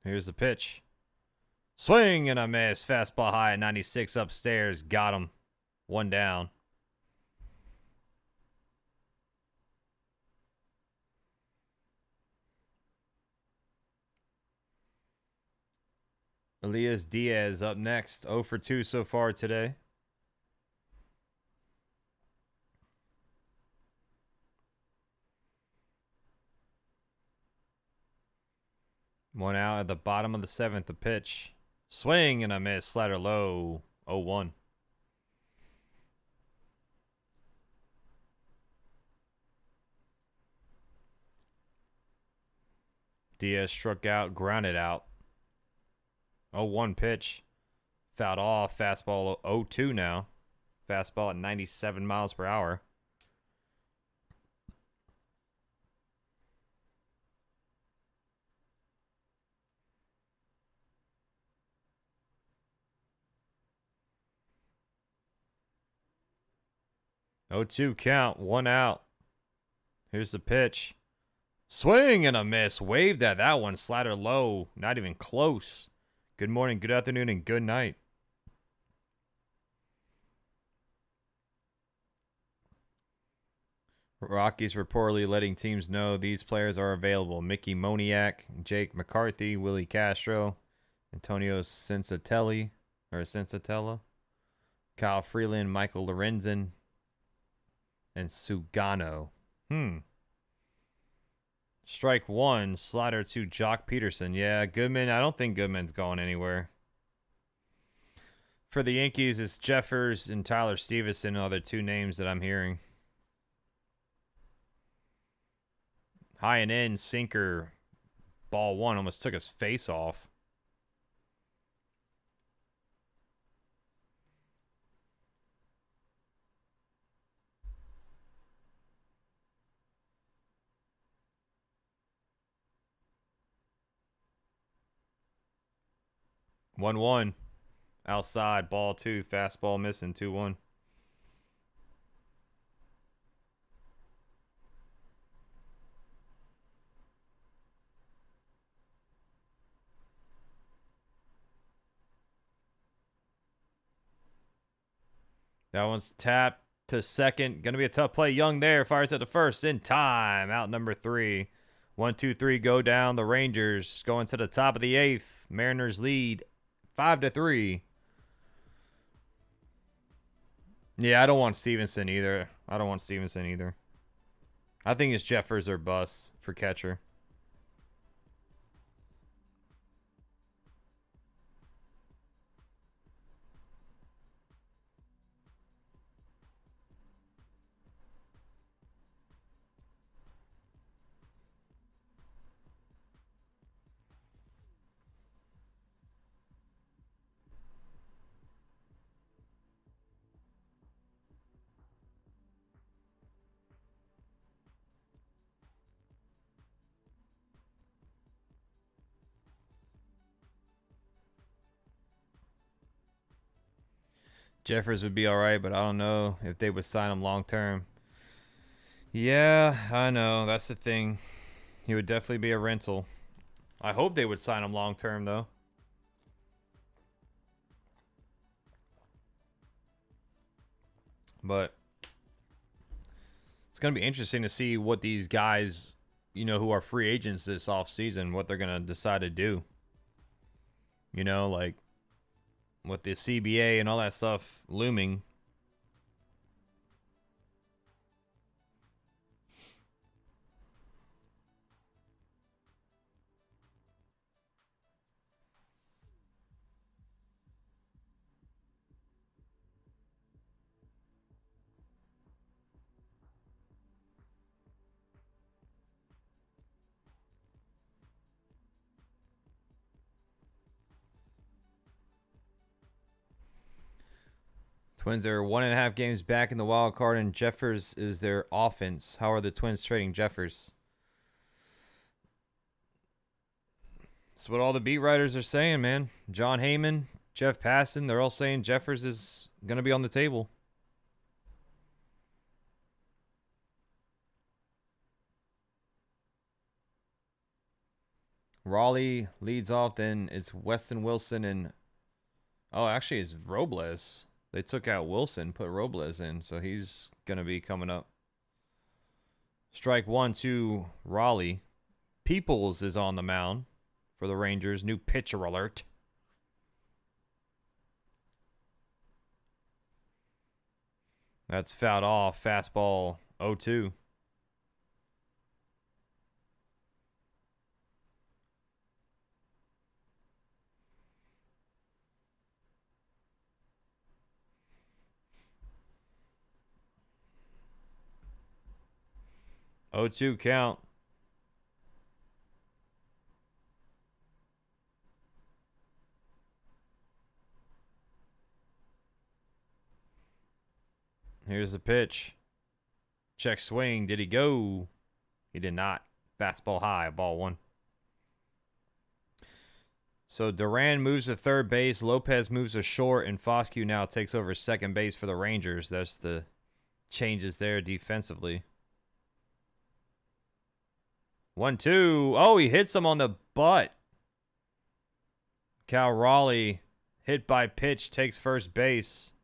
Here's the pitch. Swing and a miss. Fastball high at 96 upstairs. Got him. 1 down. Elias Diaz up next. 0 for 2 so far today. One out at the bottom of the 7th. The pitch. Swing and a miss. Slider low. 0-1. Diaz struck out, grounded out. 0-1 pitch. Fouled off. Fastball 0-2 now. Fastball at 97 miles per hour. Oh, 2 count, 1 out. Here's the pitch. Swing and a miss. Waved at that one. Slider low. Not even close. Good morning, good afternoon, and good night. Rockies reportedly letting teams know these players are available. Mickey Moniak, Jake McCarthy, Willie Castro, Antonio Sensatella, Kyle Freeland, Michael Lorenzen, and Sugano. Strike one, slider to Joc Pederson. Yeah, Goodman. I don't think Goodman's going anywhere. For the Yankees, it's Jeffers and Tyler Stevenson are the two names that I'm hearing. High and in, sinker, ball one. Almost took his face off. One. Outside, ball two, fastball missing, 2-1. That one's tapped to second. Going to be a tough play. Young there. Fires at the first. In time. Out number 3. 1-2-3 go down. The Rangers going to the top of the 8th. Mariners lead 5-3. Yeah, I don't want Stevenson either. I think it's Jeffers or bust for catcher. Jeffers would be all right, but I don't know if they would sign him long term. Yeah, I know. That's the thing. He would definitely be a rental. I hope they would sign him long term, though. But it's going to be interesting to see what these guys, you know, who are free agents this offseason, what they're going to decide to do. You know, like with the CBA and all that stuff looming. Twins are 1.5 games back in the wild card, and Jeffers is their offense. How are the Twins trading Jeffers? That's what all the beat writers are saying, man. John Heyman, Jeff Passan, they're all saying Jeffers is going to be on the table. Raleigh leads off, then it's Weston Wilson and... Oh, actually, it's Robles. They took out Wilson, put Robles in, so he's going to be coming up. Strike 1 to Raleigh. Peoples is on the mound for the Rangers. New pitcher alert. That's fouled off. Fastball 0-2. Oh, 2 count. Here's the pitch. Check swing. Did he go? He did not. Fastball high. Ball 1. So Duran moves to third base. Lopez moves to short. And Foscue now takes over second base for the Rangers. That's the changes there defensively. 1-2. Oh, he hits him on the butt. Cal Raleigh, hit by pitch, takes first base.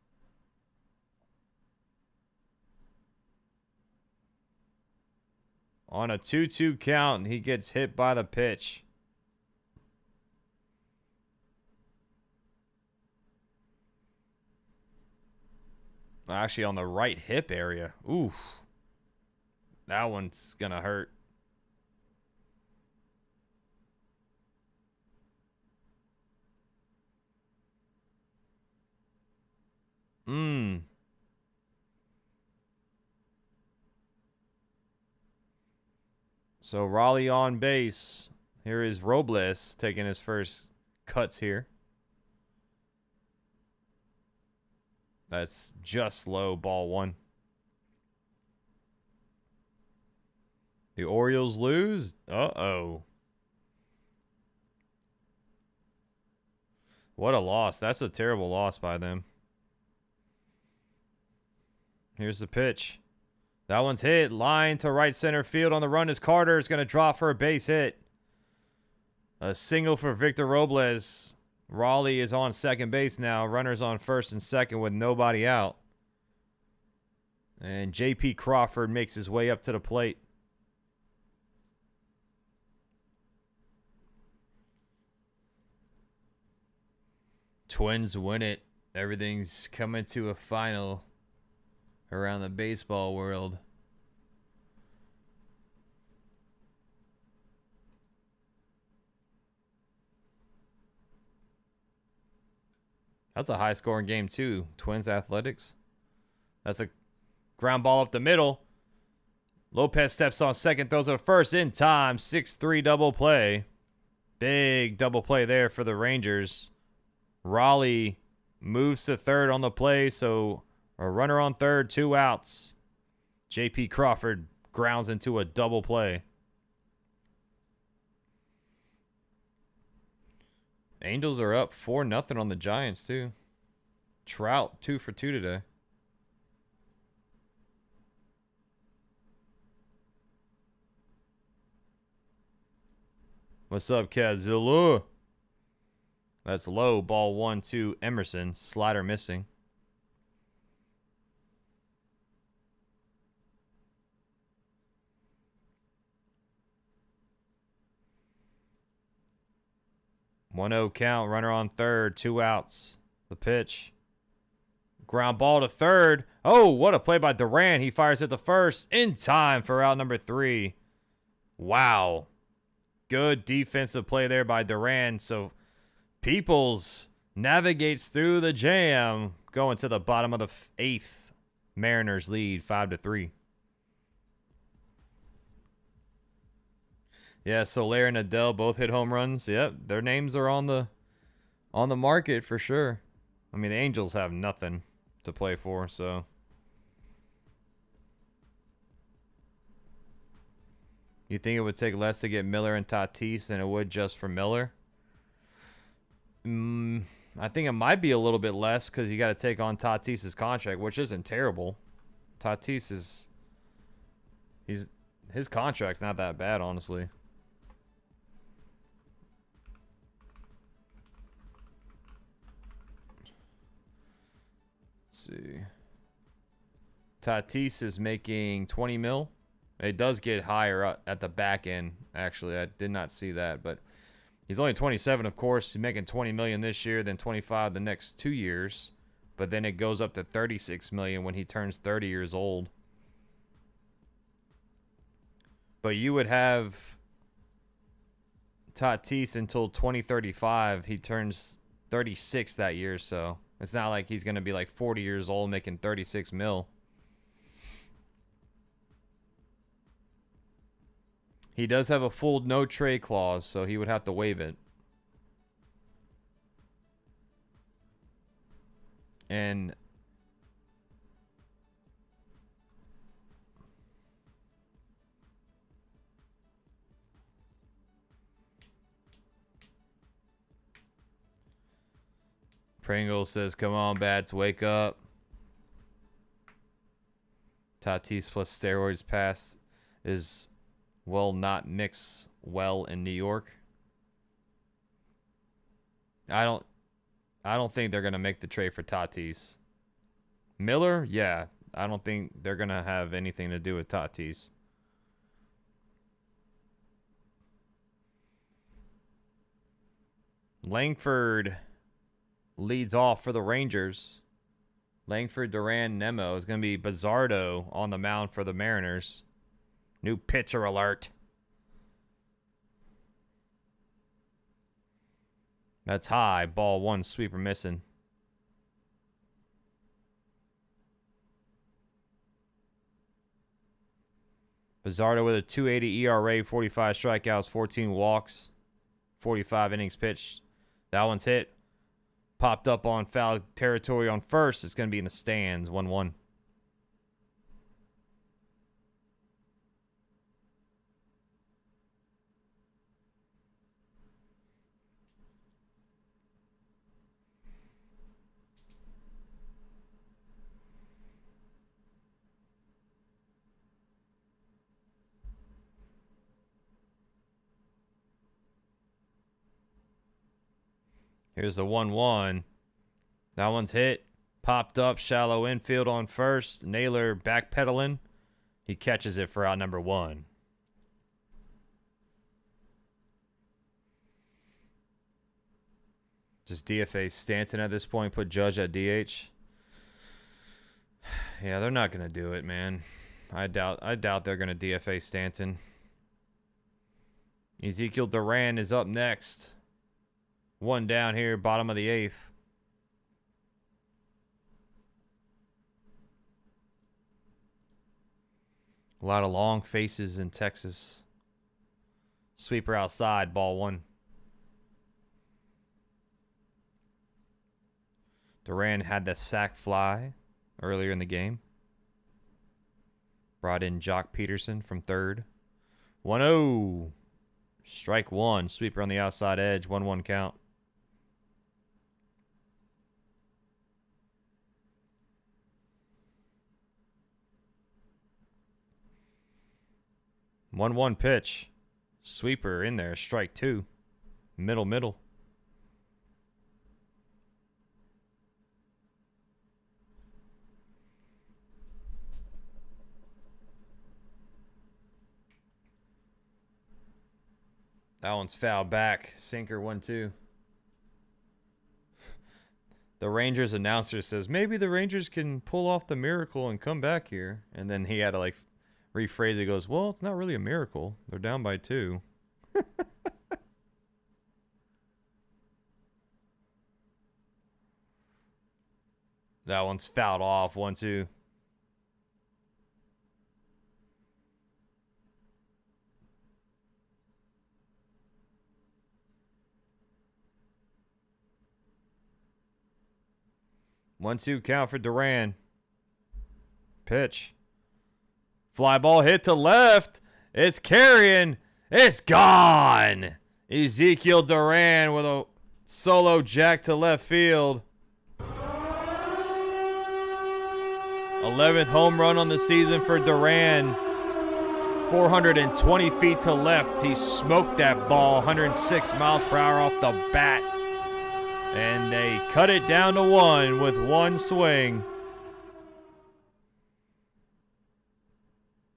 On a 2-2 count, he gets hit by the pitch. Actually, on the right hip area. Oof. That one's going to hurt. So Raleigh on base. Here is Robles taking his first cuts here. That's just low. Ball 1. The Orioles lose. Uh-oh. What a loss. That's a terrible loss by them. Here's the pitch. That one's hit. Line to right center field. On the run is Carter. Is going to drop for a base hit. A single for Victor Robles. Raleigh is on second base now. Runners on first and second with nobody out. And J.P. Crawford makes his way up to the plate. Twins win it. Everything's coming to a final around the baseball world. That's a high-scoring game, too. Twins Athletics. That's a ground ball up the middle. Lopez steps on second, throws it to first in time. 6-3 double play. Big double play there for the Rangers. Raleigh moves to third on the play, so a runner on third, 2 outs. J.P. Crawford grounds into a double play. Angels are up 4-0 on the Giants, too. Trout, 2 for 2 today. What's up, Kazilla? That's low. Ball 1 to Emerson. Slider missing. One-zero count. Runner on third. 2 outs. The pitch. Ground ball to third. Oh, what a play by Duran. He fires at the first in time for out number 3. Wow. Good defensive play there by Duran. So Peoples navigates through the jam, going to the bottom of the 8th. Mariners lead 5-3. Yeah, Soler and Adele both hit home runs. Yep, their names are on the market for sure. I mean, the Angels have nothing to play for, so. You think it would take less to get Miller and Tatis than it would just for Miller? I think it might be a little bit less because you got to take on Tatis's contract, which isn't terrible. Tatis is... his contract's not that bad, honestly. Let's see. Tatis is making 20 mil. It does get higher up at the back end, actually. I did not see that, but he's only 27, of course. He's making 20 million this year, then 25 the next 2 years. But then it goes up to 36 million when he turns 30 years old. But you would have Tatis until 2035. He turns 36 that year, so it's not like he's going to be like 40 years old making 36 mil. He does have a full no trade clause, so he would have to waive it. And Pringle says, come on, bats, wake up. Tatis plus steroids pass is... will not mix well in New York. I don't think they're going to make the trade for Tatis. Miller, yeah. I don't think they're going to have anything to do with Tatis. Langford leads off for the Rangers. Langford, Duran, Nimmo. Is going to be Bizzardo on the mound for the Mariners. New pitcher alert. That's high. Ball 1, sweeper missing. Bizzardo with a 2.80 ERA, 45 strikeouts, 14 walks, 45 innings pitched. That one's hit. Popped up on foul territory on first. It's going to be in the stands. 1-1. Here's the 1-1. That one's hit. Popped up, shallow infield on first. Naylor backpedaling. He catches it for out number 1. Just DFA Stanton at this point. Put Judge at DH. Yeah, they're not going to do it, man. I doubt they're going to DFA Stanton. Ezequiel Duran is up next. One down here, bottom of the 8th. A lot of long faces in Texas. Sweeper outside, ball 1. Duran had the sack fly earlier in the game. Brought in Joc Pederson from third. 1-0. Strike 1. Sweeper on the outside edge. 1-1 count. One pitch. Sweeper in there. Strike 2. Middle. 'That one's foul back. Sinker 1-2. The Rangers announcer says, maybe the Rangers can pull off the miracle and come back here. And then he had to like rephrase it. He goes, well, it's not really a miracle. They're down by 2. That one's fouled off. 1-2. One, 2 count for Duran. Pitch. Fly ball hit to left. It's carrying. It's gone. Ezequiel Duran with a solo jack to left field. 11th home run on the season for Duran. 420 feet to left. He smoked that ball 106 miles per hour off the bat. And they cut it down to 1 with 1 swing.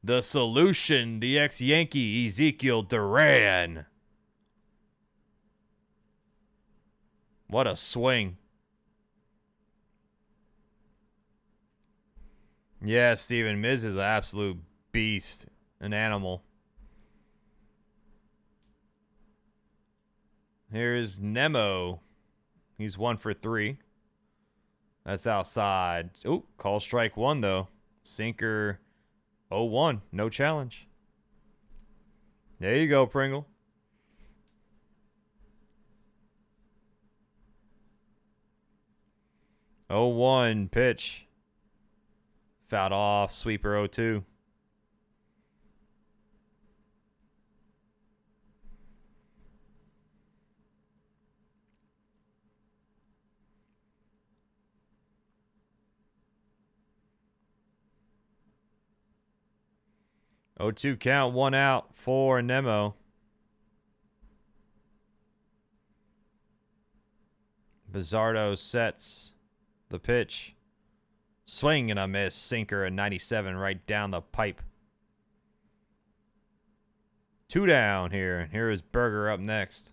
The solution, the ex-Yankee Ezequiel Duran. What a swing. Yeah, Steven, Miz is an absolute beast, an animal. Here's Nimmo. He's 1 for 3. That's outside. Oh, call strike 1, though. Sinker 0-1. No challenge. There you go, Pringle. Oh, 1 pitch. Fouled off. Sweeper 0-2. Oh, 2 count, 1 out for Nimmo. Bizzardo sets the pitch. Swing and a miss. Sinker at 97 right down the pipe. 2 down here. Here is Berger up next.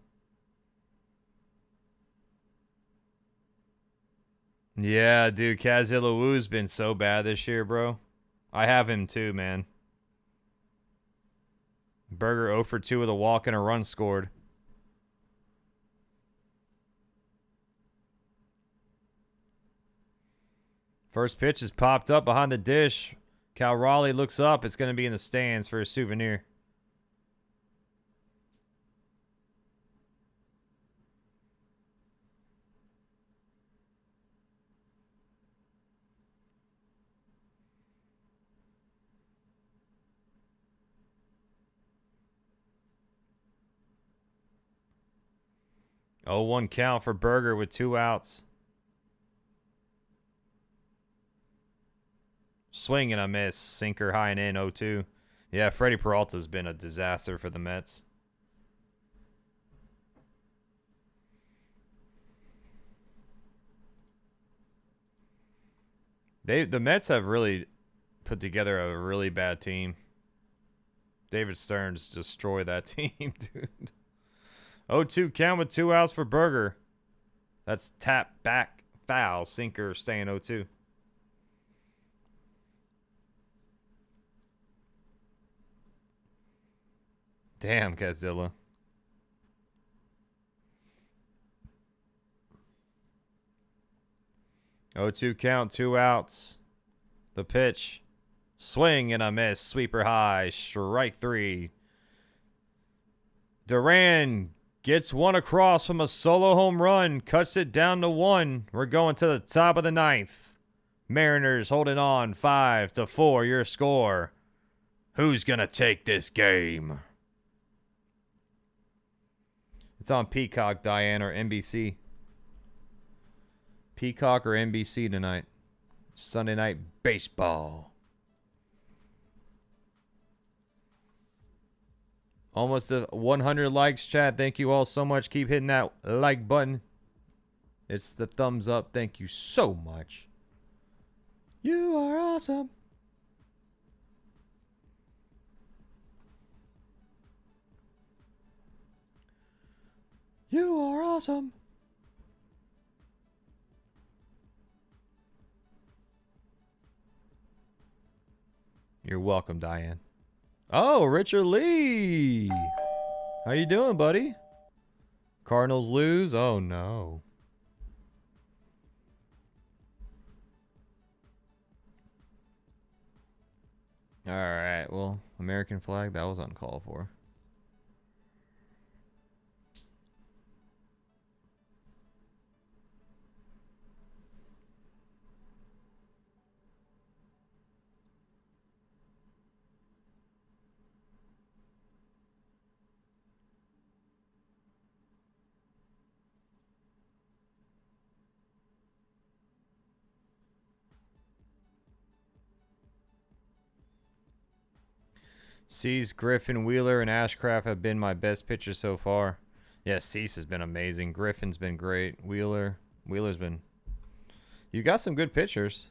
Yeah, dude, Kazilla Woo's been so bad this year, bro. I have him too, man. Berger 0 for 2 with a walk and a run scored. First pitch is popped up behind the dish. Cal Raleigh looks up. It's going to be in the stands for a souvenir. Oh, 1 count for Berger with 2 outs. Swing and a miss. Sinker high and in 0-2. Yeah, Freddie Peralta's been a disaster for the Mets. The Mets have really put together a really bad team. David Stearns destroyed that team, dude. 0-2 count with 2 outs for Berger. That's tap back foul. Sinker staying 0-2. Damn, Godzilla. Oh, 2 count, 2 outs. The pitch. Swing and a miss. Sweeper high. Strike 3. Duran gets one across from a solo home run. Cuts it down to 1. We're going to the top of the 9th. Mariners holding on 5-4. Your score. Who's going to take this game? It's on Peacock, Diane, or NBC. Peacock or NBC tonight. Sunday Night Baseball. Almost to 100 likes, chat. Thank you all so much. Keep hitting that like button. It's the thumbs up. Thank you so much. You are awesome. You are awesome. You're welcome, Diane. Oh, Richard Lee. How you doing, buddy? Cardinals lose? Oh, no. All right, well, American flag, that was uncalled for. Cease, Griffin, Wheeler, and Ashcraft have been my best pitchers so far. Yeah, Cease has been amazing. Griffin's been great. Wheeler's been... You got some good pitchers.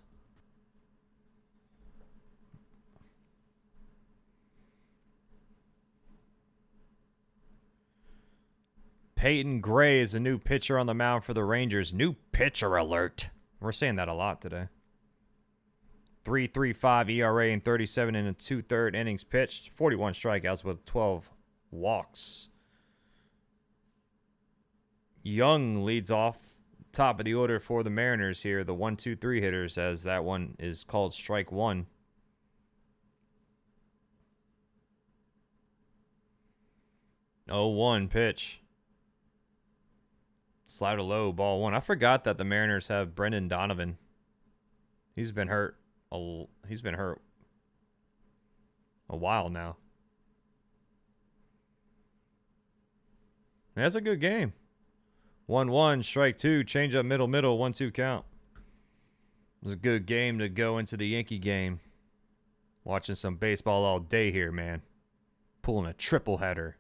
Peyton Gray is a new pitcher on the mound for the Rangers. New pitcher alert. We're saying that a lot today. 3.35 ERA and 37 and 2/3 innings pitched. 41 strikeouts with 12 walks. Young leads off top of the order for the Mariners here. The 1-2-3 hitters, as that one is called strike 1. Oh, 1 pitch. Slider low, ball 1. I forgot that the Mariners have Brendan Donovan. He's been hurt. He's been hurt a while now. That's a good game. 1-1, strike 2, change up middle, 1-2 count. It was a good game to go into the Yankee game. Watching some baseball all day here, man. Pulling a triple header.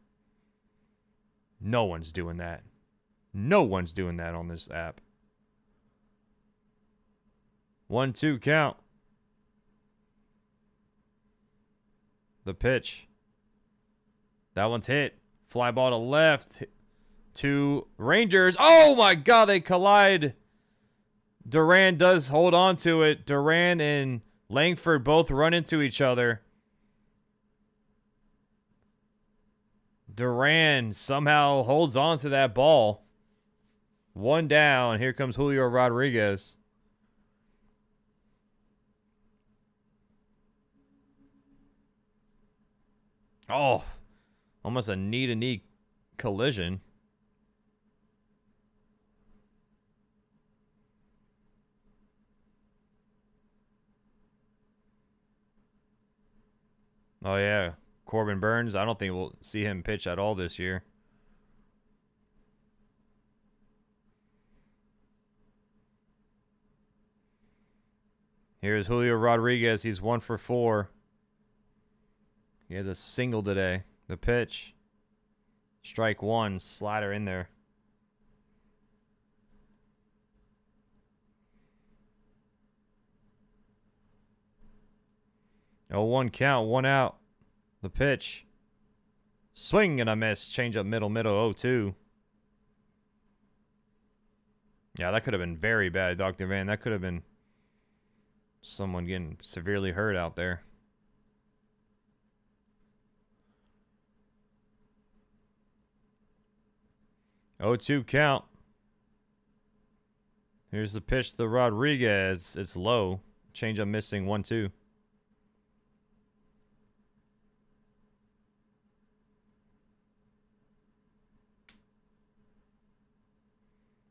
No one's doing that. No one's doing that on this app. 1-2 count. The pitch. That one's hit. Fly ball to left. To Rangers. Oh my God, they collide. Duran does hold on to it. Duran and Langford both run into each other. Duran somehow holds on to that ball. 1 down. Here comes Julio Rodriguez. Oh, almost a knee-to-knee collision. Oh, yeah. Corbin Burns, I don't think we'll see him pitch at all this year. Here's Julio Rodriguez. He's 1 for 4. He has a single today. The pitch. Strike 1. Slider in there. Oh, 1 count. 1 out. The pitch. Swing and a miss. Change up middle. 0-2. Yeah, that could have been very bad, Dr. Van. That could have been someone getting severely hurt out there. 0-2 count. Here's the pitch to Rodriguez. It's low. Change up missing 1-2.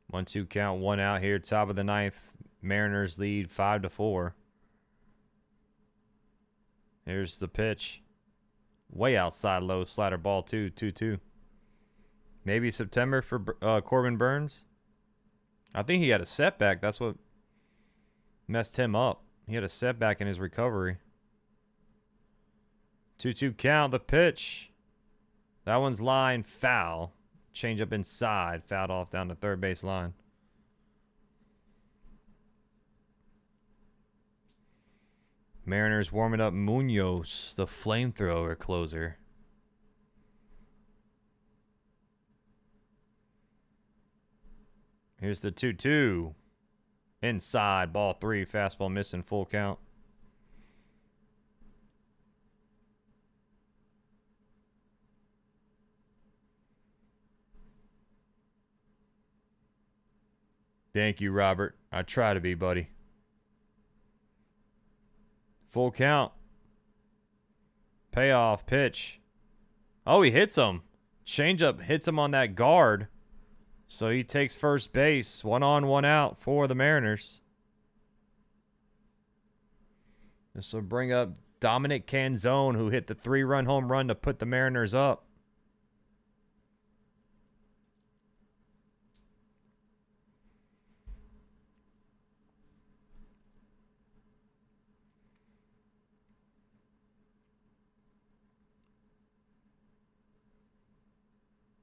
One, two count, one out here. Top of the ninth. Mariners lead 5-4. Here's the pitch. Way outside low. Slider ball 2-2. Maybe September for Corbin Burns. I think he had a setback. That's what messed him up. He had a setback in his recovery. 2-2 count. The pitch. That one's line foul. Change up inside. Fouled off down the third base line. Mariners warming up Munoz, the flamethrower closer. Here's the 2-2. Inside, ball 3, fastball missing, full count. Thank you, Robert. I try to be, buddy. Full count. Payoff pitch. Oh, he hits him. Changeup hits him on that guard. So he takes first base. 1 on, 1 out for the Mariners. This will bring up Dominic Canzone, who hit the 3-run home run to put the Mariners up.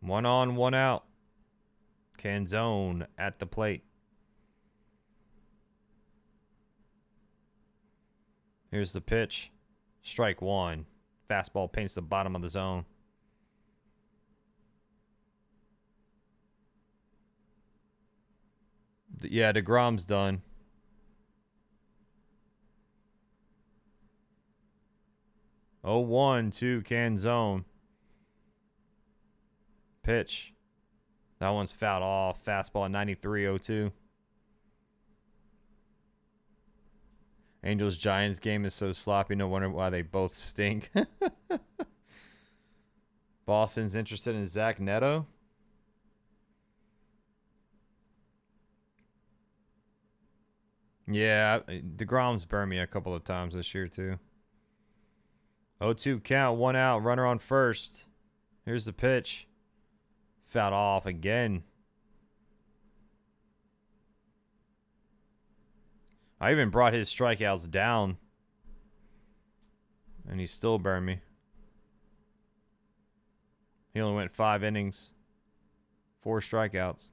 One on, 1 out. Canzone at the plate. Here's the pitch. Strike 1. Fastball paints the bottom of the zone. Yeah, deGrom's done. Oh, 1 to Canzone. Pitch. That one's fouled off. Fastball 93-0-2. Angels-Giants game is so sloppy. No wonder why they both stink. Boston's interested in Zach Neto. Yeah, deGrom's burned me a couple of times this year, too. 0-2 count, 1 out. Runner on first. Here's the pitch. Fouled off again. I even brought his strikeouts down. And he still burned me. He only went 5 innings. 4 strikeouts.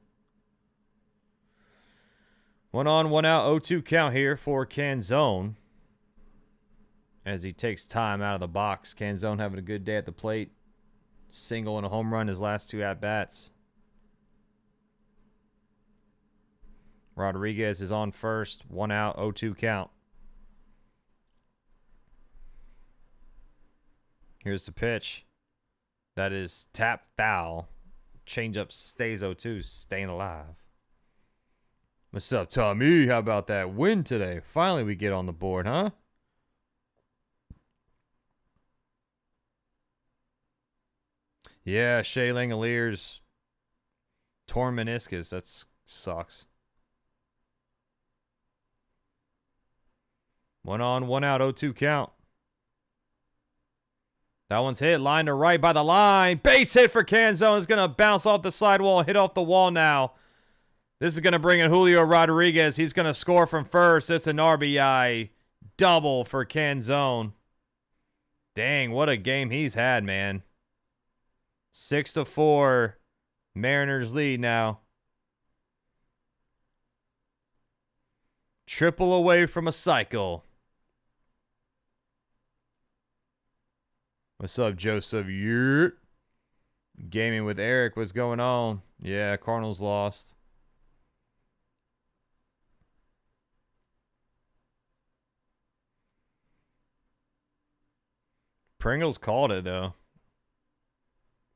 1 on, 1 out. 0-2 count here for Canzone. As he takes time out of the box. Canzone having a good day at the plate. Single and a home run his last 2 at-bats. Rodriguez is on first. 1 out, 0-2 count. Here's the pitch. That is tap foul. Changeup stays 0-2, staying alive. What's up, Tommy? How about that win today? Finally we get on the board, huh? Yeah, Shea Langelier's torn meniscus. That sucks. 1 on, 1 out, 0-2 count. That one's hit. Line to right by the line. Base hit for Canzone. Is going to bounce off the sidewall, hit off the wall now. This is going to bring in Julio Rodriguez. He's going to score from first. It's an RBI double for Canzone. Dang, what a game he's had, man. 6-4. Mariners lead now. Triple away from a cycle. What's up, Joseph? Yurt. Gaming with Eric. What's going on? Yeah, Cardinals lost. Pringles called it, though.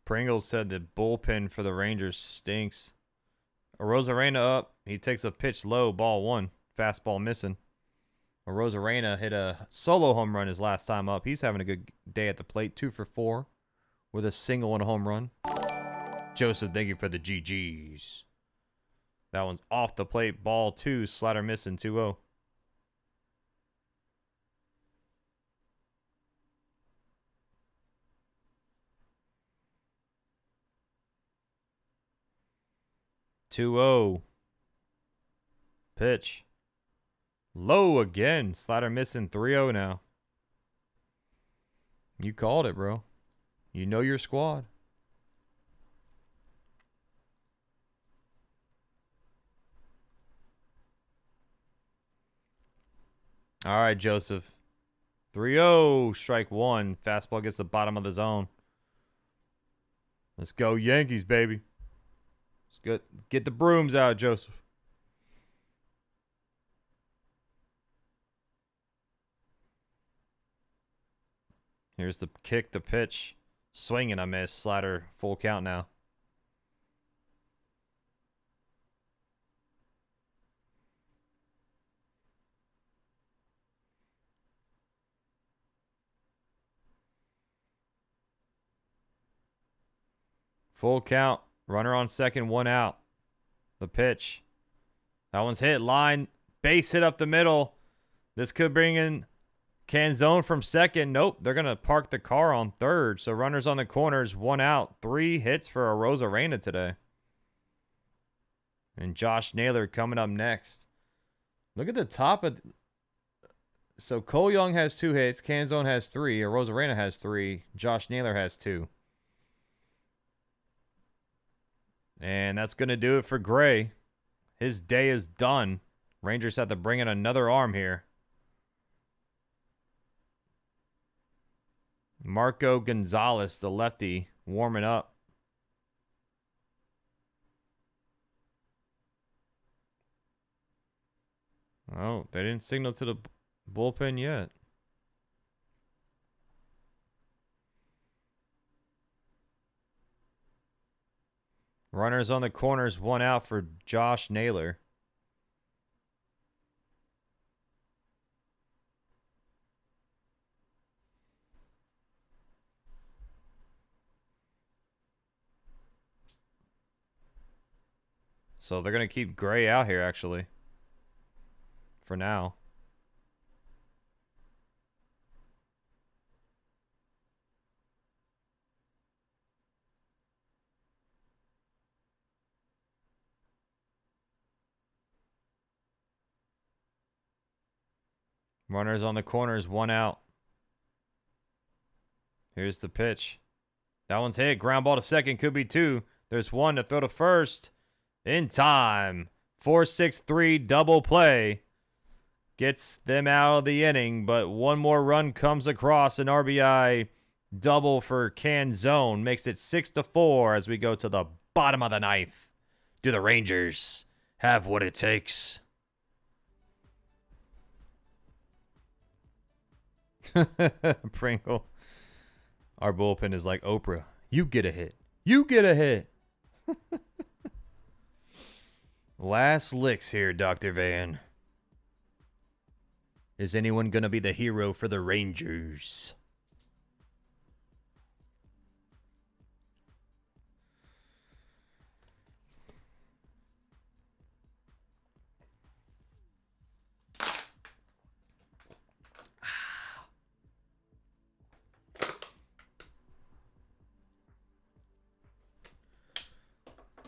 Pringles said the bullpen for the Rangers stinks. Arozarena up. He takes a pitch low, ball one. Fastball missing. Arozarena hit a solo home run his last time up. He's having a good day at the plate. 2 for 4 with a single and a home run. Joseph, thank you for the GGs. That one's off the plate. Ball 2. Slider missing. 2-0. Pitch. Low again. Slider missing. 3-0 now. You called it, bro. You know your squad. All right, Joseph. 3-0. Strike one. Fastball gets the bottom of the zone. Let's go Yankees, baby. Let's get the brooms out, Joseph. Here's the kick, the pitch. Swing and a miss. Slider, full count now. Full count. Runner on second, 1 out. The pitch. That one's hit. Line. Base hit up the middle. This could bring in Canzone from second. Nope. They're going to park the car on third. So runners on the corners, 1 out. 3 hits for Arozarena today. And Josh Naylor coming up next. Look at the top of... So Cole Young has 2 hits. Canzone has 3. Arozarena has 3. Josh Naylor has 2. And that's going to do it for Gray. His day is done. Rangers have to bring in another arm here. Marco Gonzalez, the lefty, warming up. Oh, they didn't signal to the bullpen yet. Runners on the corners, 1 out for Josh Naylor. So they're going to keep Gray out here, actually. For now. Runners on the corners, 1 out. Here's the pitch. That one's hit. Ground ball to second. Could be 2. There's 1 to throw to first. In time. 4-6-3 double play. Gets them out of the inning, but 1 more run comes across. An RBI double for Canzone. Makes it 6-4 as we go to the bottom of the 9th. Do the Rangers have what it takes? Pringle. Our bullpen is like Oprah. You get a hit. You get a hit. Last licks here, Dr. Van. Is anyone going to be the hero for the Rangers?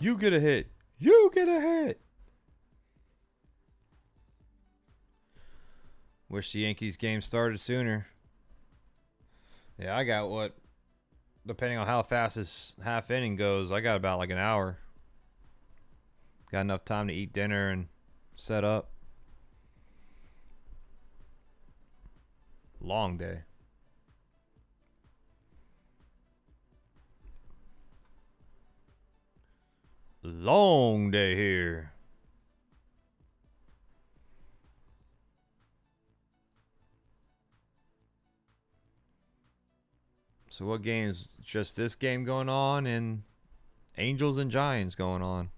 You get a hit. You get a hit. Wish the Yankees game started sooner. Yeah, I got what, depending on how fast this half inning goes, I got about like an hour. Got enough time to eat dinner and set up. Long day. Long day here. So what games? Just this game going on and Angels and Giants going on.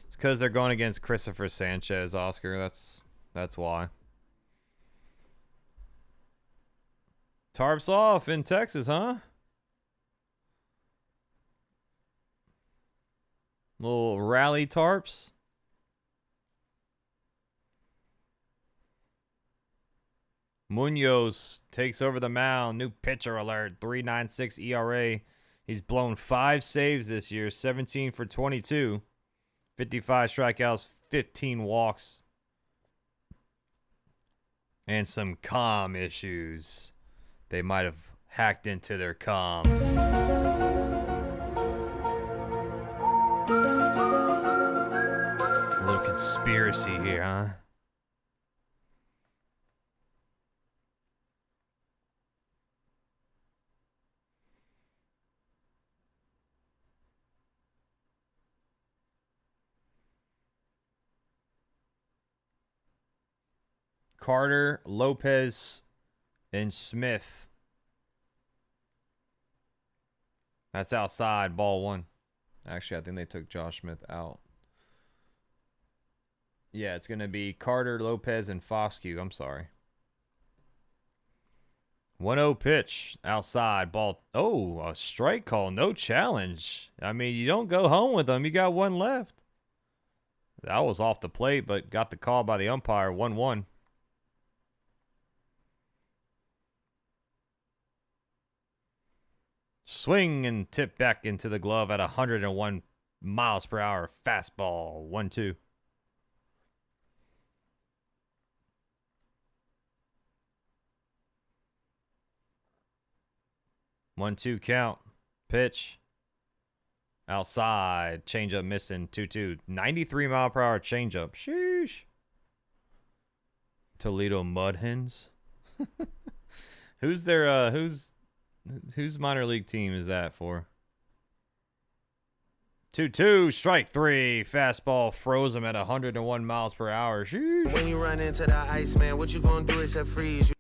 It's because they're going against Christopher Sanchez, Oscar. That's why. Tarps off in Texas, huh? Little rally tarps. Munoz takes over the mound. New pitcher alert. 3.96 ERA. He's blown 5 saves this year. 17 for 22. 55 strikeouts. 15 walks. And some comm issues. They might have hacked into their comms. A little conspiracy here, huh? Carter, Lopez, and Smith. That's outside, ball 1. Actually, I think they took Josh Smith out. Yeah, it's going to be Carter, Lopez, and Foscue. I'm sorry. 1-0 pitch. Outside, ball. Oh, a strike call. No challenge. I mean, you don't go home with them. You got 1 left. That was off the plate, but got the call by the umpire. 1-1. Swing and tip back into the glove at 101 miles per hour. Fastball. 1-2. 1-2 count. Pitch. Outside. Changeup missing. 2-2. 93 mile per hour changeup. Sheesh. Toledo Mud Hens. Who's their whose minor league team is that for? 2-2, strike 3. Fastball froze him at 101 miles per hour. Sheesh. When you run into the ice, man, what you gonna do except freeze?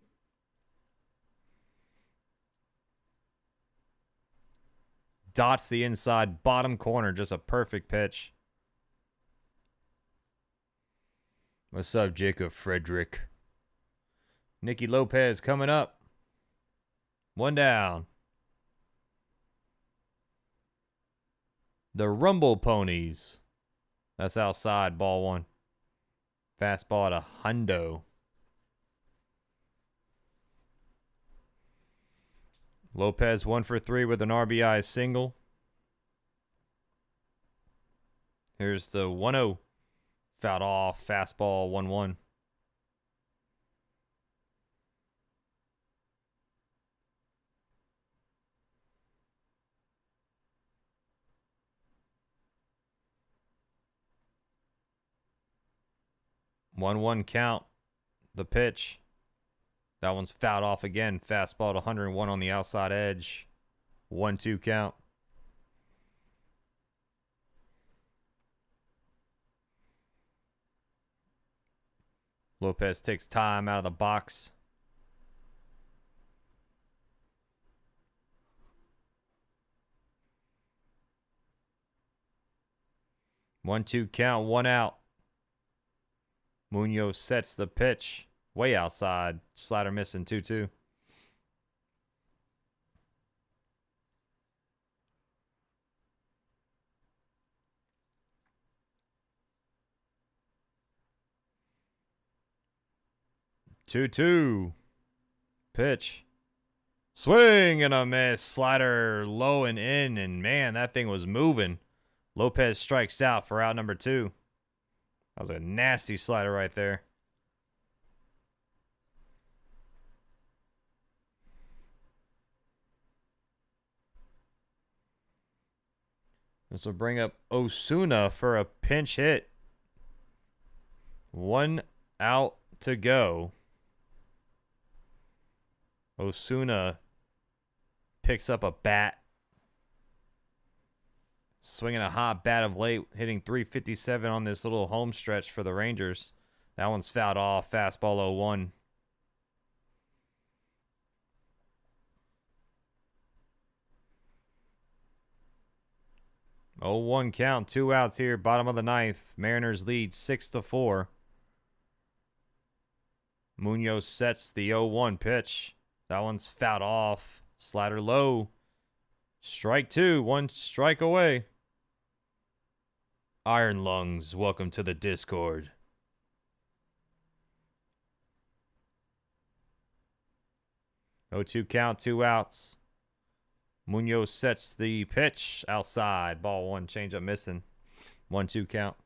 Dots the inside bottom corner. Just a perfect pitch. What's up, Jacob Frederick? Nicky Lopez coming up. 1 down. The Rumble Ponies. That's outside, ball 1. Fastball at a hundo. Lopez 1 for 3 with an RBI single. Here's the 1-0. Fouled off. Fastball 1-1. One count. The pitch. That one's fouled off again. Fastball at 101 on the outside edge. 1-2 count. Lopez takes time out of the box. One-two count, 1 out. Munoz sets the pitch. Way outside. Slider missing. 2-2. Pitch. Swing and a miss. Slider low and in. And man, that thing was moving. Lopez strikes out for out number 2. That was a nasty slider right there. This will bring up Osuna for a pinch hit. 1 out to go. Osuna picks up a bat. Swinging a hot bat of late, hitting .357 on this little home stretch for the Rangers. That one's fouled off. Fastball 0-1. 0-1 count. 2 outs here. Bottom of the ninth. Mariners lead 6-4. Munoz sets the 0-1 pitch. That one's fouled off. Slider low. Strike 2. 1 strike away. Iron Lungs, welcome to the Discord. Oh, 2 count, 2 outs. Munoz sets the pitch outside. Ball 1, change up missing. 1-2 count.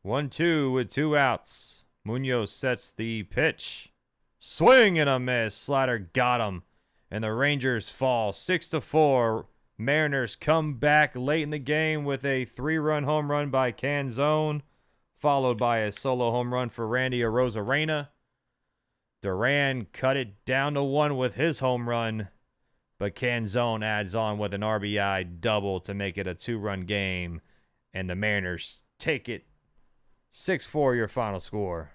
One, 2 with 2 outs. Munoz sets the pitch. Swing and a miss. Slider got him. And the Rangers fall 6-4. Mariners come back late in the game with a 3-run home run by Canzone, followed by a solo home run for Randy Arozarena. Duran cut it down to 1 with his home run, but Canzone adds on with an RBI double to make it a 2-run game, and the Mariners take it 6-4, your final score.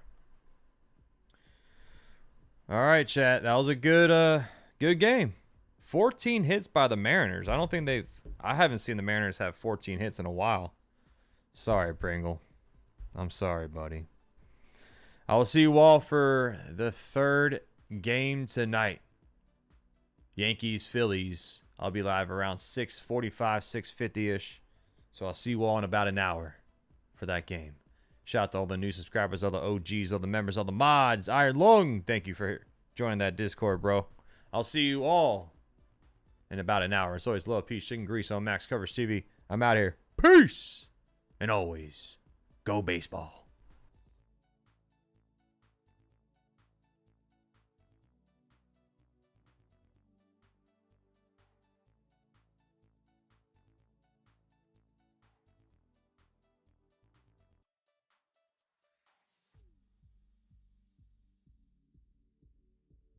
All right, chat. That was a good game. 14 hits by the Mariners. I haven't seen the Mariners have 14 hits in a while. Sorry, Pringle. I'm sorry, buddy. I will see you all for the 3rd game tonight. Yankees, Phillies. I'll be live around 6:45, 6:50-ish. So I'll see you all in about an hour for that game. Shout out to all the new subscribers, all the OGs, all the members, all the mods. Iron Lung, thank you for joining that Discord, bro. I'll see you all in about an hour. It's always love, peace, chicken grease on Max Coverage TV. I'm out here. Peace. And always, go baseball.